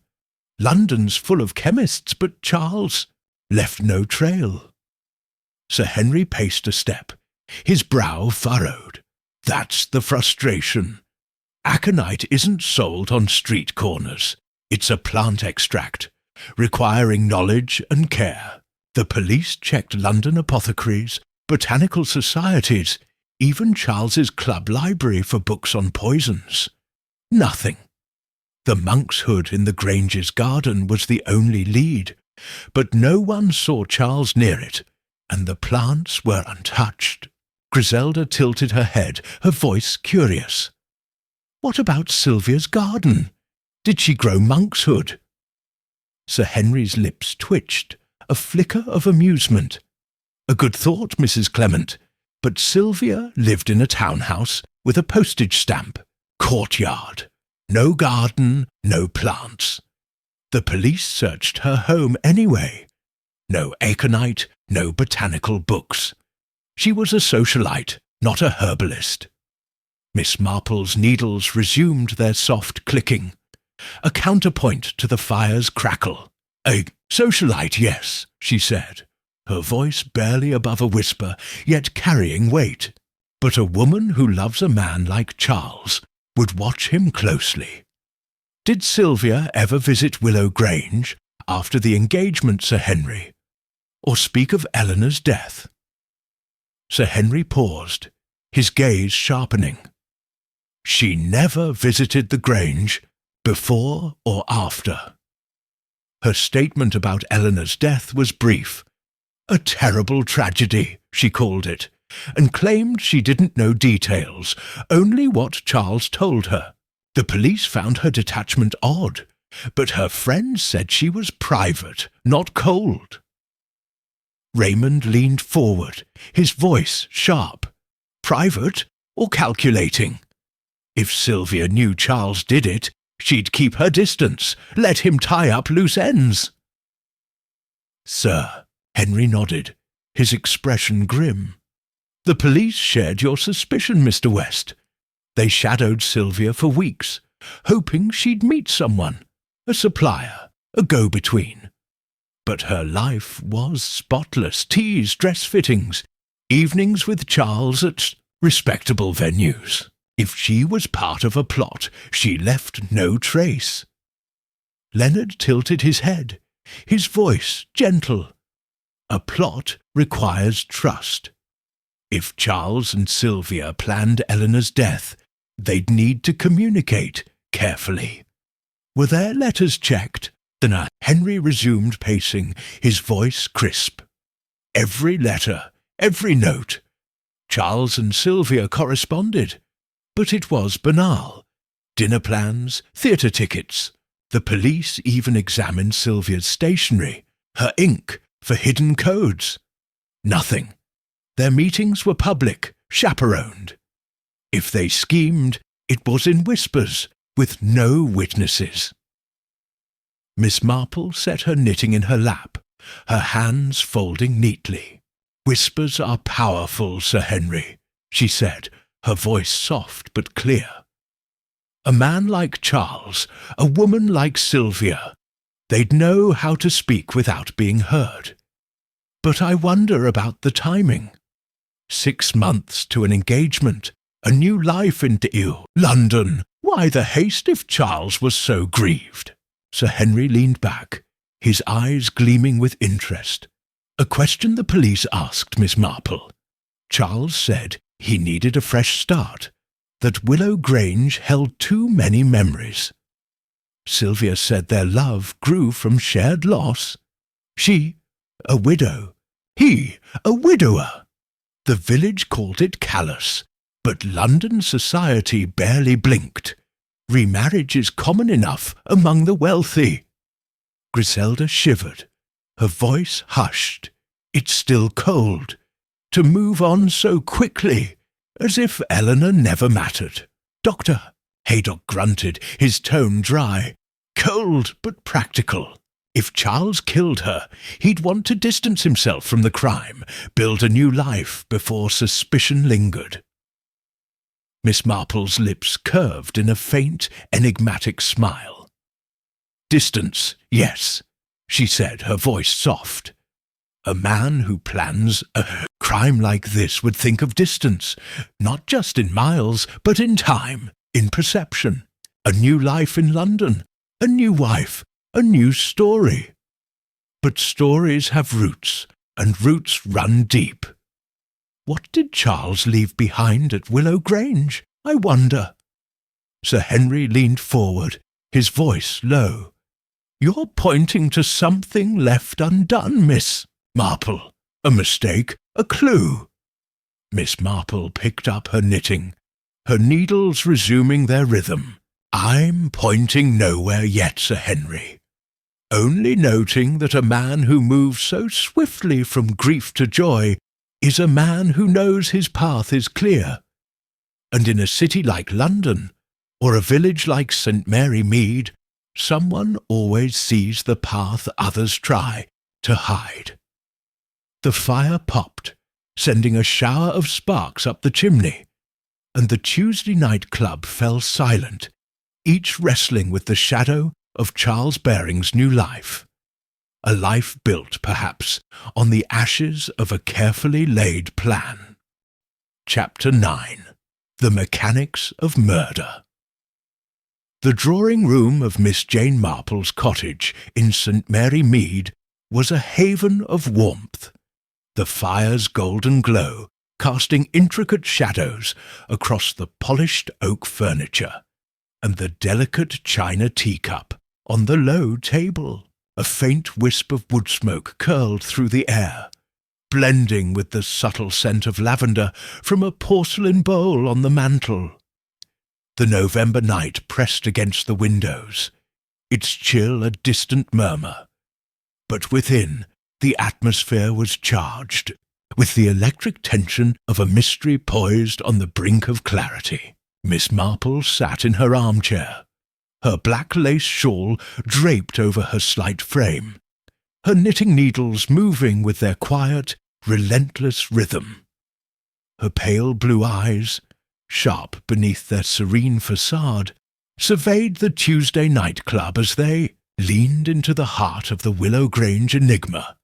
London's full of chemists, but Charles left no trail." Sir Henry paced a step, his brow furrowed. "That's the frustration. Aconite isn't sold on street corners. It's a plant extract, requiring knowledge and care. The police checked London apothecaries, botanical societies, even Charles's club library for books on poisons. Nothing. The monk's hood in the Grange's garden was the only lead, but no one saw Charles near it, and the plants were untouched. Griselda tilted her head, her voice curious. What about Sylvia's garden? Did she grow monkshood? Sir Henry's lips twitched, a flicker of amusement. A good thought, Mrs. Clement, but Sylvia lived in a townhouse with a postage stamp. Courtyard. No garden, no plants. The police searched her home anyway. No aconite, no botanical books. She was a socialite, not a herbalist. Miss Marple's needles resumed their soft clicking, a counterpoint to the fire's crackle. A socialite, yes, she said, her voice barely above a whisper, yet carrying weight. But a woman who loves a man like Charles would watch him closely. Did Sylvia ever visit Willow Grange after the engagement, Sir Henry, or speak of Eleanor's death? Sir Henry paused, his gaze sharpening. She never visited the Grange, before or after. Her statement about Eleanor's death was brief. A terrible tragedy, she called it, and claimed she didn't know details, only what Charles told her. The police found her detachment odd, but her friends said she was private, not cold. Raymond leaned forward, his voice sharp. Private or calculating? If Sylvia knew Charles did it, she'd keep her distance, let him tie up loose ends. Sir, Henry nodded, his expression grim. The police shared your suspicion, Mr. West. They shadowed Sylvia for weeks, hoping she'd meet someone, a supplier, a go-between. But her life was spotless, teas, dress fittings, evenings with Charles at respectable venues. If she was part of a plot, she left no trace. Leonard tilted his head, his voice gentle. A plot requires trust. If Charles and Sylvia planned Eleanor's death, they'd need to communicate carefully. Were their letters checked? Then Henry resumed pacing, his voice crisp. Every letter, every note. Charles and Sylvia corresponded, but it was banal. Dinner plans, theatre tickets. The police even examined Sylvia's stationery, her ink, for hidden codes. Nothing. Their meetings were public, chaperoned. If they schemed, it was in whispers, with no witnesses. Miss Marple set her knitting in her lap, her hands folding neatly. Whispers are powerful, Sir Henry, she said, her voice soft but clear. A man like Charles, a woman like Sylvia, they'd know how to speak without being heard. But I wonder about the timing. 6 months to an engagement, a new life into London. Why the haste if Charles was so grieved? Sir Henry leaned back, his eyes gleaming with interest. A question the police asked Miss Marple. Charles said he needed a fresh start, that Willow Grange held too many memories. Sylvia said their love grew from shared loss. She, a widow. He, a widower. The village called it callous, but London society barely blinked. Remarriage is common enough among the wealthy. Griselda shivered, her voice hushed. It's still cold. To move on so quickly, as if Eleanor never mattered. Doctor, Haydock grunted, his tone dry. Cold but practical. If Charles killed her, he'd want to distance himself from the crime, build a new life before suspicion lingered. Miss Marple's lips curved in a faint, enigmatic smile. Distance, yes, she said, her voice soft. A man who plans a crime like this would think of distance, not just in miles, but in time, in perception. A new life in London, a new wife, a new story. But stories have roots, and roots run deep. What did Charles leave behind at Willow Grange, I wonder? Sir Henry leaned forward, his voice low. You're pointing to something left undone, Miss Marple. A mistake, a clue. Miss Marple picked up her knitting, her needles resuming their rhythm. I'm pointing nowhere yet, Sir Henry. Only noting that a man who moves so swiftly from grief to joy is a man who knows his path is clear. And in a city like London, or a village like St. Mary Mead, someone always sees the path others try to hide. The fire popped, sending a shower of sparks up the chimney, and the Tuesday night club fell silent, each wrestling with the shadow of Charles Baring's new life. A life built, perhaps, on the ashes of a carefully laid plan. Chapter 9. The Mechanics of Murder. The drawing-room of Miss Jane Marple's cottage in St. Mary Mead was a haven of warmth, the fire's golden glow casting intricate shadows across the polished oak furniture, and the delicate china teacup on the low table. A faint wisp of wood smoke curled through the air, blending with the subtle scent of lavender from a porcelain bowl on the mantel. The November night pressed against the windows, its chill a distant murmur, but within the atmosphere was charged with the electric tension of a mystery poised on the brink of clarity. Miss Marple sat in her armchair, her black lace shawl draped over her slight frame, her knitting needles moving with their quiet, relentless rhythm. Her pale blue eyes, sharp beneath their serene facade, surveyed the Tuesday night club as they leaned into the heart of the Willow Grange enigma,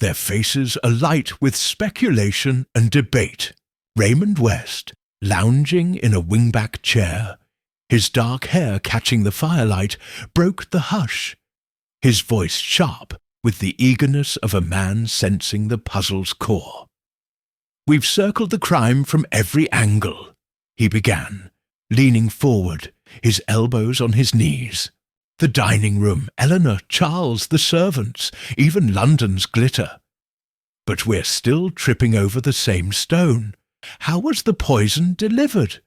their faces alight with speculation and debate. Raymond West, lounging in a wingback chair, his dark hair catching the firelight, broke the hush, his voice sharp with the eagerness of a man sensing the puzzle's core. We've circled the crime from every angle, he began, leaning forward, his elbows on his knees. The dining room, Eleanor, Charles, the servants, even London's glitter. But we're still tripping over the same stone. How was the poison delivered?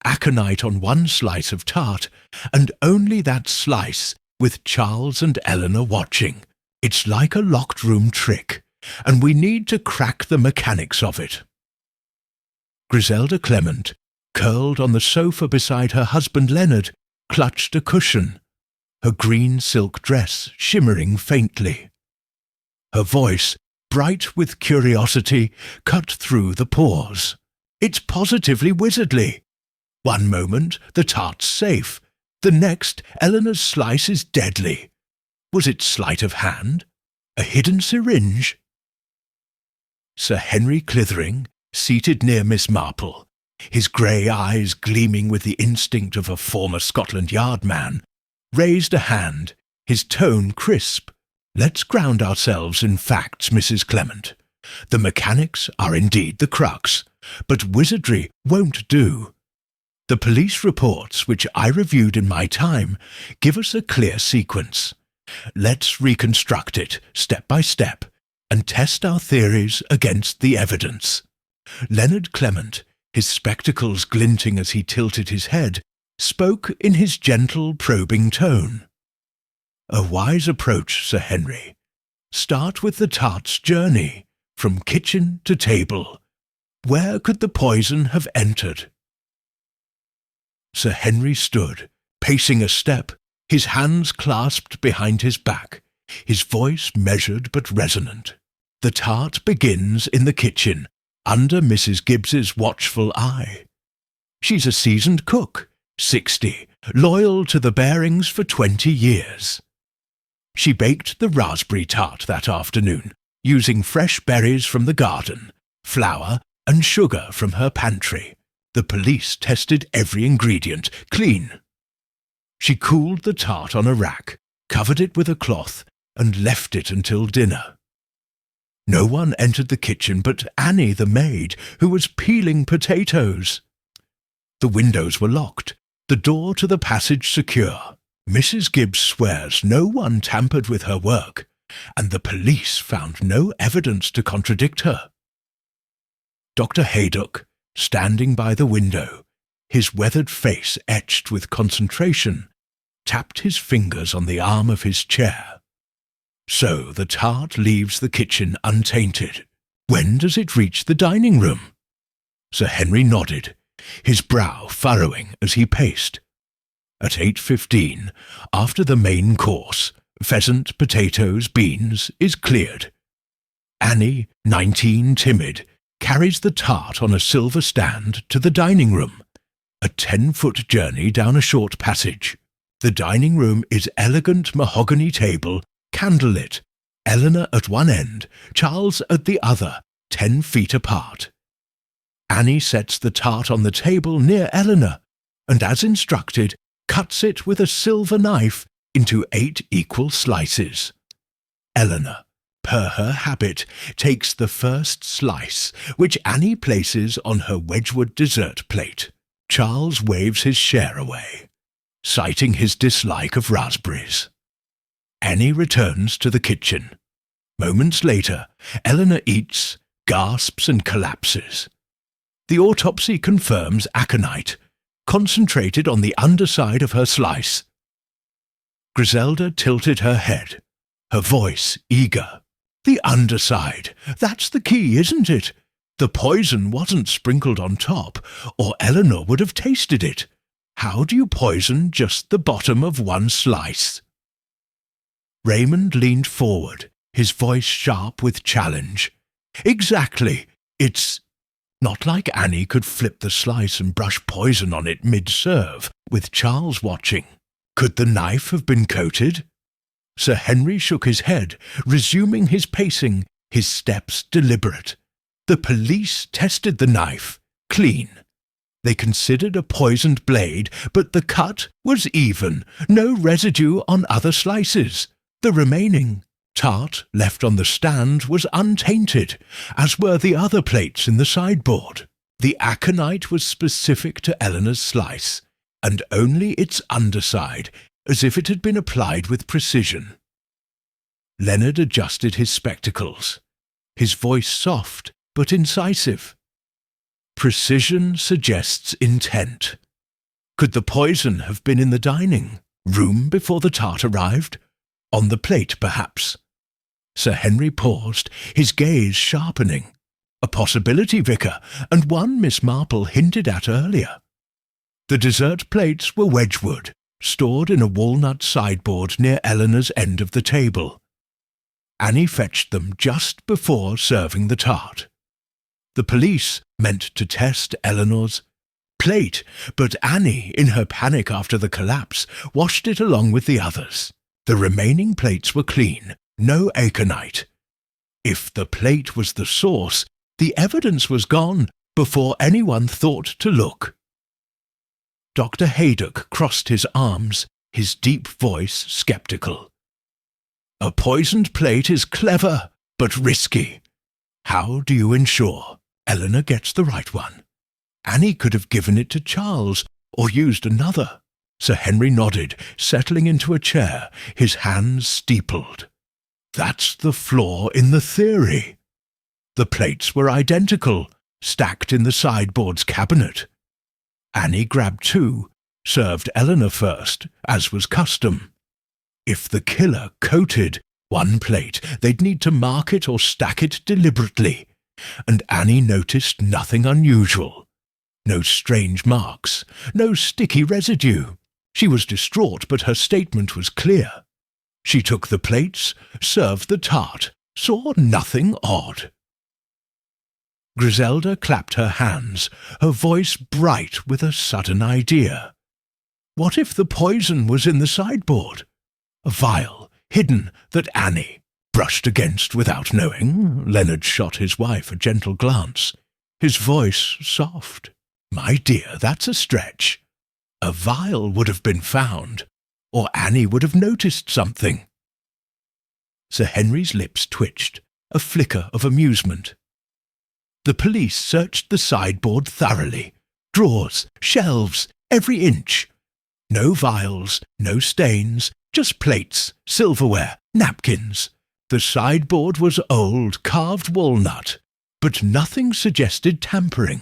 Aconite on one slice of tart, and only that slice with Charles and Eleanor watching. It's like a locked room trick, and we need to crack the mechanics of it. Griselda Clement, curled on the sofa beside her husband Leonard, clutched a cushion, her green silk dress shimmering faintly. Her voice, bright with curiosity, cut through the pause. It's positively wizardly. One moment, the tart's safe. The next, Eleanor's slice is deadly. Was it sleight of hand? A hidden syringe? Sir Henry Clithering, seated near Miss Marple, his grey eyes gleaming with the instinct of a former Scotland Yard man, raised a hand, his tone crisp. Let's ground ourselves in facts, Mrs. Clement. The mechanics are indeed the crux, but wizardry won't do. The police reports, which I reviewed in my time, give us a clear sequence. Let's reconstruct it, step by step, and test our theories against the evidence. Leonard Clement, his spectacles glinting as he tilted his head, spoke in his gentle, probing tone. A wise approach, Sir Henry. Start with the tart's journey, from kitchen to table. Where could the poison have entered? Sir Henry stood, pacing a step, his hands clasped behind his back, his voice measured but resonant. The tart begins in the kitchen, under Mrs. Gibbs's watchful eye. She's a seasoned cook, 60, loyal to the Barings for 20 years. She baked the raspberry tart that afternoon, using fresh berries from the garden, flour and sugar from her pantry. The police tested every ingredient, clean. She cooled the tart on a rack, covered it with a cloth, and left it until dinner. No one entered the kitchen but Annie the maid, who was peeling potatoes. The windows were locked, the door to the passage secure. Mrs. Gibbs swears no one tampered with her work, and the police found no evidence to contradict her. Dr. Haydock, standing by the window, his weathered face etched with concentration, tapped his fingers on the arm of his chair. So the tart leaves the kitchen untainted. When does it reach the dining room? Sir Henry nodded, his brow furrowing as he paced. At 8:15, after the main course, pheasant, potatoes, beans, is cleared. Annie, 19, timid, carries the tart on a silver stand to the dining room, a 10-foot journey down a short passage. The dining room is elegant mahogany table, candlelit, Eleanor at one end, Charles at the other, 10 feet apart. Annie sets the tart on the table near Eleanor, and as instructed, cuts it with a silver knife into 8 equal slices. Eleanor, per her habit, takes the first slice, which Annie places on her Wedgwood dessert plate. Charles waves his share away, citing his dislike of raspberries. Annie returns to the kitchen. Moments later, Eleanor eats, gasps and collapses. The autopsy confirms aconite, concentrated on the underside of her slice. Griselda tilted her head, her voice eager. The underside, that's the key, isn't it? The poison wasn't sprinkled on top, or Eleanor would have tasted it. How do you poison just the bottom of one slice? Raymond leaned forward, his voice sharp with challenge. Exactly. It's not like Annie could flip the slice and brush poison on it mid-serve, with Charles watching. Could the knife have been coated? Sir Henry shook his head, resuming his pacing, his steps deliberate. The police tested the knife. Clean. They considered a poisoned blade, but the cut was even, no residue on other slices. The remaining tart left on the stand was untainted, as were the other plates in the sideboard. The aconite was specific to Eleanor's slice, and only its underside, as if it had been applied with precision. Leonard adjusted his spectacles, his voice soft but incisive. Precision suggests intent. Could the poison have been in the dining room before the tart arrived? On the plate, perhaps? Sir Henry paused, his gaze sharpening. A possibility, Vicar, and one Miss Marple hinted at earlier. The dessert plates were Wedgwood, stored in a walnut sideboard near Eleanor's end of the table. Annie fetched them just before serving the tart. The police meant to test Eleanor's plate, but Annie, in her panic after the collapse, washed it along with the others. The remaining plates were clean, no aconite. If the plate was the source, the evidence was gone before anyone thought to look. Dr. Haydock crossed his arms, his deep voice sceptical. A poisoned plate is clever, but risky. How do you ensure Eleanor gets the right one? Annie could have given it to Charles, or used another. Sir Henry nodded, settling into a chair, his hands steepled. That's the flaw in the theory. The plates were identical, stacked in the sideboard's cabinet. Annie grabbed 2, served Eleanor first, as was custom. If the killer coated one plate, they'd need to mark it or stack it deliberately, and Annie noticed nothing unusual. No strange marks, no sticky residue. She was distraught, but her statement was clear. She took the plates, served the tart, saw nothing odd. Griselda clapped her hands, her voice bright with a sudden idea. What if the poison was in the sideboard? A vial, hidden, that Annie brushed against without knowing. Leonard shot his wife a gentle glance, his voice soft. My dear, that's a stretch. A vial would have been found, or Annie would have noticed something. Sir Henry's lips twitched, a flicker of amusement. The police searched the sideboard thoroughly. Drawers, shelves, every inch. No vials, no stains, just plates, silverware, napkins. The sideboard was old, carved walnut, but nothing suggested tampering.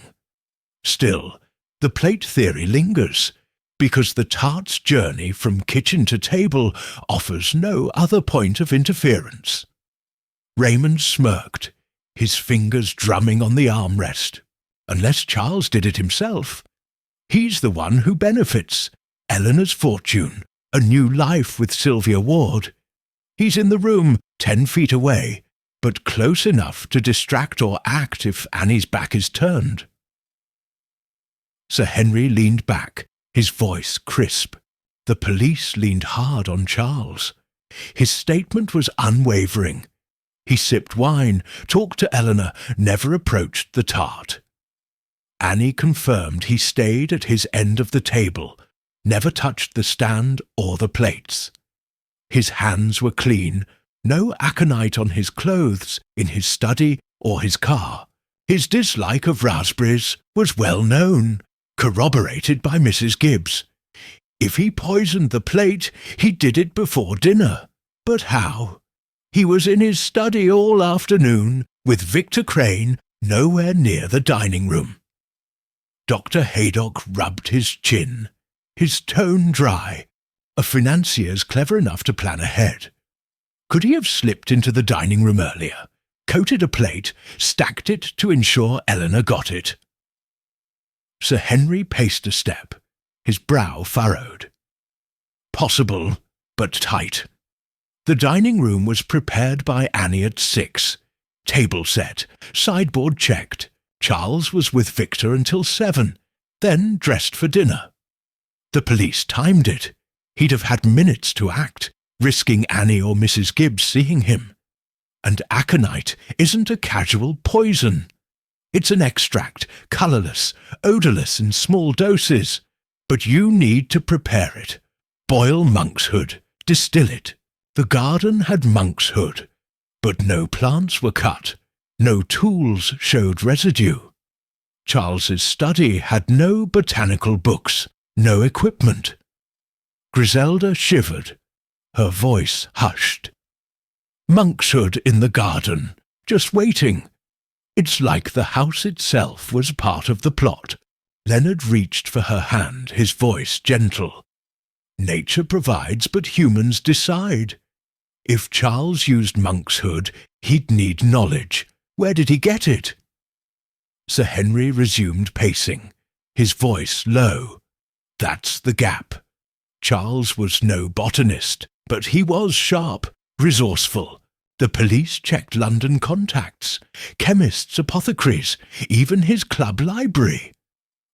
Still, the plate theory lingers, because the tart's journey from kitchen to table offers no other point of interference. Raymond smirked, his fingers drumming on the armrest. Unless Charles did it himself. He's the one who benefits. Eleanor's fortune, a new life with Sylvia Ward. He's in the room, 10 feet away, but close enough to distract or act if Annie's back is turned. Sir Henry leaned back, his voice crisp. The police leaned hard on Charles. His statement was unwavering. He sipped wine, talked to Eleanor, never approached the tart. Annie confirmed he stayed at his end of the table, never touched the stand or the plates. His hands were clean, no aconite on his clothes, in his study or his car. His dislike of raspberries was well known, corroborated by Mrs. Gibbs. If he poisoned the plate, he did it before dinner. But how? He was in his study all afternoon, with Victor Crane nowhere near the dining room. Dr. Haydock rubbed his chin, his tone dry. A financier's clever enough to plan ahead. Could he have slipped into the dining room earlier, coated a plate, stacked it to ensure Eleanor got it? Sir Henry paced a step, his brow furrowed. Possible, but tight. The dining room was prepared by Annie at 6. Table set, sideboard checked. Charles was with Victor until 7, then dressed for dinner. The police timed it. He'd have had minutes to act, risking Annie or Mrs. Gibbs seeing him. And aconite isn't a casual poison. It's an extract, colourless, odourless in small doses. But you need to prepare it. Boil monkshood, distill it. The garden had monkshood, but no plants were cut. No tools showed residue. Charles's study had no botanical books, no equipment. Griselda shivered. Her voice hushed. Monkshood in the garden, just waiting. It's like the house itself was part of the plot. Leonard reached for her hand, his voice gentle. Nature provides, but humans decide. If Charles used monkshood, he'd need knowledge. Where did he get it? Sir Henry resumed pacing, his voice low. That's the gap. Charles was no botanist, but he was sharp, resourceful. The police checked London contacts, chemists, apothecaries, even his club library.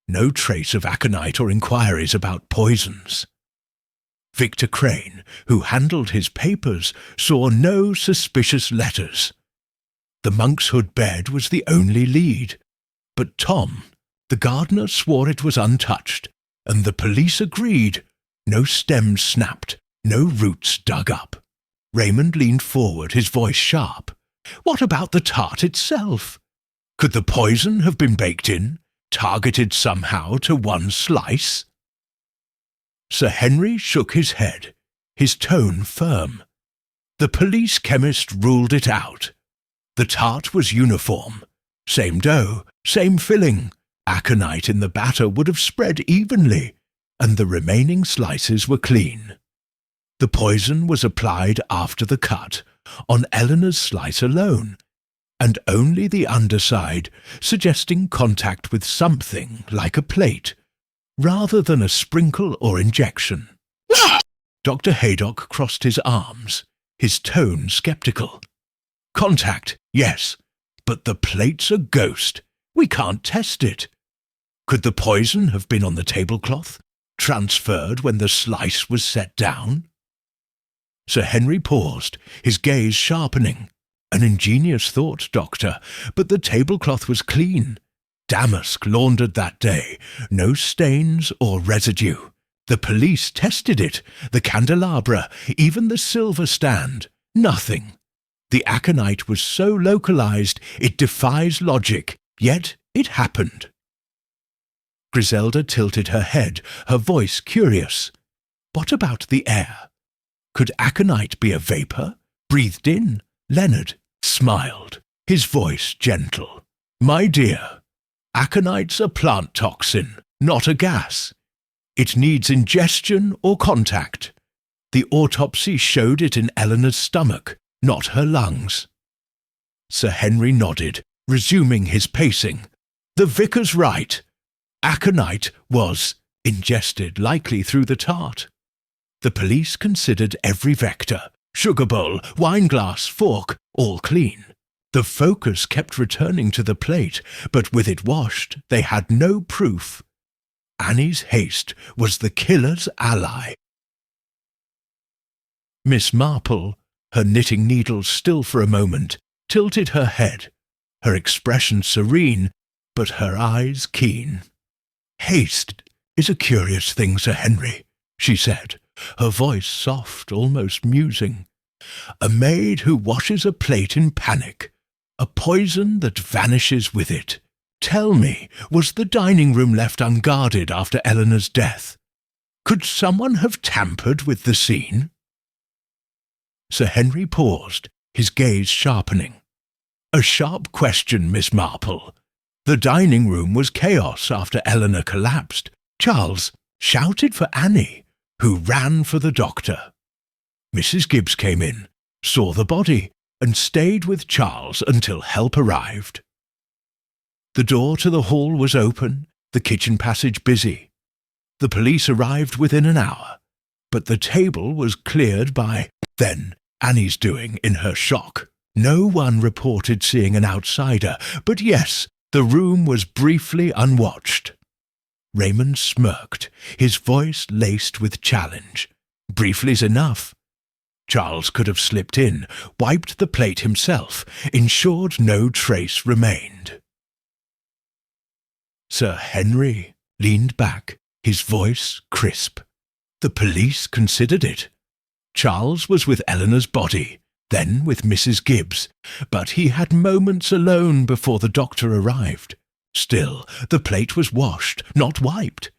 No trace of aconite or inquiries about poisons. Victor Crane, who handled his papers, saw no suspicious letters. The monkshood bed was the only lead. But Tom, the gardener, swore it was untouched, and the police agreed. No stems snapped, no roots dug up. Raymond leaned forward, his voice sharp. What about the tart itself? Could the poison have been baked in, targeted somehow to one slice? Sir Henry shook his head, his tone firm. The police chemist ruled it out. The tart was uniform. Same dough, same filling. Aconite in the batter would have spread evenly, and the remaining slices were clean. The poison was applied after the cut, on Eleanor's slice alone, and only the underside, suggesting contact with something like a plate, rather than a sprinkle or injection. Dr. Haydock crossed his arms, his tone sceptical. Contact, yes, but the plate's a ghost. We can't test it. Could the poison have been on the tablecloth, transferred when the slice was set down? Sir Henry paused, his gaze sharpening. An ingenious thought, Doctor, but the tablecloth was clean. Damask laundered that day, no stains or residue. The police tested it, the candelabra, even the silver stand. Nothing. The aconite was so localized it defies logic, yet it happened. Griselda tilted her head, her voice curious. What about the air? Could aconite be a vapour, breathed in? Leonard smiled, his voice gentle. My dear, aconite's a plant toxin, not a gas. It needs ingestion or contact. The autopsy showed it in Eleanor's stomach, not her lungs. Sir Henry nodded, resuming his pacing. The vicar's right. Aconite was ingested, likely through the tart. The police considered every vector, sugar bowl, wine glass, fork, all clean. The focus kept returning to the plate, but with it washed, they had no proof. Annie's haste was the killer's ally. Miss Marple, her knitting needles still for a moment, tilted her head, her expression serene, but her eyes keen. Haste is a curious thing, Sir Henry, she said, her voice soft, almost musing. A maid who washes a plate in panic, a poison that vanishes with it. Tell me, was the dining room left unguarded after Eleanor's death? Could someone have tampered with the scene? Sir Henry paused, his gaze sharpening. A sharp question, Miss Marple. The dining room was chaos after Eleanor collapsed. Charles shouted for Annie, who ran for the doctor. Mrs. Gibbs came in, saw the body, and stayed with Charles until help arrived. The door to the hall was open, the kitchen passage busy. The police arrived within an hour, but the table was cleared by then Annie's doing in her shock. No one reported seeing an outsider, but yes, the room was briefly unwatched. Raymond smirked, his voice laced with challenge. Briefly's enough. Charles could have slipped in, wiped the plate himself, ensured no trace remained. Sir Henry leaned back, his voice crisp. The police considered it. Charles was with Eleanor's body, then with Mrs. Gibbs, but he had moments alone before the doctor arrived. Still, the plate was washed, not wiped.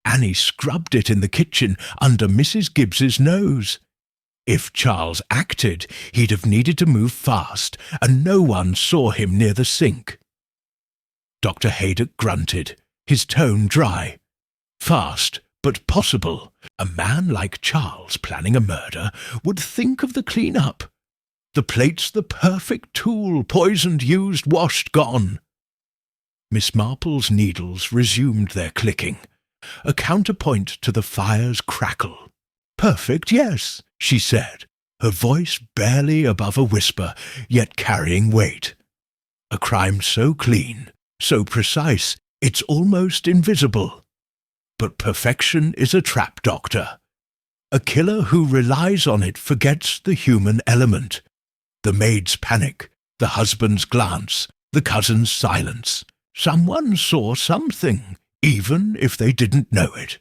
Annie scrubbed it in the kitchen under Mrs. Gibbs's nose. If Charles acted, he'd have needed to move fast, and no one saw him near the sink. Dr. Haydock grunted, his tone dry. Fast, but possible. A man like Charles planning a murder would think of the clean-up. The plate's the perfect tool, poisoned, used, washed, gone. Miss Marple's needles resumed their clicking, a counterpoint to the fire's crackle. Perfect, yes, she said, her voice barely above a whisper, yet carrying weight. A crime so clean, so precise, it's almost invisible. But perfection is a trap, Doctor. A killer who relies on it forgets the human element. The maid's panic, the husband's glance, the cousin's silence. Someone saw something, even if they didn't know it.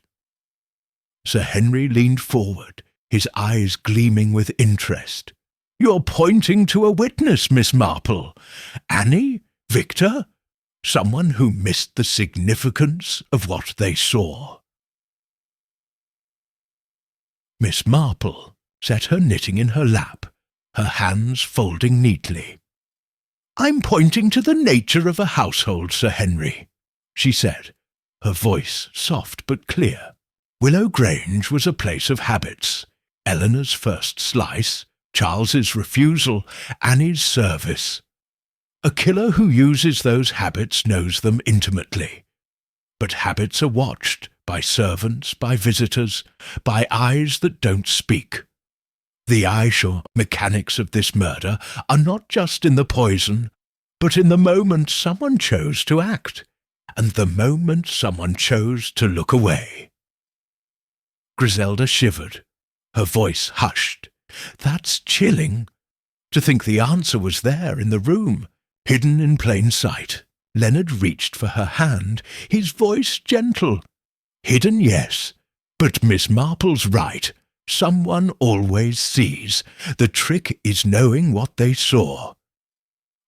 Sir Henry leaned forward, his eyes gleaming with interest. You're pointing to a witness, Miss Marple. Annie? Victor? Someone who missed the significance of what they saw. Miss Marple set her knitting in her lap, her hands folding neatly. I'm pointing to the nature of a household, Sir Henry, she said, her voice soft but clear. Willow Grange was a place of habits. Eleanor's first slice, Charles's refusal, Annie's service. A killer who uses those habits knows them intimately. But habits are watched by servants, by visitors, by eyes that don't speak. The eyesore mechanics of this murder are not just in the poison, but in the moment someone chose to act, and the moment someone chose to look away. Griselda shivered, her voice hushed. That's chilling. To think the answer was there in the room, hidden in plain sight. Leonard reached for her hand, his voice gentle. Hidden, yes, but Miss Marple's right. Someone always sees. The trick is knowing what they saw.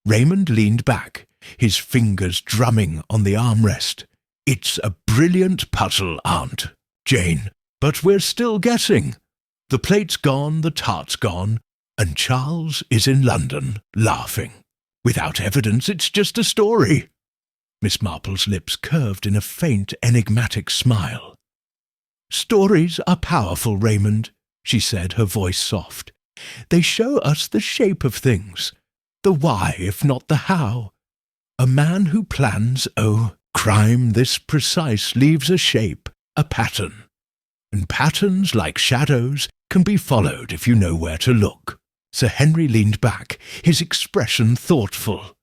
Raymond leaned back, his fingers drumming on the armrest. It's a brilliant puzzle, Aunt Jane, but we're still guessing. The plate's gone, the tart's gone, and Charles is in London, laughing. Without evidence, it's just a story. Miss Marple's lips curved in a faint, enigmatic smile. Stories are powerful, Raymond, she said, her voice soft. They show us the shape of things, the why, if not the how. A man who plans, crime this precise leaves a shape, a pattern. And patterns, like shadows, can be followed if you know where to look. Sir Henry leaned back, his expression thoughtful.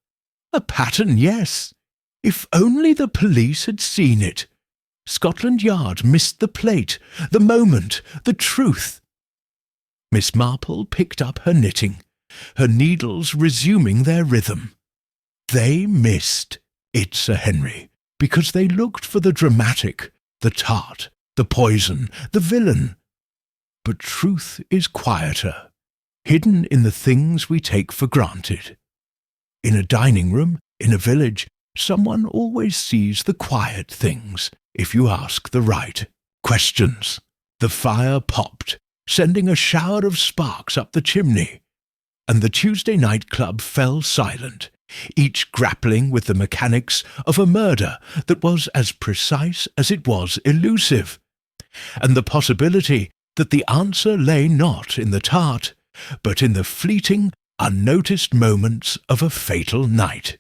A pattern, yes. If only the police had seen it. Scotland Yard missed the plate, the moment, the truth. Miss Marple picked up her knitting, her needles resuming their rhythm. They missed it, Sir Henry, because they looked for the dramatic, the tart, the poison, the villain. But truth is quieter, hidden in the things we take for granted. In a dining room, in a village, someone always sees the quiet things, if you ask the right questions. The fire popped, sending a shower of sparks up the chimney, and the Tuesday night club fell silent, each grappling with the mechanics of a murder that was as precise as it was elusive, and the possibility that the answer lay not in the tart, but in the fleeting, unnoticed moments of a fatal night.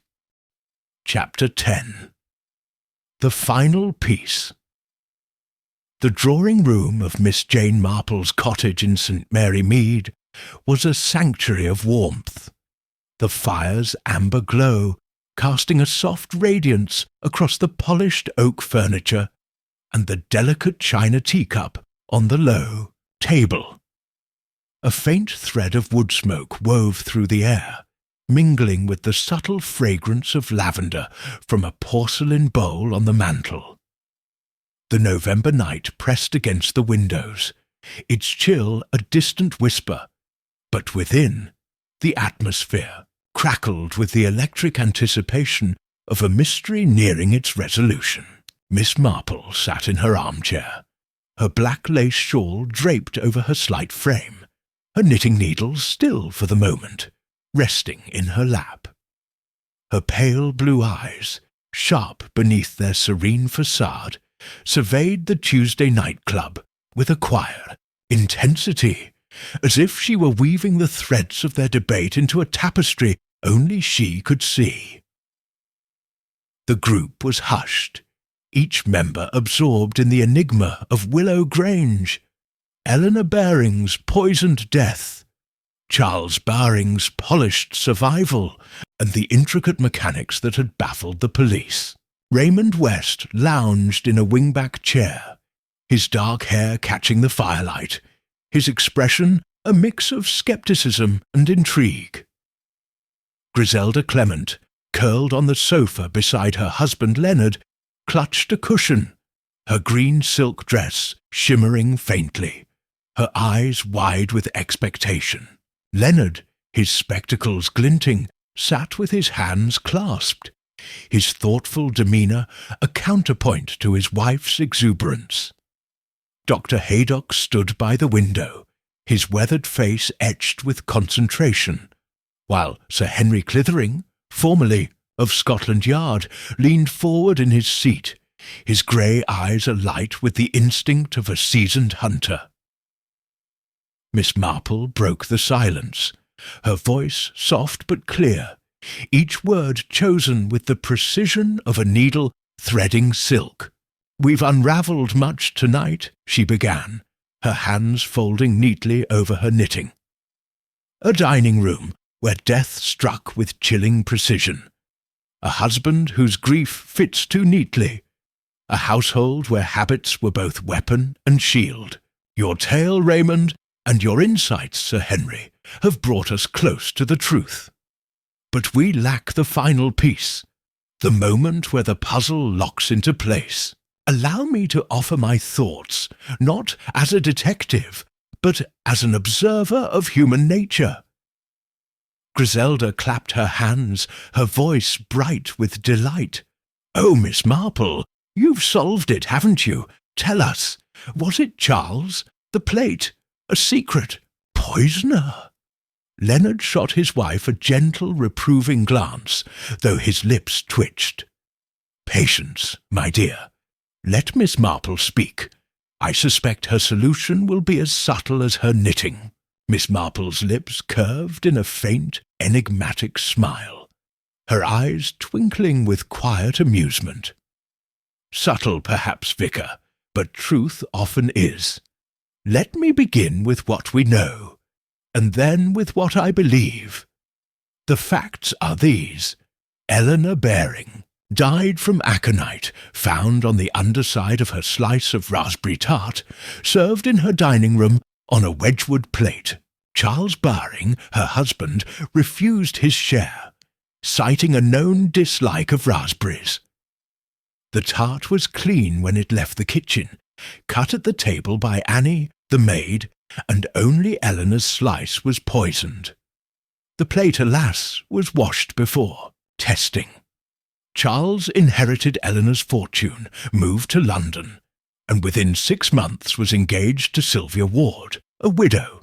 Chapter 10. The Final Piece. The drawing-room of Miss Jane Marple's cottage in St. Mary Mead was a sanctuary of warmth, the fire's amber glow casting a soft radiance across the polished oak furniture and the delicate china teacup on the low table. A faint thread of wood smoke wove through the air, mingling with the subtle fragrance of lavender from a porcelain bowl on the mantel. The November night pressed against the windows, its chill a distant whisper, but within, the atmosphere crackled with the electric anticipation of a mystery nearing its resolution. Miss Marple sat in her armchair, her black lace shawl draped over her slight frame, her knitting needles still for the moment, resting in her lap. Her pale blue eyes, sharp beneath their serene facade, surveyed the Tuesday night club with a quiet intensity, as if she were weaving the threads of their debate into a tapestry only she could see. The group was hushed, each member absorbed in the enigma of Willow Grange, Eleanor Baring's poisoned death, Charles Baring's polished survival, and the intricate mechanics that had baffled the police. Raymond West lounged in a wingback chair, his dark hair catching the firelight, his expression a mix of scepticism and intrigue. Griselda Clement, curled on the sofa beside her husband Leonard, clutched a cushion, her green silk dress shimmering faintly, her eyes wide with expectation. Leonard, his spectacles glinting, sat with his hands clasped, his thoughtful demeanour a counterpoint to his wife's exuberance. Dr. Haydock stood by the window, his weathered face etched with concentration, while Sir Henry Clithering, formerly of Scotland Yard, leaned forward in his seat, his grey eyes alight with the instinct of a seasoned hunter. Miss Marple broke the silence, her voice soft but clear, each word chosen with the precision of a needle threading silk. "We've unravelled much tonight," she began, her hands folding neatly over her knitting. A dining room where death struck with chilling precision, a husband whose grief fits too neatly, a household where habits were both weapon and shield. Your tale, Raymond, and your insights, Sir Henry, have brought us close to the truth. But we lack the final piece, the moment where the puzzle locks into place. Allow me to offer my thoughts, not as a detective, but as an observer of human nature. Griselda clapped her hands, her voice bright with delight. "Oh, Miss Marple, you've solved it, haven't you? Tell us, was it Charles? The plate? A secret? Poisoner?" Leonard shot his wife a gentle, reproving glance, though his lips twitched. "Patience, my dear. Let Miss Marple speak. I suspect her solution will be as subtle as her knitting." Miss Marple's lips curved in a faint, enigmatic smile, her eyes twinkling with quiet amusement. "Subtle, perhaps, Vicar, but truth often is. Let me begin with what we know, and then with what I believe. The facts are these. Eleanor Baring died from aconite found on the underside of her slice of raspberry tart, served in her dining room on a Wedgwood plate. Charles Baring, her husband, refused his share, citing a known dislike of raspberries. The tart was clean when it left the kitchen, cut at the table by Annie, the maid, and only Eleanor's slice was poisoned. The plate, alas, was washed before testing. Charles inherited Eleanor's fortune, moved to London, and within 6 months was engaged to Sylvia Ward, a widow.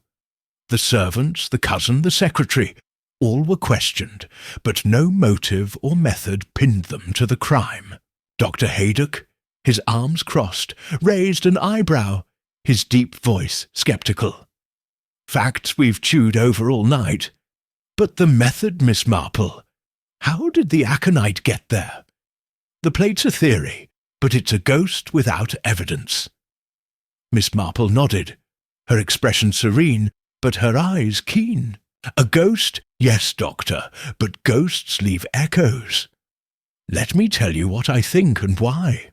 The servants, the cousin, the secretary, all were questioned, but no motive or method pinned them to the crime. Dr. Haydock, his arms crossed, raised an eyebrow, his deep voice sceptical. "Facts we've chewed over all night. But the method, Miss Marple. How did the aconite get there? The plate's a theory, but it's a ghost without evidence." Miss Marple nodded, her expression serene, but her eyes keen. "A ghost? Yes, Doctor, but ghosts leave echoes. Let me tell you what I think and why.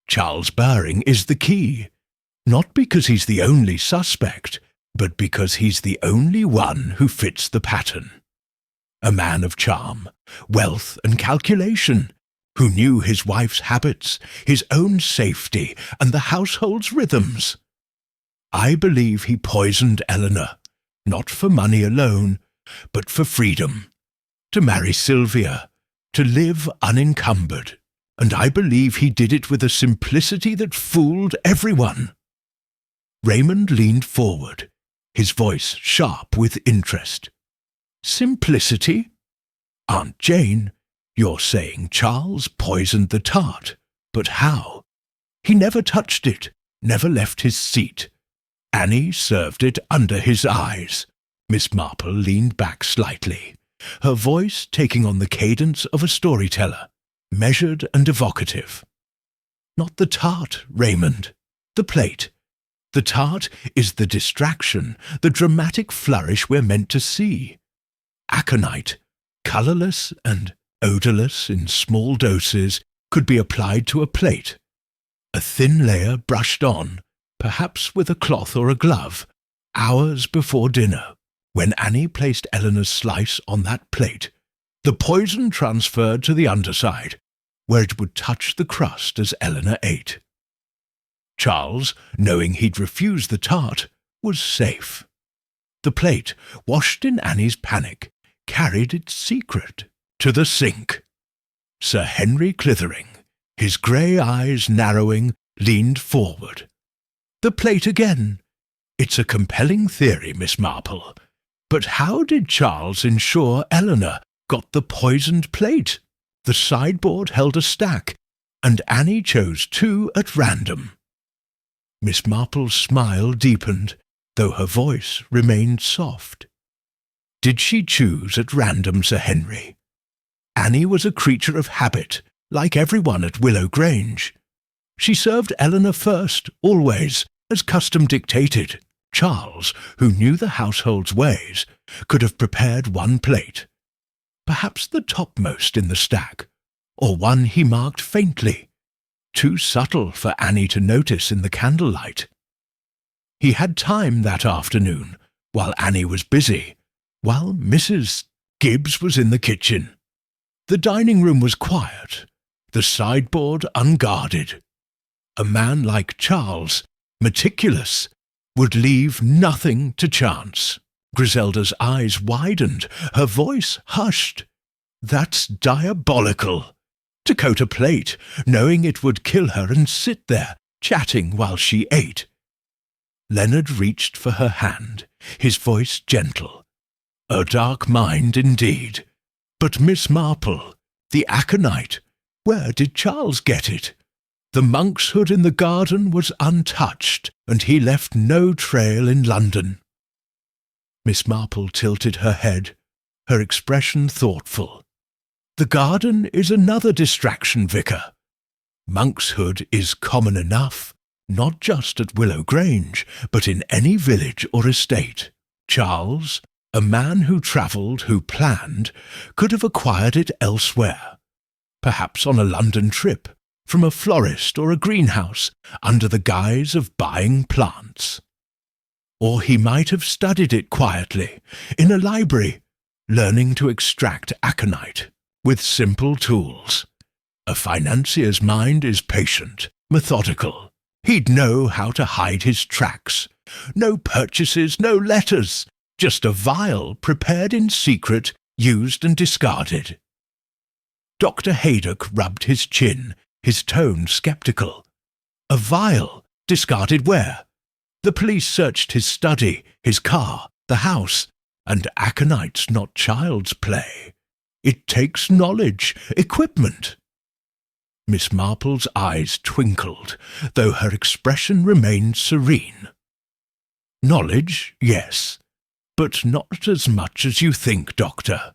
Charles Baring is the key, not because he's the only suspect, but because he's the only one who fits the pattern. A man of charm, wealth and calculation, who knew his wife's habits, his own safety, and the household's rhythms. I believe he poisoned Eleanor, not for money alone, but for freedom, to marry Sylvia, to live unencumbered, and I believe he did it with a simplicity that fooled everyone." Raymond leaned forward, his voice sharp with interest. "Simplicity? Aunt Jane, you're saying Charles poisoned the tart, but how? He never touched it, never left his seat. Annie served it under his eyes." Miss Marple leaned back slightly, her voice taking on the cadence of a storyteller, measured and evocative. "Not the tart, Raymond. The plate. The tart is the distraction, the dramatic flourish we're meant to see. Aconite, colourless and odourless in small doses, could be applied to a plate. A thin layer brushed on, perhaps with a cloth or a glove, hours before dinner. When Annie placed Eleanor's slice on that plate, the poison transferred to the underside, where it would touch the crust as Eleanor ate. Charles, knowing he'd refused the tart, was safe. The plate, washed in Annie's panic, carried its secret to the sink. Sir Henry Clithering, his grey eyes narrowing, leaned forward. "The plate again. It's a compelling theory, Miss Marple. But how did Charles ensure Eleanor got the poisoned plate? The sideboard held a stack, and Annie chose 2 at random." Miss Marple's smile deepened, though her voice remained soft. "Did she choose at random, Sir Henry? Annie was a creature of habit, like everyone at Willow Grange. She served Eleanor first, always, as custom dictated. Charles, who knew the household's ways, could have prepared 1 plate, perhaps the topmost in the stack, or one he marked faintly, too subtle for Annie to notice in the candlelight. He had time that afternoon, while Annie was busy, while Mrs. Gibbs was in the kitchen. The dining room was quiet, the sideboard unguarded. A man like Charles, meticulous, would leave nothing to chance. Griselda's eyes widened, her voice hushed. That's diabolical. To coat a plate, knowing it would kill her and sit there, chatting while she ate. Leonard reached for her hand, his voice gentle. A dark mind indeed. But Miss Marple, the aconite, where did Charles get it? The monk's hood in the garden was untouched, and he left no trail in London. Miss Marple tilted her head, her expression thoughtful. The garden is another distraction, Vicar. Monk's hood is common enough, not just at Willow Grange, but in any village or estate. Charles, a man who travelled, who planned, could have acquired it elsewhere. Perhaps on a London trip, from a florist or a greenhouse, under the guise of buying plants. Or he might have studied it quietly, in a library, learning to extract aconite, with simple tools. A financier's mind is patient, methodical. He'd know how to hide his tracks. No purchases, no letters, just a vial prepared in secret, used and discarded. Dr. Haydock rubbed his chin, his tone sceptical. A vial? Discarded where? The police searched his study, his car, the house, and aconite's not child's play. It takes knowledge, equipment. Miss Marple's eyes twinkled, though her expression remained serene. Knowledge, yes, but not as much as you think, Doctor.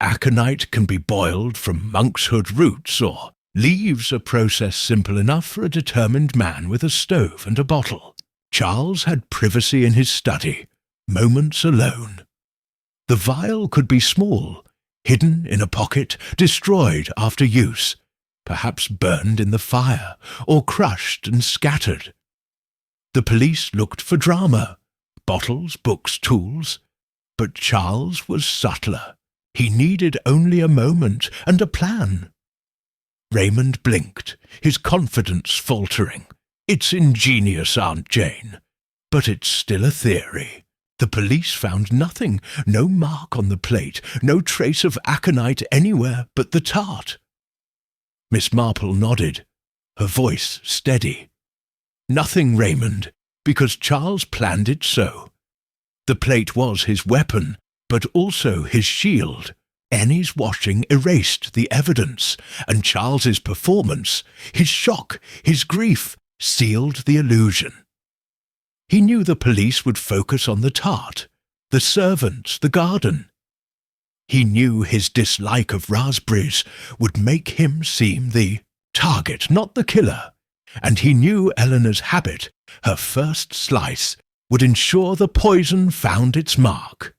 Aconite can be boiled from monkshood roots, or leaves a process simple enough for a determined man with a stove and a bottle. Charles had privacy in his study, moments alone. The vial could be small, hidden in a pocket, destroyed after use, perhaps burned in the fire, or crushed and scattered. The police looked for drama, bottles, books, tools, but Charles was subtler. He needed only a moment and a plan. Raymond blinked, his confidence faltering. It's ingenious, Aunt Jane, but it's still a theory. The police found nothing, no mark on the plate, no trace of aconite anywhere but the tart. Miss Marple nodded, her voice steady. Nothing, Raymond, because Charles planned it so. The plate was his weapon, but also his shield. Annie's washing erased the evidence, and Charles's performance, his shock, his grief, sealed the illusion. He knew the police would focus on the tart, the servants, the garden. He knew his dislike of raspberries would make him seem the target, not the killer, and he knew Eleanor's habit, her first slice, would ensure the poison found its mark.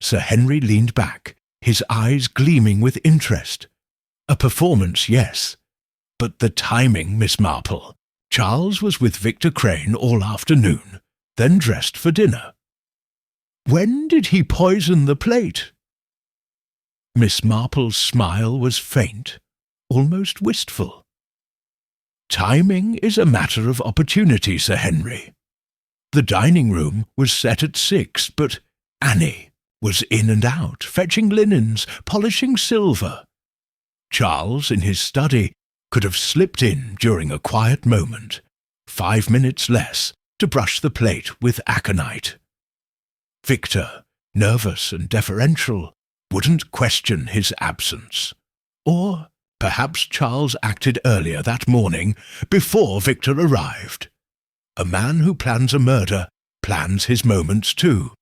Sir Henry leaned back, his eyes gleaming with interest. A performance, yes, but the timing, Miss Marple. Charles was with Victor Crane all afternoon, then dressed for dinner. When did he poison the plate? Miss Marple's smile was faint, almost wistful. Timing is a matter of opportunity, Sir Henry. The dining room was set at 6, but Annie was in and out, fetching linens, polishing silver. Charles, in his study, could have slipped in during a quiet moment, 5 minutes less, to brush the plate with aconite. Victor, nervous and deferential, wouldn't question his absence. Or perhaps Charles acted earlier that morning, before Victor arrived. A man who plans a murder plans his moments too.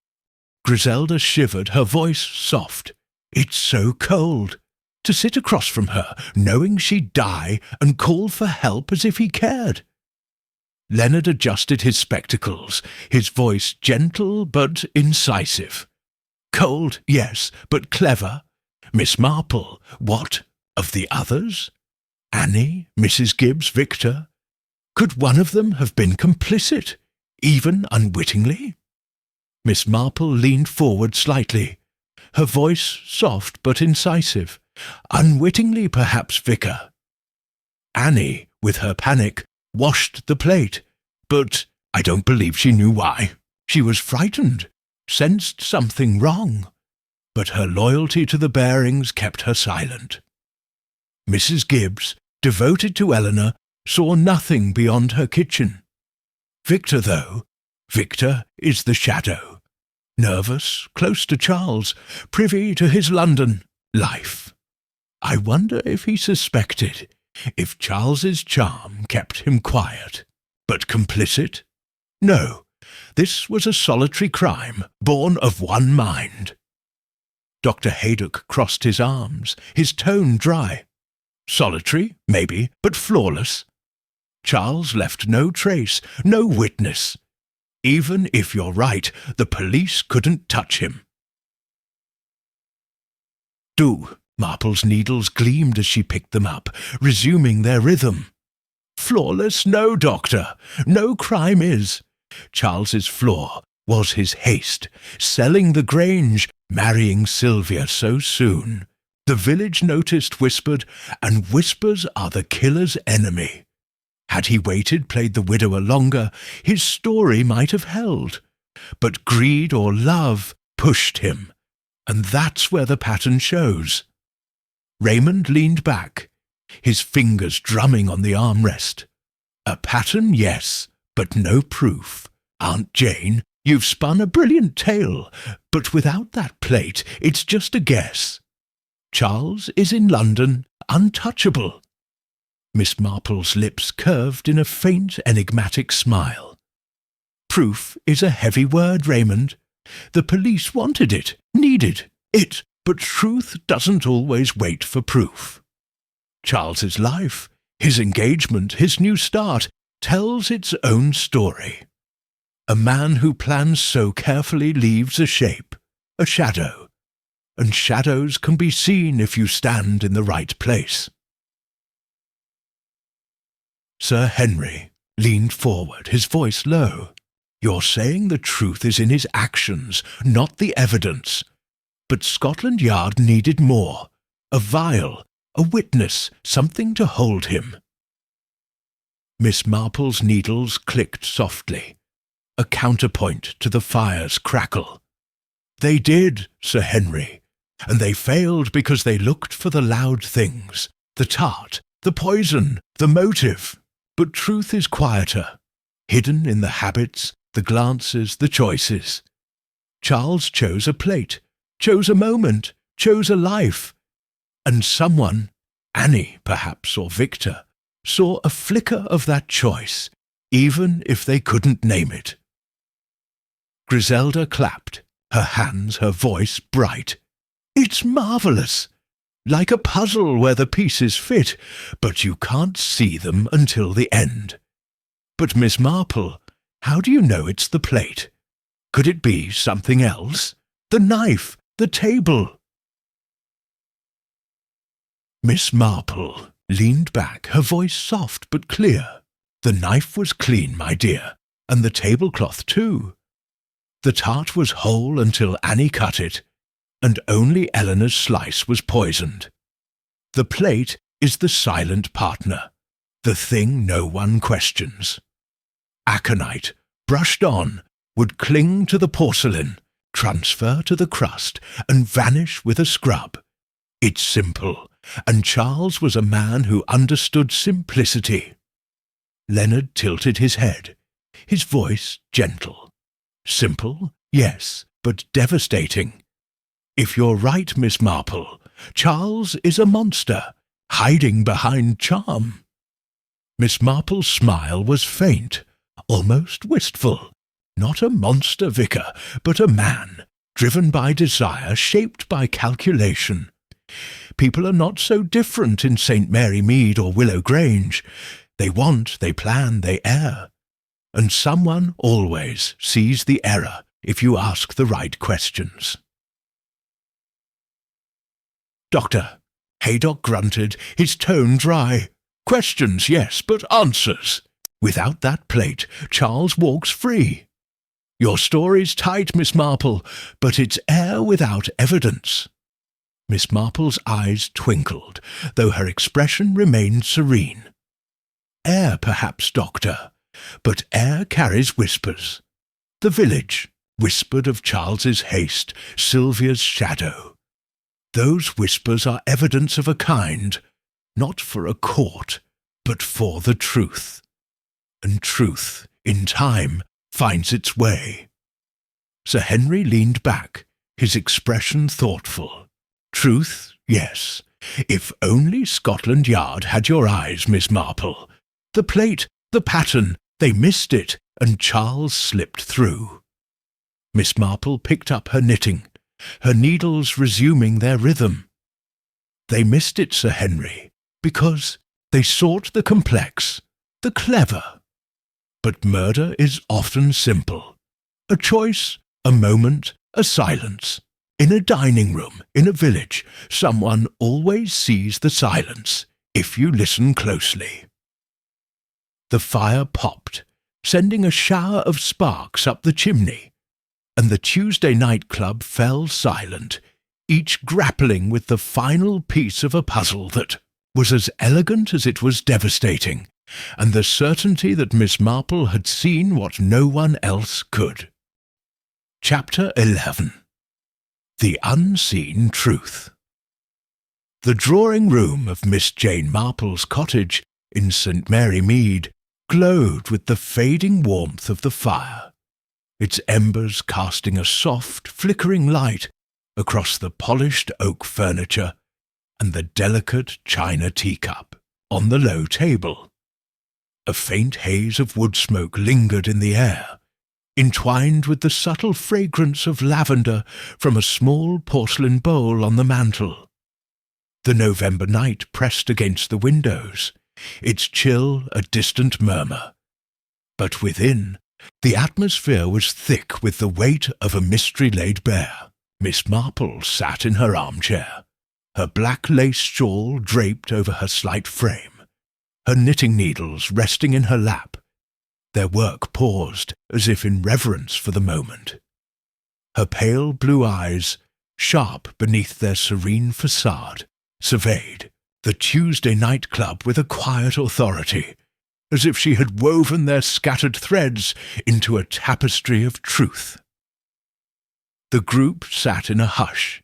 Griselda shivered, her voice soft. It's so cold. To sit across from her, knowing she'd die, and call for help as if he cared. Leonard adjusted his spectacles, his voice gentle but incisive. Cold, yes, but clever. Miss Marple, what of the others? Annie, Mrs. Gibbs, Victor? Could one of them have been complicit, even unwittingly? Miss Marple leaned forward slightly, her voice soft but incisive. Unwittingly, perhaps, Vicar. Annie, with her panic, washed the plate, but I don't believe she knew why. She was frightened, sensed something wrong, but her loyalty to the Barings kept her silent. Mrs. Gibbs, devoted to Eleanor, saw nothing beyond her kitchen. Victor, though, Victor is the shadow, nervous, close to Charles, privy to his London life. I wonder if he suspected, if Charles's charm kept him quiet, but complicit? No, this was a solitary crime, born of one mind. Dr. Haydock crossed his arms, his tone dry. Solitary, maybe, but flawless. Charles left no trace, no witness. Even if you're right, the police couldn't touch him. Do. Marple's needles gleamed as she picked them up, resuming their rhythm. Flawless, no, Doctor. No crime is. Charles's flaw was his haste, selling the Grange, marrying Sylvia so soon. The village noticed, whispered, and whispers are the killer's enemy. Had he waited, played the widower longer, his story might have held. But greed or love pushed him, and that's where the pattern shows. Raymond leaned back, his fingers drumming on the armrest. A pattern, yes, but no proof. Aunt Jane, you've spun a brilliant tale, but without that plate, it's just a guess. Charles is in London, untouchable. Miss Marple's lips curved in a faint, enigmatic smile. Proof is a heavy word, Raymond. The police wanted it, needed it, but truth doesn't always wait for proof. Charles's life, his engagement, his new start, tells its own story. A man who plans so carefully leaves a shape, a shadow, and shadows can be seen if you stand in the right place. Sir Henry leaned forward, his voice low. You're saying the truth is in his actions, not the evidence. But Scotland Yard needed more. A vial, a witness, something to hold him. Miss Marple's needles clicked softly, a counterpoint to the fire's crackle. They did, Sir Henry, and they failed because they looked for the loud things, the tart, the poison, the motive. But truth is quieter, hidden in the habits, the glances, the choices. Charles chose a plate, chose a moment, chose a life. And someone, Annie perhaps, or Victor, saw a flicker of that choice, even if they couldn't name it. Griselda clapped, her hands, her voice bright. It's marvellous! Like a puzzle where the pieces fit, but you can't see them until the end. But Miss Marple, how do you know it's the plate? Could it be something else? The knife, the table? Miss Marple leaned back, her voice soft but clear. The knife was clean, my dear, and the tablecloth too. The tart was whole until Annie cut it, and only Eleanor's slice was poisoned. The plate is the silent partner, the thing no one questions. Aconite, brushed on, would cling to the porcelain, transfer to the crust, and vanish with a scrub. It's simple, and Charles was a man who understood simplicity. Leonard tilted his head, his voice gentle. Simple, yes, but devastating. If you're right, Miss Marple, Charles is a monster, hiding behind charm. Miss Marple's smile was faint, almost wistful. Not a monster, Vicar, but a man, driven by desire, shaped by calculation. People are not so different in St. Mary Mead or Willow Grange. They want, they plan, they err. And someone always sees the error if you ask the right questions. Doctor, Haydock grunted, his tone dry. Questions, yes, but answers. Without that plate, Charles walks free. Your story's tight, Miss Marple, but it's air without evidence. Miss Marple's eyes twinkled, though her expression remained serene. Air, perhaps, Doctor, but air carries whispers. The village whispered of Charles's haste, Sylvia's shadow. Those whispers are evidence of a kind, not for a court, but for the truth. And truth, in time, finds its way. Sir Henry leaned back, his expression thoughtful. Truth, yes. If only Scotland Yard had your eyes, Miss Marple. The plate, the pattern, they missed it, and Charles slipped through. Miss Marple picked up her knitting, her needles resuming their rhythm. They missed it, Sir Henry, because they sought the complex, the clever. But murder is often simple. A choice, a moment, a silence. In a dining room, in a village, someone always sees the silence, if you listen closely. The fire popped, sending a shower of sparks up the chimney, and the Tuesday night club fell silent, each grappling with the final piece of a puzzle that was as elegant as it was devastating, and the certainty that Miss Marple had seen what no one else could. Chapter 11. The Unseen Truth. The drawing-room of Miss Jane Marple's cottage in St. Mary Mead glowed with the fading warmth of the fire, its embers casting a soft, flickering light across the polished oak furniture and the delicate china teacup on the low table. A faint haze of wood smoke lingered in the air, entwined with the subtle fragrance of lavender from a small porcelain bowl on the mantel. The November night pressed against the windows, its chill a distant murmur. But within, the atmosphere was thick with the weight of a mystery laid bare. Miss Marple sat in her armchair, her black lace shawl draped over her slight frame, her knitting needles resting in her lap. Their work paused, as if in reverence for the moment. Her pale blue eyes, sharp beneath their serene facade, surveyed the Tuesday night club with a quiet authority, as if she had woven their scattered threads into a tapestry of truth. The group sat in a hush,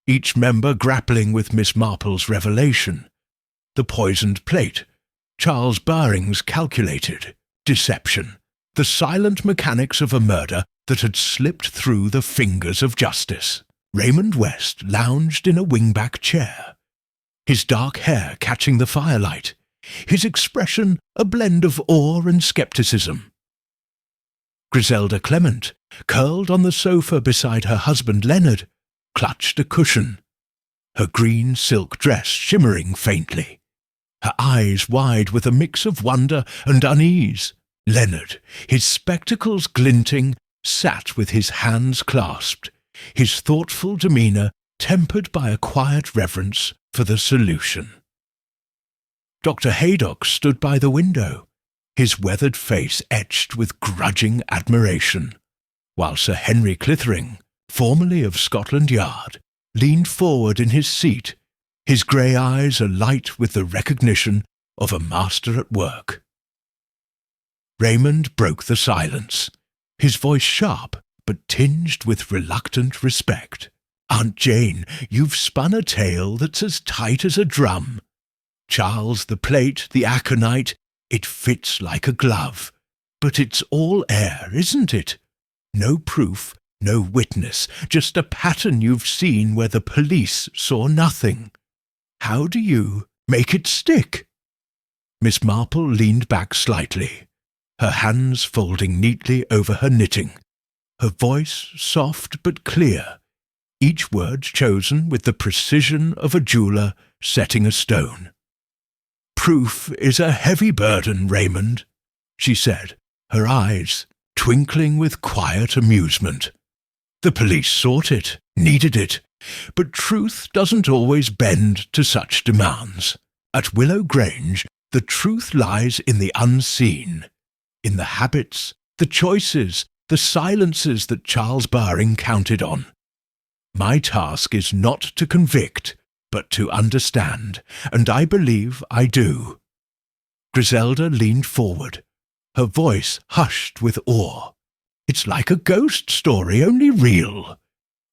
each member grappling with Miss Marple's revelation, the poisoned plate, Charles Baring's calculated deception, the silent mechanics of a murder that had slipped through the fingers of justice. Raymond West lounged in a wingback chair, his dark hair catching the firelight, his expression a blend of awe and scepticism. Griselda Clement, curled on the sofa beside her husband Leonard, clutched a cushion, her green silk dress shimmering faintly, her eyes wide with a mix of wonder and unease. Leonard, his spectacles glinting, sat with his hands clasped, his thoughtful demeanour tempered by a quiet reverence for the solution. Dr. Haydock stood by the window, his weathered face etched with grudging admiration, while Sir Henry Clithering, formerly of Scotland Yard, leaned forward in his seat, his grey eyes alight with the recognition of a master at work. Raymond broke the silence, his voice sharp but tinged with reluctant respect. Aunt Jane, you've spun a tale that's as tight as a drum. Charles, the plate, the aconite, it fits like a glove. But it's all air, isn't it? No proof, no witness, just a pattern you've seen where the police saw nothing. How do you make it stick? Miss Marple leaned back slightly, her hands folding neatly over her knitting, her voice soft but clear, each word chosen with the precision of a jeweller setting a stone. Proof is a heavy burden, Raymond, she said, her eyes twinkling with quiet amusement. The police sought it, needed it, but truth doesn't always bend to such demands. At Willow Grange, the truth lies in the unseen, in the habits, the choices, the silences that Charles Baring counted on. My task is not to convict, but to understand, and I believe I do. Griselda leaned forward, her voice hushed with awe. "It's like a ghost story, only real."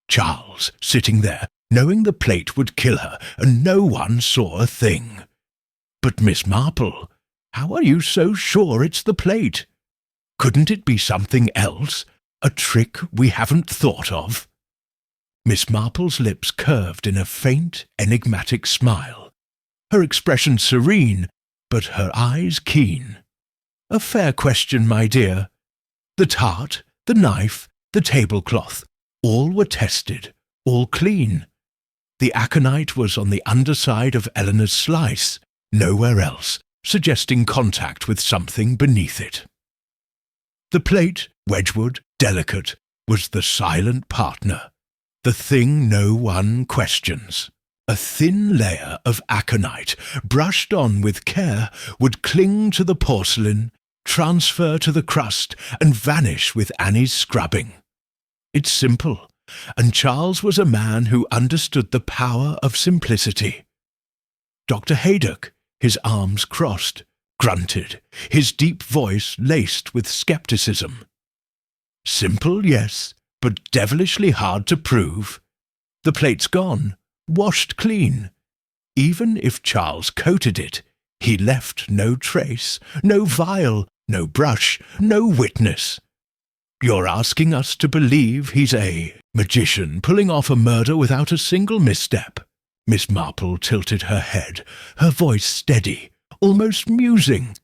Charles, sitting there, knowing the plate would kill her, and no one saw a thing. "But Miss Marple, how are you so sure it's the plate? Couldn't it be something else, a trick we haven't thought of?" Miss Marple's lips curved in a faint, enigmatic smile, her expression serene, but her eyes keen. "A fair question, my dear. The tart, the knife, the tablecloth, all were tested, all clean. The aconite was on the underside of Eleanor's slice, nowhere else, suggesting contact with something beneath it. The plate, Wedgwood, delicate, was the silent partner, the thing no one questions. A thin layer of aconite, brushed on with care, would cling to the porcelain, transfer to the crust, and vanish with Annie's scrubbing. It's simple, and Charles was a man who understood the power of simplicity. Dr. Haydock, his arms crossed, grunted, his deep voice laced with scepticism. "Simple, yes, but devilishly hard to prove. The plate's gone, washed clean. Even if Charles coated it, he left no trace, no vial, no brush, no witness. You're asking us to believe he's a magician pulling off a murder without a single misstep." Miss Marple tilted her head, her voice steady, almost musing.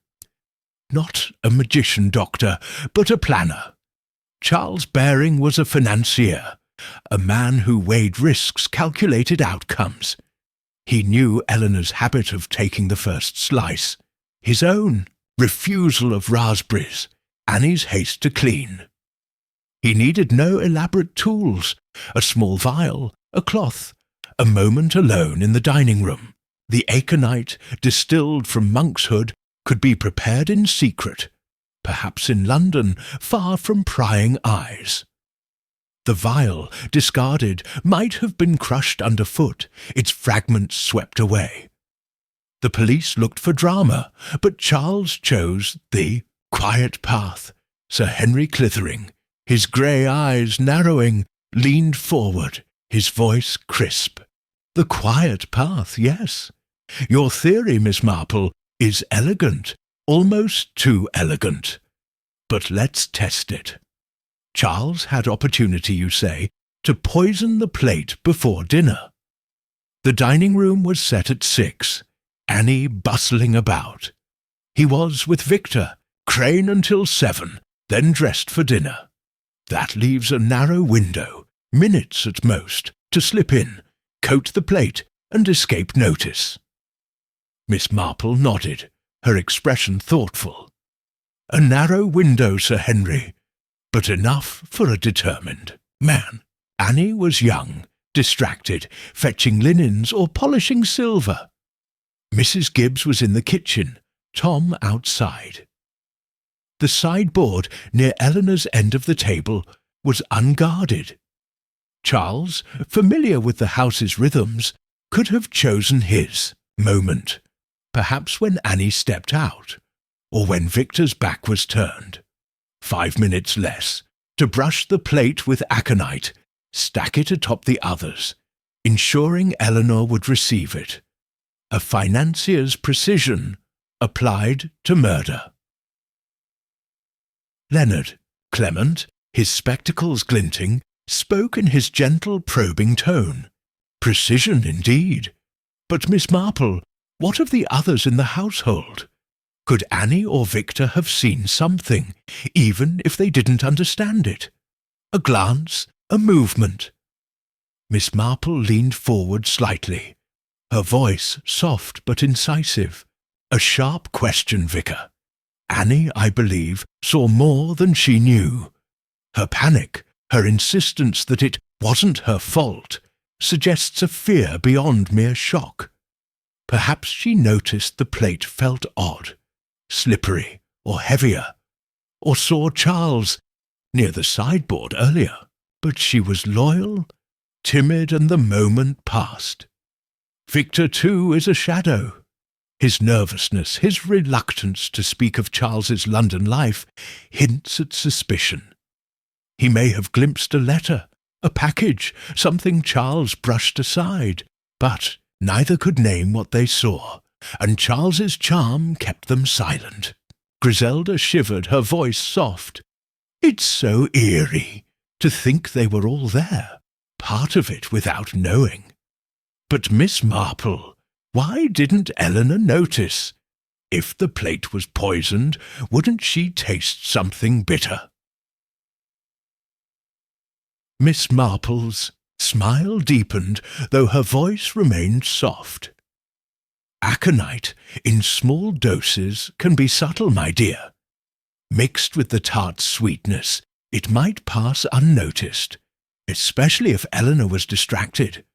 "Not a magician, Doctor, but a planner. Charles Baring was a financier, a man who weighed risks, calculated outcomes. He knew Eleanor's habit of taking the first slice, his own refusal of raspberries, Annie's haste to clean. He needed no elaborate tools, a small vial, a cloth, a moment alone in the dining room. The aconite, distilled from monkshood, could be prepared in secret, perhaps in London, far from prying eyes. The vial, discarded, might have been crushed underfoot, its fragments swept away. The police looked for drama, but Charles chose the quiet path. Sir Henry Clithering, his grey eyes narrowing, leaned forward, his voice crisp. "The quiet path, yes. Your theory, Miss Marple, is elegant, almost too elegant. But let's test it. Charles had opportunity, you say, to poison the plate before dinner. The dining room was set at 6, Annie bustling about. He was with Victor, Crane until 7, then dressed for dinner. That leaves a narrow window, minutes at most, to slip in, coat the plate, and escape notice." Miss Marple nodded, her expression thoughtful. "A narrow window, Sir Henry, but enough for a determined man." Annie was young, distracted, fetching linens or polishing silver. Mrs. Gibbs was in the kitchen, Tom outside. The sideboard near Eleanor's end of the table was unguarded. Charles, familiar with the house's rhythms, could have chosen his moment, perhaps when Annie stepped out, or when Victor's back was turned. 5 minutes less, to brush the plate with aconite, stack it atop the others, ensuring Eleanor would receive it. A financier's precision applied to murder. Leonard, Clement, his spectacles glinting, spoke in his gentle, probing tone. Precision indeed. But Miss Marple, what of the others in the household? Could Annie or Victor have seen something, even if they didn't understand it? A glance, a movement. Miss Marple leaned forward slightly, her voice soft but incisive. "A sharp question, Vicar. Annie, I believe, saw more than she knew. Her panic, her insistence that it wasn't her fault, suggests a fear beyond mere shock. Perhaps she noticed the plate felt odd, slippery or heavier, or saw Charles near the sideboard earlier. But she was loyal, timid, and the moment passed. Victor, too, is a shadow. His nervousness, his reluctance to speak of Charles's London life, hints at suspicion. He may have glimpsed a letter, a package, something Charles brushed aside, but neither could name what they saw, and Charles's charm kept them silent. Griselda shivered, her voice soft. "It's so eerie to think they were all there, part of it without knowing. But Miss Marple, why didn't Eleanor notice? If the plate was poisoned, wouldn't she taste something bitter?" Miss Marple's smile deepened, though her voice remained soft. "Aconite, in small doses, can be subtle, my dear. Mixed with the tart sweetness, it might pass unnoticed, especially if Eleanor was distracted.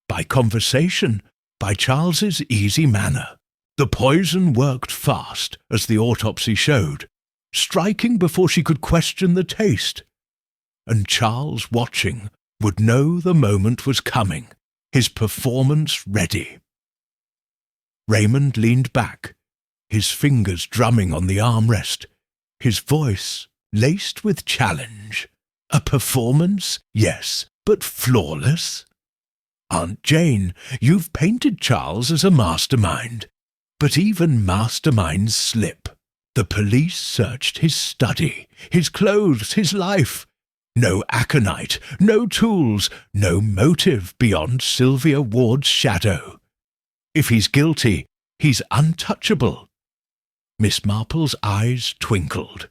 By conversation, by Charles's easy manner. The poison worked fast, as the autopsy showed, striking before she could question the taste. And Charles, watching, would know the moment was coming, his performance ready." Raymond leaned back, his fingers drumming on the armrest, his voice laced with challenge. "A performance, yes, but flawless? Aunt Jane, you've painted Charles as a mastermind, but even masterminds slip. The police searched his study, his clothes, his life. No aconite, no tools, no motive beyond Sylvia Ward's shadow. If he's guilty, he's untouchable." Miss Marple's eyes twinkled,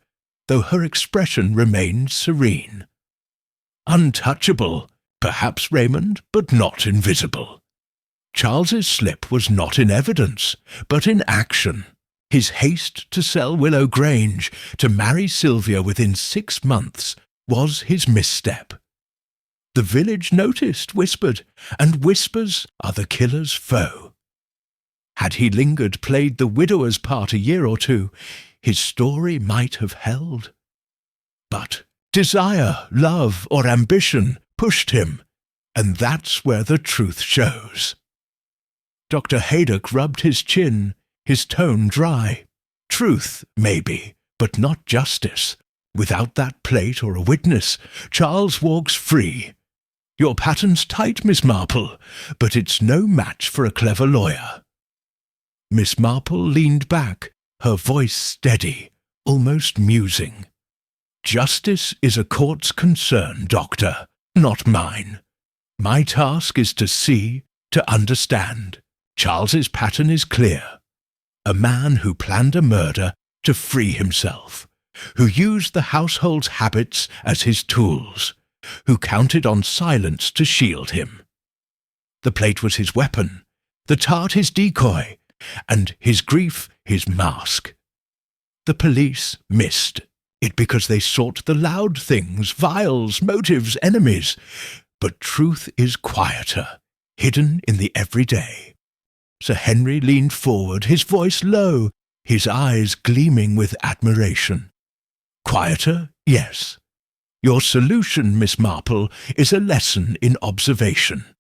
though her expression remained serene. "Untouchable, perhaps, Raymond, but not invisible. Charles's slip was not in evidence, but in action. His haste to sell Willow Grange, to marry Sylvia within 6 months, was his misstep. The village noticed, whispered, and whispers are the killer's foe. Had he lingered, played the widower's part a year or two, his story might have held. But desire, love, or ambition pushed him, and that's where the truth shows." Dr. Haydock rubbed his chin, his tone dry. "Truth, maybe, but not justice. Without that plate or a witness, Charles walks free. Your pattern's tight, Miss Marple, but it's no match for a clever lawyer." Miss Marple leaned back, her voice steady, almost musing. "Justice is a court's concern, Doctor, not mine. My task is to see, to understand. Charles's pattern is clear. A man who planned a murder to free himself, who used the household's habits as his tools, who counted on silence to shield him. The plate was his weapon, the tart his decoy, and his grief his mask. The police missed it because they sought the loud things, vials, motives, enemies. But truth is quieter, hidden in the everyday." Sir Henry leaned forward, his voice low, his eyes gleaming with admiration. "Quieter, yes. Your solution, Miss Marple, is a lesson in observation.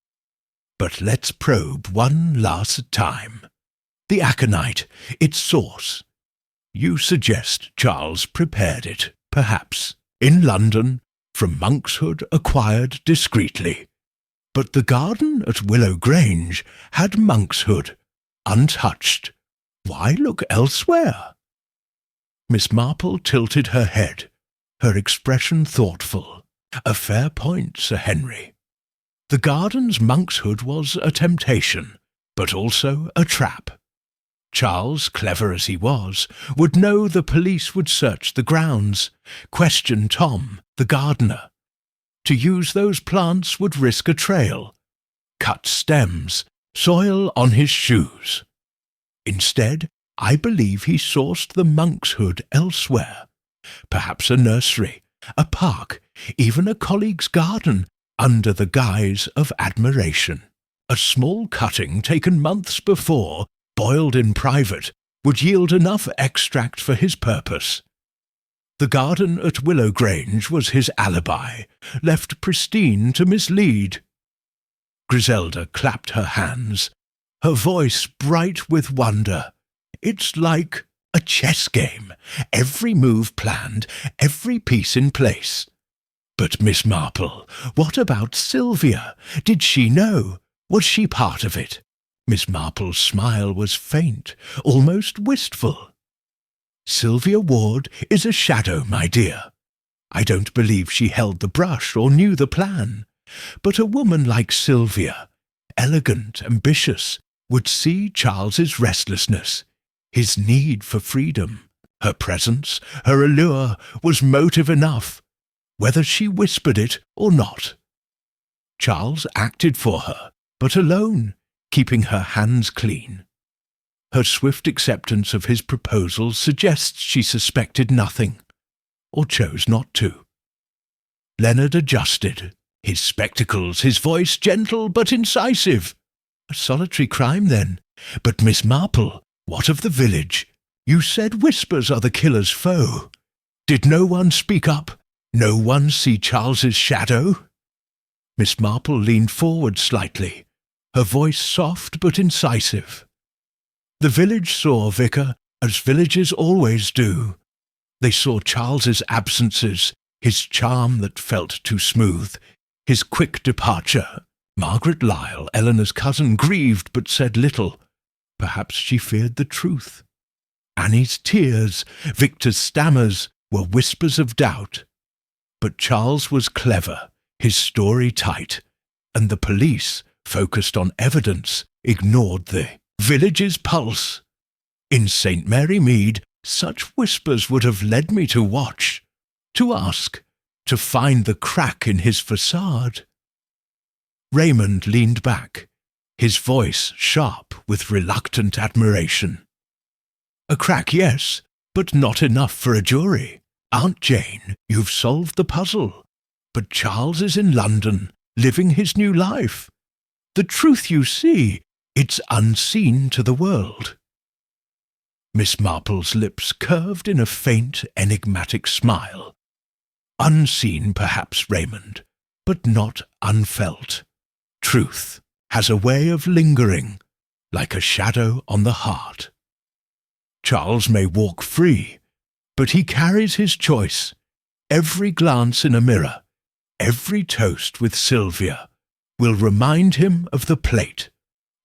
But let's probe one last time. The aconite, its source. You suggest Charles prepared it, perhaps, in London, from Monkshood acquired discreetly. But the garden at Willow Grange had Monkshood, untouched. Why look elsewhere?" Miss Marple tilted her head, her expression thoughtful. "A fair point, Sir Henry. The garden's Monkshood was a temptation, but also a trap. Charles, clever as he was, would know the police would search the grounds, question Tom, the gardener. To use those plants would risk a trail, cut stems, soil on his shoes. Instead, I believe he sourced the Monkshood elsewhere. Perhaps a nursery, a park, even a colleague's garden, under the guise of admiration. A small cutting taken months before, boiled in private, would yield enough extract for his purpose. The garden at Willow Grange was his alibi, left pristine to mislead." Griselda clapped her hands, her voice bright with wonder. It's like a chess game. Every move planned, every piece in place. But Miss Marple, what about Sylvia? Did she know? Was she part of it? Miss Marple's smile was faint, almost wistful. Sylvia Ward is a shadow, my dear. I don't believe she held the brush or knew the plan. But a woman like Sylvia, elegant, ambitious, would see Charles's restlessness, his need for freedom. Her presence, her allure, was motive enough, whether she whispered it or not. Charles acted for her, but alone, keeping her hands clean. Her swift acceptance of his proposal suggests she suspected nothing, or chose not to. Leonard adjusted, his spectacles, his voice gentle but incisive. A solitary crime, then. But Miss Marple, what of the village? You said whispers are the killer's foe. Did no one speak up? No one see Charles's shadow? Miss Marple leaned forward slightly, her voice soft but incisive. The village saw Vicar, as villages always do. They saw Charles's absences, his charm that felt too smooth, his quick departure. Margaret Lyle, Eleanor's cousin, grieved but said little. Perhaps she feared the truth. Annie's tears, Victor's stammers, were whispers of doubt. But Charles was clever, his story tight, and the police, focused on evidence, ignored the village's pulse. In St. Mary Mead, such whispers would have led me to watch, to ask, to find the crack in his facade. Raymond leaned back, his voice sharp with reluctant admiration. A crack, yes, but not enough for a jury. Aunt Jane, you've solved the puzzle. But Charles is in London, living his new life. The truth you see, it's unseen to the world. Miss Marple's lips curved in a faint, enigmatic smile. Unseen, perhaps, Raymond, but not unfelt. Truth has a way of lingering, like a shadow on the heart. Charles may walk free, but he carries his choice. Every glance in a mirror, every toast with Sylvia, will remind him of the plate,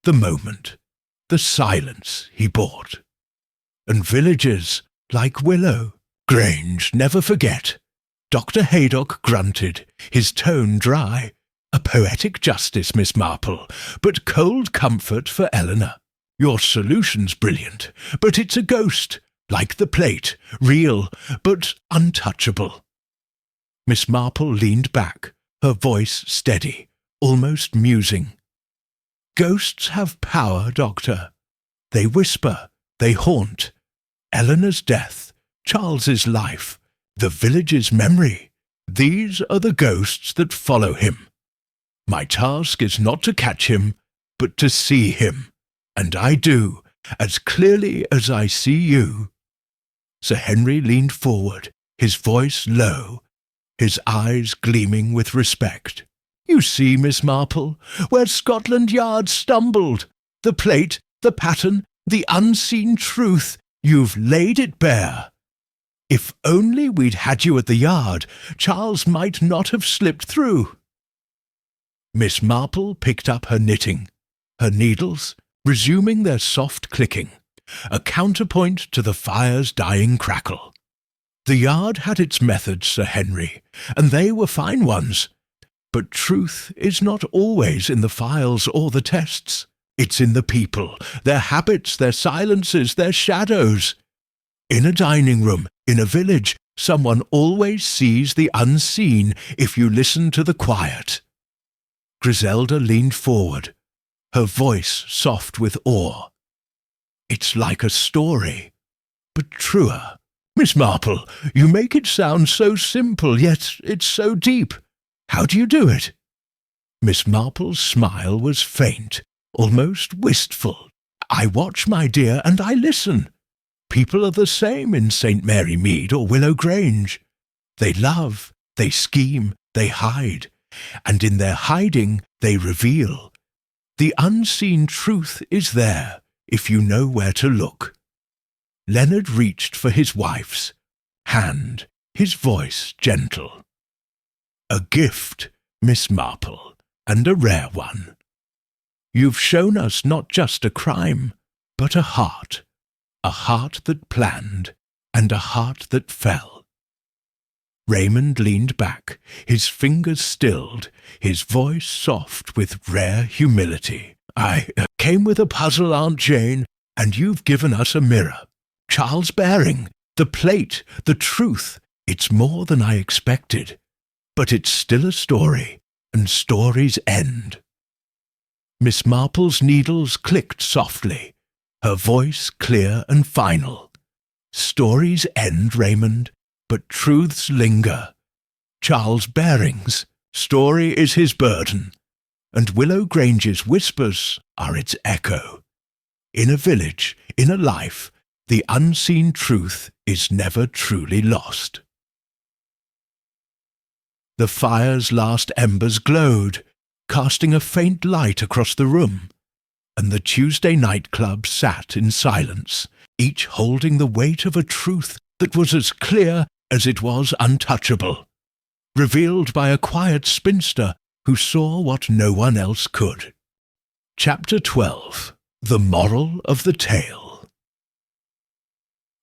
the moment, the silence he bought. And villages, like Willow Grange, never forget. Dr. Haydock grunted, his tone dry. A poetic justice, Miss Marple, but cold comfort for Eleanor. Your solution's brilliant, but it's a ghost, like the plate, real, but untouchable. Miss Marple leaned back, her voice steady, almost musing. Ghosts have power, Doctor. They whisper, they haunt. Eleanor's death, Charles's life, the village's memory. These are the ghosts that follow him. My task is not to catch him, but to see him. And I do, as clearly as I see you. Sir Henry leaned forward, his voice low, his eyes gleaming with respect. You see, Miss Marple, where Scotland Yard stumbled. The plate, the pattern, the unseen truth, you've laid it bare. If only we'd had you at the Yard, Charles might not have slipped through. Miss Marple picked up her knitting, her needles resuming their soft clicking, a counterpoint to the fire's dying crackle. The Yard had its methods, Sir Henry, and they were fine ones. But truth is not always in the files or the tests. It's in the people, their habits, their silences, their shadows. In a dining room, in a village, someone always sees the unseen if you listen to the quiet. Griselda leaned forward, her voice soft with awe. It's like a story, but truer. Miss Marple, you make it sound so simple, yet it's so deep. How do you do it? Miss Marple's smile was faint, almost wistful. I watch, my dear, and I listen. People are the same in St. Mary Mead or Willow Grange. They love, they scheme, they hide, and in their hiding they reveal. The unseen truth is there, if you know where to look. Leonard reached for his wife's hand, his voice gentle. "A gift, Miss Marple, and a rare one. You've shown us not just a crime, but a heart that planned, and a heart that fell." Raymond leaned back, his fingers stilled, his voice soft with rare humility. "I came with a puzzle, Aunt Jane, and you've given us a mirror. Charles Baring, the plate, the truth. It's more than I expected. But it's still a story, and stories end." Miss Marple's needles clicked softly, her voice clear and final. "Stories end, Raymond, but truths linger. Charles Baring's story is his burden, and Willow Grange's whispers are its echo. In a village, in a life, the unseen truth is never truly lost." The fire's last embers glowed, casting a faint light across the room, and the Tuesday night club sat in silence, each holding the weight of a truth that was as clear as it was untouchable, revealed by a quiet spinster who saw what no one else could. Chapter 12. The Moral of the Tale.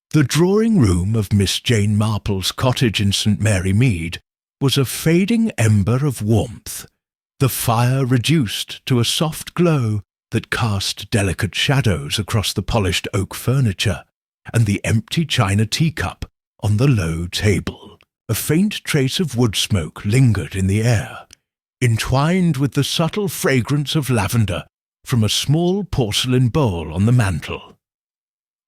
The drawing-room of Miss Jane Marple's cottage in St. Mary Mead was a fading ember of warmth, the fire reduced to a soft glow that cast delicate shadows across the polished oak furniture and the empty china teacup on the low table. A faint trace of wood smoke lingered in the air, entwined with the subtle fragrance of lavender from a small porcelain bowl on the mantel.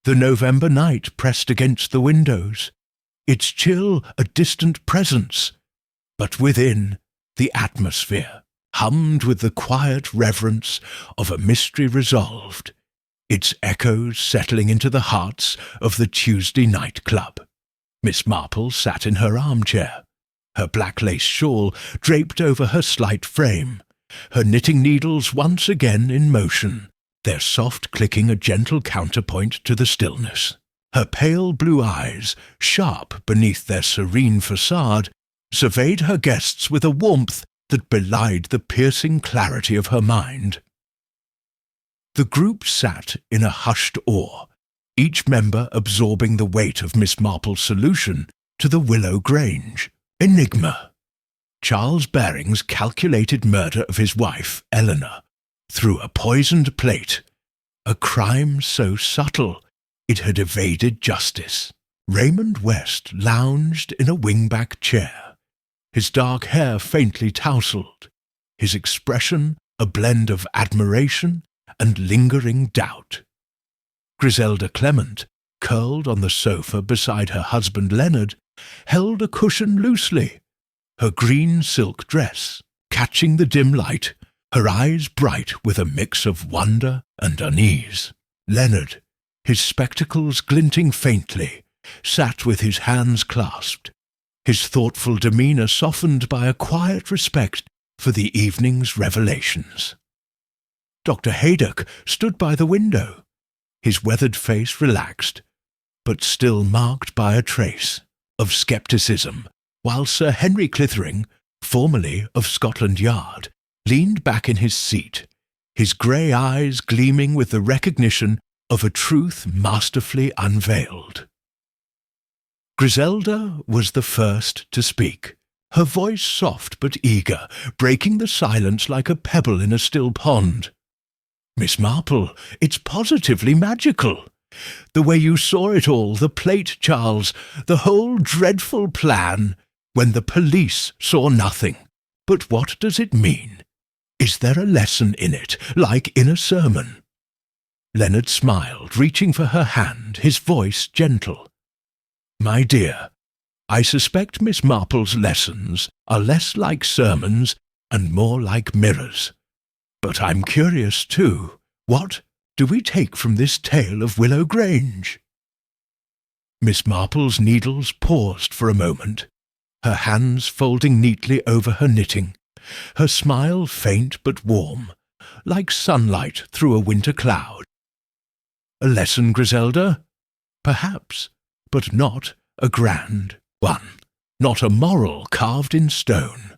The November night pressed against the windows, its chill a distant presence, but within, the atmosphere hummed with the quiet reverence of a mystery resolved, its echoes settling into the hearts of the Tuesday night club. Miss Marple sat in her armchair, her black lace shawl draped over her slight frame, her knitting needles once again in motion, their soft clicking a gentle counterpoint to the stillness. Her pale blue eyes, sharp beneath their serene facade, surveyed her guests with a warmth that belied the piercing clarity of her mind. The group sat in a hushed awe, each member absorbing the weight of Miss Marple's solution to the Willow Grange enigma. Charles Baring's calculated murder of his wife, Eleanor, through a poisoned plate, a crime so subtle it had evaded justice. Raymond West lounged in a wingback chair, his dark hair faintly tousled, his expression a blend of admiration and lingering doubt. Griselda Clement, curled on the sofa beside her husband Leonard, held a cushion loosely, her green silk dress catching the dim light, her eyes bright with a mix of wonder and unease. Leonard, his spectacles glinting faintly, sat with his hands clasped, his thoughtful demeanour softened by a quiet respect for the evening's revelations. Dr. Haydock stood by the window, his weathered face relaxed, but still marked by a trace of scepticism, while Sir Henry Clithering, formerly of Scotland Yard, leaned back in his seat, his grey eyes gleaming with the recognition of a truth masterfully unveiled. Griselda was the first to speak, her voice soft but eager, breaking the silence like a pebble in a still pond. "Miss Marple, it's positively magical. The way you saw it all, the plate, Charles, the whole dreadful plan, when the police saw nothing. But what does it mean? Is there a lesson in it, like in a sermon?" Leonard smiled, reaching for her hand, his voice gentle. "My dear, I suspect Miss Marple's lessons are less like sermons and more like mirrors. But I'm curious, too. What do we take from this tale of Willow Grange?" Miss Marple's needles paused for a moment, her hands folding neatly over her knitting, her smile faint but warm, like sunlight through a winter cloud. "A lesson, Griselda? perhaps, but not a grand one, not a moral carved in stone.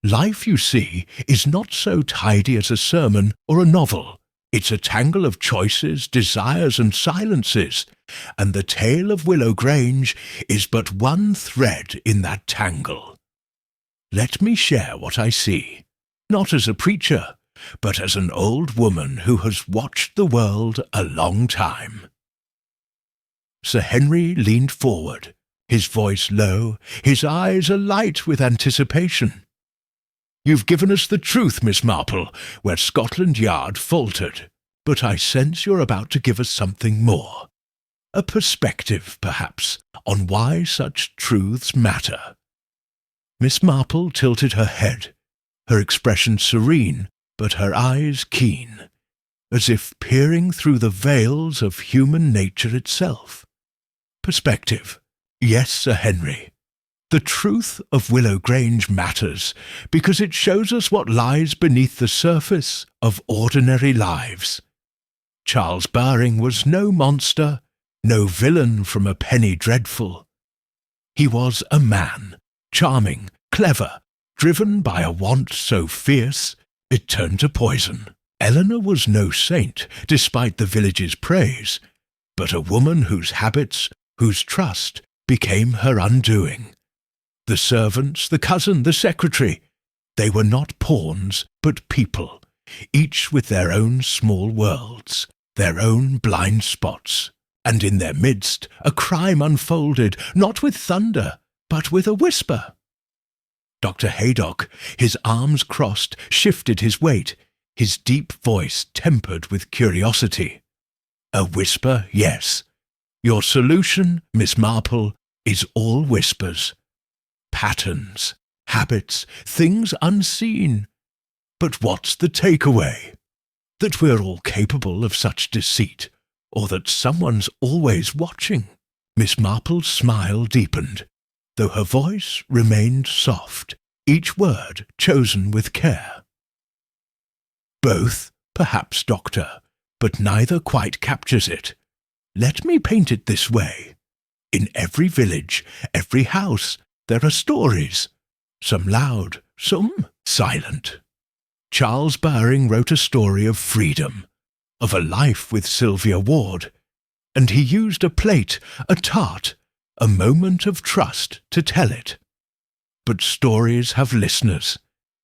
Life, you see, is not so tidy as a sermon or a novel. It's a tangle of choices, desires, and silences, and the tale of Willow Grange is but one thread in that tangle. Let me share what I see, not as a preacher, but as an old woman who has watched the world a long time. Sir Henry leaned forward, his voice low, his eyes alight with anticipation. "You've given us the truth, Miss Marple, where Scotland Yard faltered, but I sense you're about to give us something more. A perspective, perhaps, on why such truths matter." Miss Marple tilted her head, her expression serene, but her eyes keen, as if peering through the veils of human nature itself. Perspective. Yes, Sir Henry. The truth of Willow Grange matters because it shows us what lies beneath the surface of ordinary lives. Charles Baring was no monster, no villain from a penny dreadful. He was a man, charming, clever, driven by a want so fierce it turned to poison. Eleanor was no saint, despite the village's praise, but a woman whose habits, whose trust, became her undoing. The servants, the cousin, the secretary, they were not pawns, but people, each with their own small worlds, their own blind spots, and in their midst a crime unfolded, not with thunder, but with a whisper. Dr. Haydock, his arms crossed, shifted his weight, his deep voice tempered with curiosity. A whisper, yes. Your solution, Miss Marple, is all whispers. Patterns, habits, things unseen. But what's the takeaway? That we're all capable of such deceit, or that someone's always watching? Miss Marple's smile deepened, though her voice remained soft, each word chosen with care. Both, perhaps, Doctor, but neither quite captures it. Let me paint it this way. In every village, every house, there are stories, some loud, some silent. Charles Baring wrote a story of freedom, of a life with Sylvia Ward, and he used a plate, a tart, a moment of trust to tell it. But stories have listeners,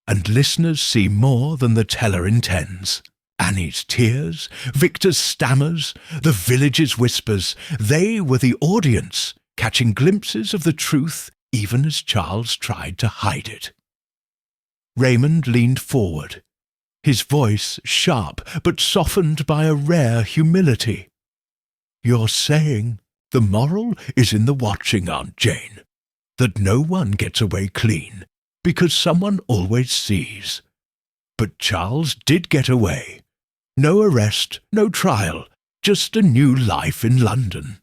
and listeners see more than the teller intends. Annie's tears, Victor's stammers, the village's whispers, they were the audience, catching glimpses of the truth even as Charles tried to hide it. Raymond leaned forward, his voice sharp but softened by a rare humility. "You're saying the moral is in the watching, Aunt Jane, that no one gets away clean because someone always sees. But Charles did get away. No arrest, no trial, just a new life in London."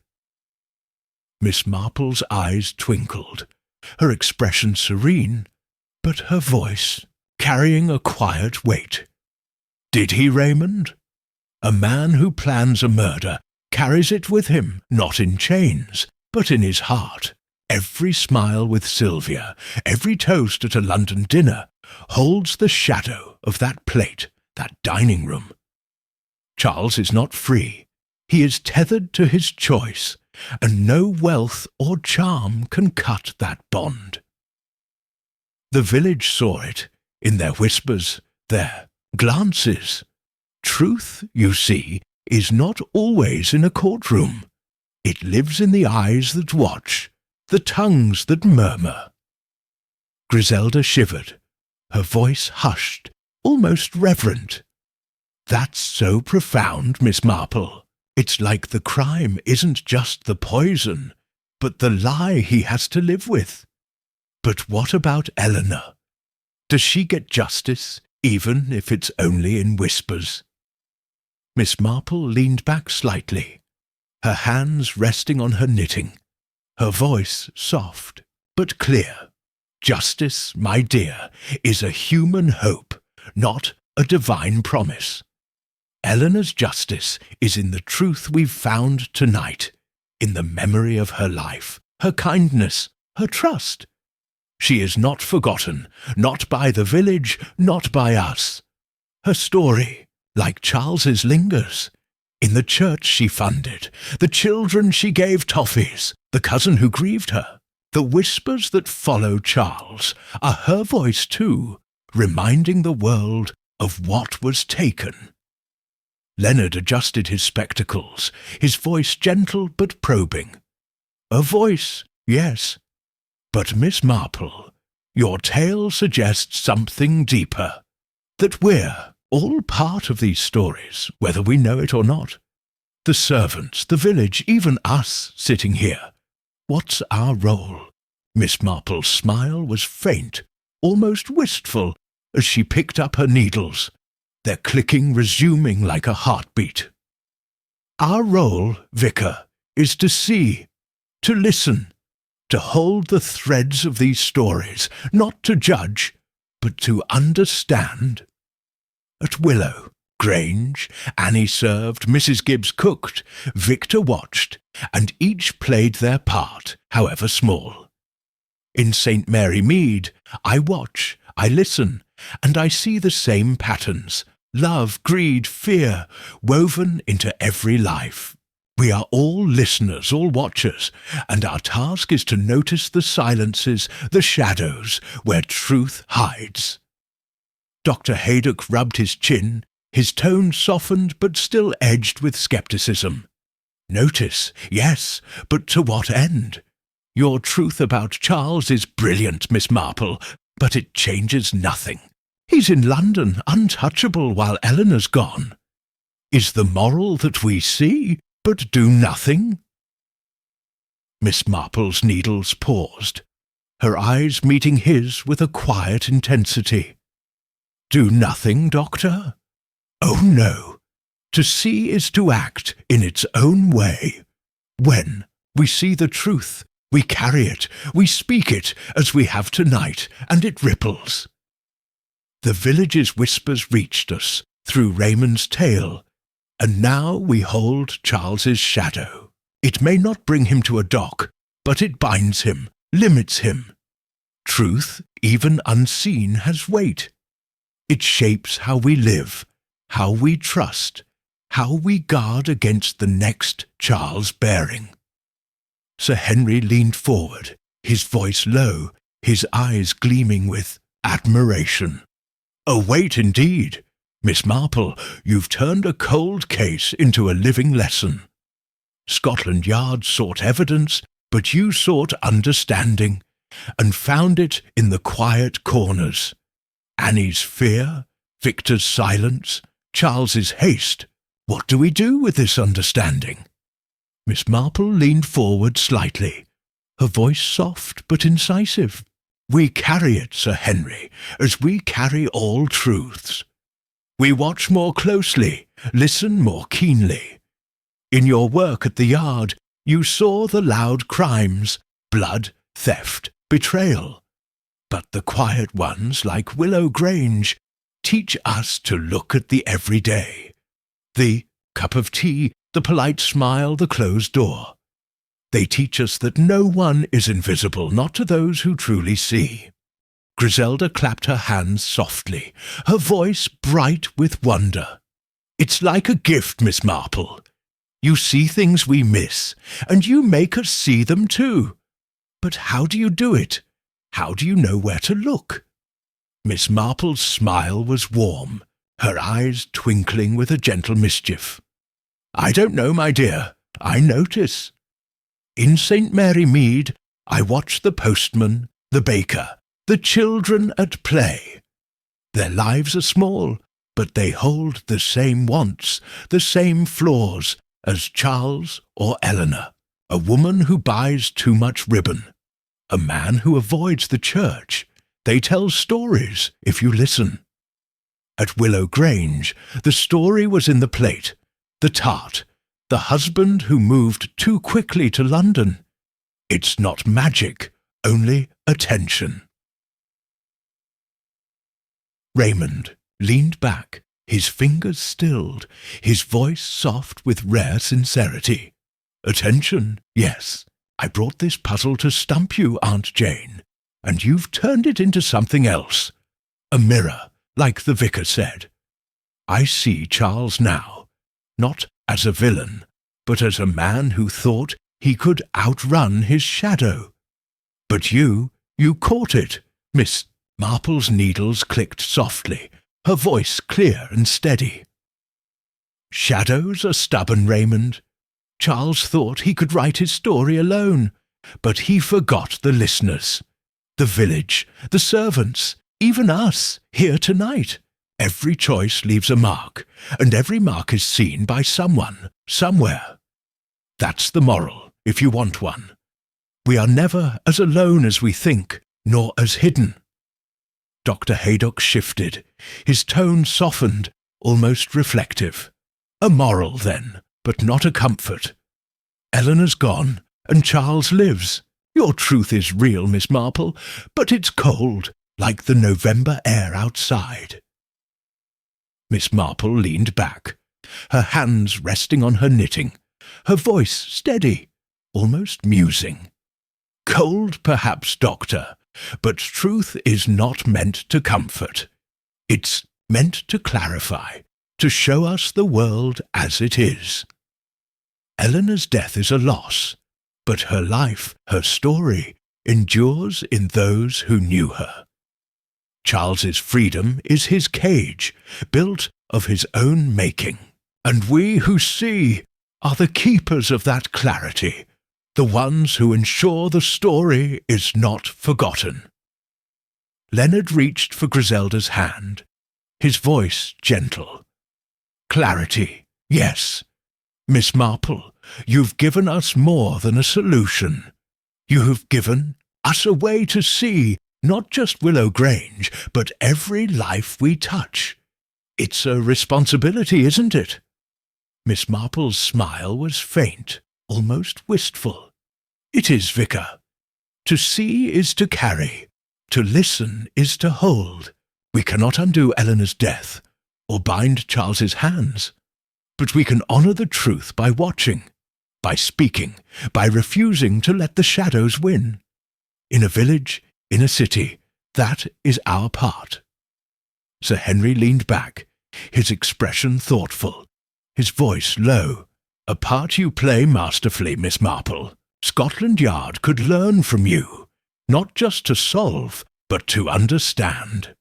Miss Marple's eyes twinkled, her expression serene, but her voice carrying a quiet weight. "Did he, Raymond? A man who plans a murder carries it with him, not in chains, but in his heart. Every smile with Sylvia, every toast at a London dinner, holds the shadow of that plate, that dining room. Charles is not free. He is tethered to his choice, and no wealth or charm can cut that bond." The village saw it, in their whispers, their glances. Truth, you see, is not always in a courtroom. It lives in the eyes that watch, the tongues that murmur. Griselda shivered, her voice hushed, almost reverent. "That's so profound, Miss Marple. It's like the crime isn't just the poison, but the lie he has to live with. But what about Eleanor? Does she get justice, even if it's only in whispers?" Miss Marple leaned back slightly, her hands resting on her knitting, her voice soft but clear. "Justice, my dear, is a human hope, not a divine promise. Eleanor's justice is in the truth we've found tonight, in the memory of her life, her kindness, her trust. She is not forgotten, not by the village, not by us. Her story, like Charles's, lingers. In the church she funded, the children she gave toffees, the cousin who grieved her. The whispers that follow Charles are her voice too, reminding the world of what was taken. Leonard adjusted his spectacles, his voice gentle but probing. A voice, yes. But Miss Marple, your tale suggests something deeper. That we're all part of these stories, whether we know it or not. The servants, the village, even us sitting here. What's our role? Miss Marple's smile was faint, almost wistful, as she picked up her needles, their clicking resuming like a heartbeat. Our role, Vicar, is to see, to listen, to hold the threads of these stories, not to judge, but to understand. At Willow Grange, Annie served, Mrs. Gibbs cooked, Victor watched, and each played their part, however small. In St. Mary Mead, I watch, I listen, and I see the same patterns, love, greed, fear, woven into every life. We are all listeners, all watchers, and our task is to notice the silences, the shadows, where truth hides. Dr. Haydock rubbed his chin, his tone softened but still edged with skepticism. Notice, yes, but to what end? Your truth about Charles is brilliant, Miss Marple, but it changes nothing. He's in London, untouchable, while Eleanor's gone. Is the moral that we see, but do nothing? Miss Marple's needles paused, her eyes meeting his with a quiet intensity. Do nothing, Doctor? Oh, no. To see is to act in its own way. When we see the truth, we carry it, we speak it, as we have tonight, and it ripples. The village's whispers reached us through Raymond's tale, and now we hold Charles's shadow. It may not bring him to a dock, but it binds him, limits him. Truth, even unseen, has weight. It shapes how we live, how we trust, how we guard against the next Charles bearing. Sir Henry leaned forward, his voice low, his eyes gleaming with admiration. A weight indeed. Miss Marple, you've turned a cold case into a living lesson. Scotland Yard sought evidence, but you sought understanding, and found it in the quiet corners. Annie's fear, Victor's silence, Charles's haste. What do we do with this understanding? Miss Marple leaned forward slightly, her voice soft but incisive. We carry it, Sir Henry, as we carry all truths. We watch more closely, listen more keenly. In your work at the Yard, you saw the loud crimes, blood, theft, betrayal. But the quiet ones, like Willow Grange, teach us to look at the everyday. The cup of tea, the polite smile, the closed door. They teach us that no one is invisible, not to those who truly see. Griselda clapped her hands softly, her voice bright with wonder. It's like a gift, Miss Marple. You see things we miss, and you make us see them too. But how do you do it? How do you know where to look? Miss Marple's smile was warm, her eyes twinkling with a gentle mischief. I don't know, my dear. I notice. In St. Mary Mead, I watch the postman, the baker, the children at play. Their lives are small, but they hold the same wants, the same flaws as Charles or Eleanor, a woman who buys too much ribbon, a man who avoids the church. They tell stories if you listen. At Willow Grange, the story was in the plate, the tart, the husband who moved too quickly to London. It's not magic, only attention. Raymond leaned back, his fingers stilled, his voice soft with rare sincerity. Attention, yes. I brought this puzzle to stump you, Aunt Jane, and you've turned it into something else. A mirror, like the vicar said. I see Charles now, not as a villain, but as a man who thought he could outrun his shadow. But you caught it. Miss Marple's needles clicked softly, her voice clear and steady. Shadows are stubborn, Raymond. Charles thought he could write his story alone, but he forgot the listeners, the village, the servants, even us, here tonight. Every choice leaves a mark, and every mark is seen by someone, somewhere. That's the moral, if you want one. We are never as alone as we think, nor as hidden. Dr. Haydock shifted. His tone softened, almost reflective. A moral, then, but not a comfort. Eleanor's gone, and Charles lives. Your truth is real, Miss Marple, but it's cold, like the November air outside. Miss Marple leaned back, her hands resting on her knitting, her voice steady, almost musing. Cold, perhaps, Doctor, but truth is not meant to comfort. It's meant to clarify, to show us the world as it is. Eleanor's death is a loss, but her life, her story, endures in those who knew her. Charles's freedom is his cage, built of his own making, and we who see are the keepers of that clarity, the ones who ensure the story is not forgotten. Leonard reached for Griselda's hand, his voice gentle. Clarity, yes. Miss Marple, you've given us more than a solution. You have given us a way to see not just Willow Grange, but every life we touch. It's a responsibility, isn't it? Miss Marple's smile was faint, almost wistful. It is, Vicar. To see is to carry. To listen is to hold. We cannot undo Eleanor's death, or bind Charles's hands, but we can honour the truth by watching, by speaking, by refusing to let the shadows win. In a village, in a city, that is our part. Sir Henry leaned back, his expression thoughtful, his voice low. A part you play masterfully, Miss Marple. Scotland Yard could learn from you, not just to solve, but to understand.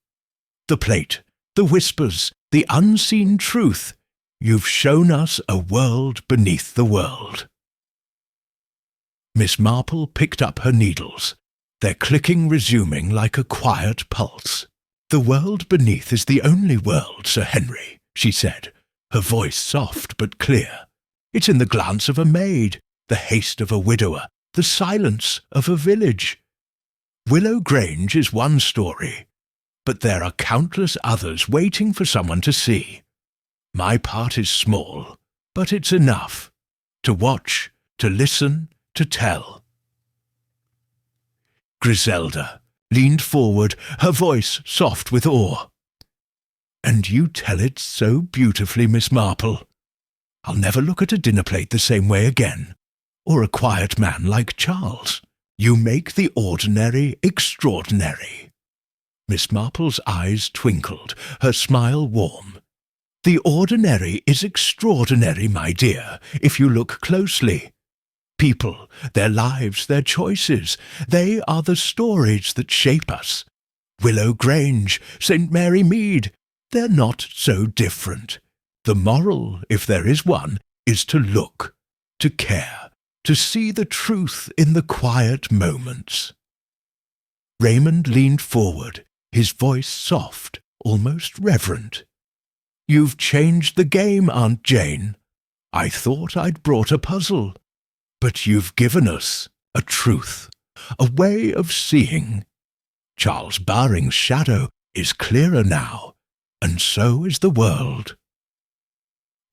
The plate, the whispers, the unseen truth. You've shown us a world beneath the world. Miss Marple picked up her needles, their clicking resuming like a quiet pulse. The world beneath is the only world, Sir Henry, she said, her voice soft but clear. It's in the glance of a maid, the haste of a widower, the silence of a village. Willow Grange is one story, but there are countless others waiting for someone to see. My part is small, but it's enough. To watch, to listen, to tell. Griselda leaned forward, her voice soft with awe. And you tell it so beautifully, Miss Marple. I'll never look at a dinner plate the same way again, or a quiet man like Charles. You make the ordinary extraordinary. Miss Marple's eyes twinkled, her smile warm. The ordinary is extraordinary, my dear, if you look closely. People, their lives, their choices, they are the stories that shape us. Willow Grange, St. Mary Mead, they're not so different. The moral, if there is one, is to look, to care, to see the truth in the quiet moments. Raymond leaned forward, his voice soft, almost reverent. You've changed the game, Aunt Jane. I thought I'd brought a puzzle, but you've given us a truth, a way of seeing. Charles Baring's shadow is clearer now, and so is the world.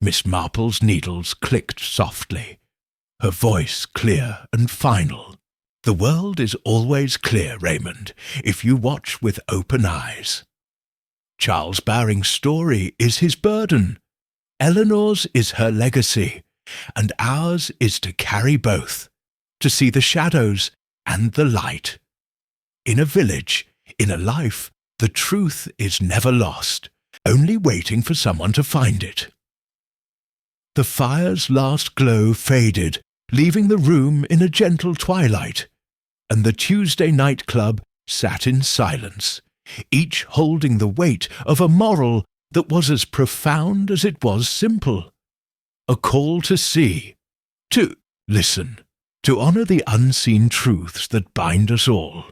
Miss Marple's needles clicked softly, her voice clear and final. The world is always clear, Raymond, if you watch with open eyes. Charles Baring's story is his burden. Eleanor's is her legacy, and ours is to carry both, to see the shadows and the light. In a village, in a life, the truth is never lost, only waiting for someone to find it. The fire's last glow faded, leaving the room in a gentle twilight, and the Tuesday night club sat in silence, each holding the weight of a moral that was as profound as it was simple. A call to see, to listen, to honour the unseen truths that bind us all.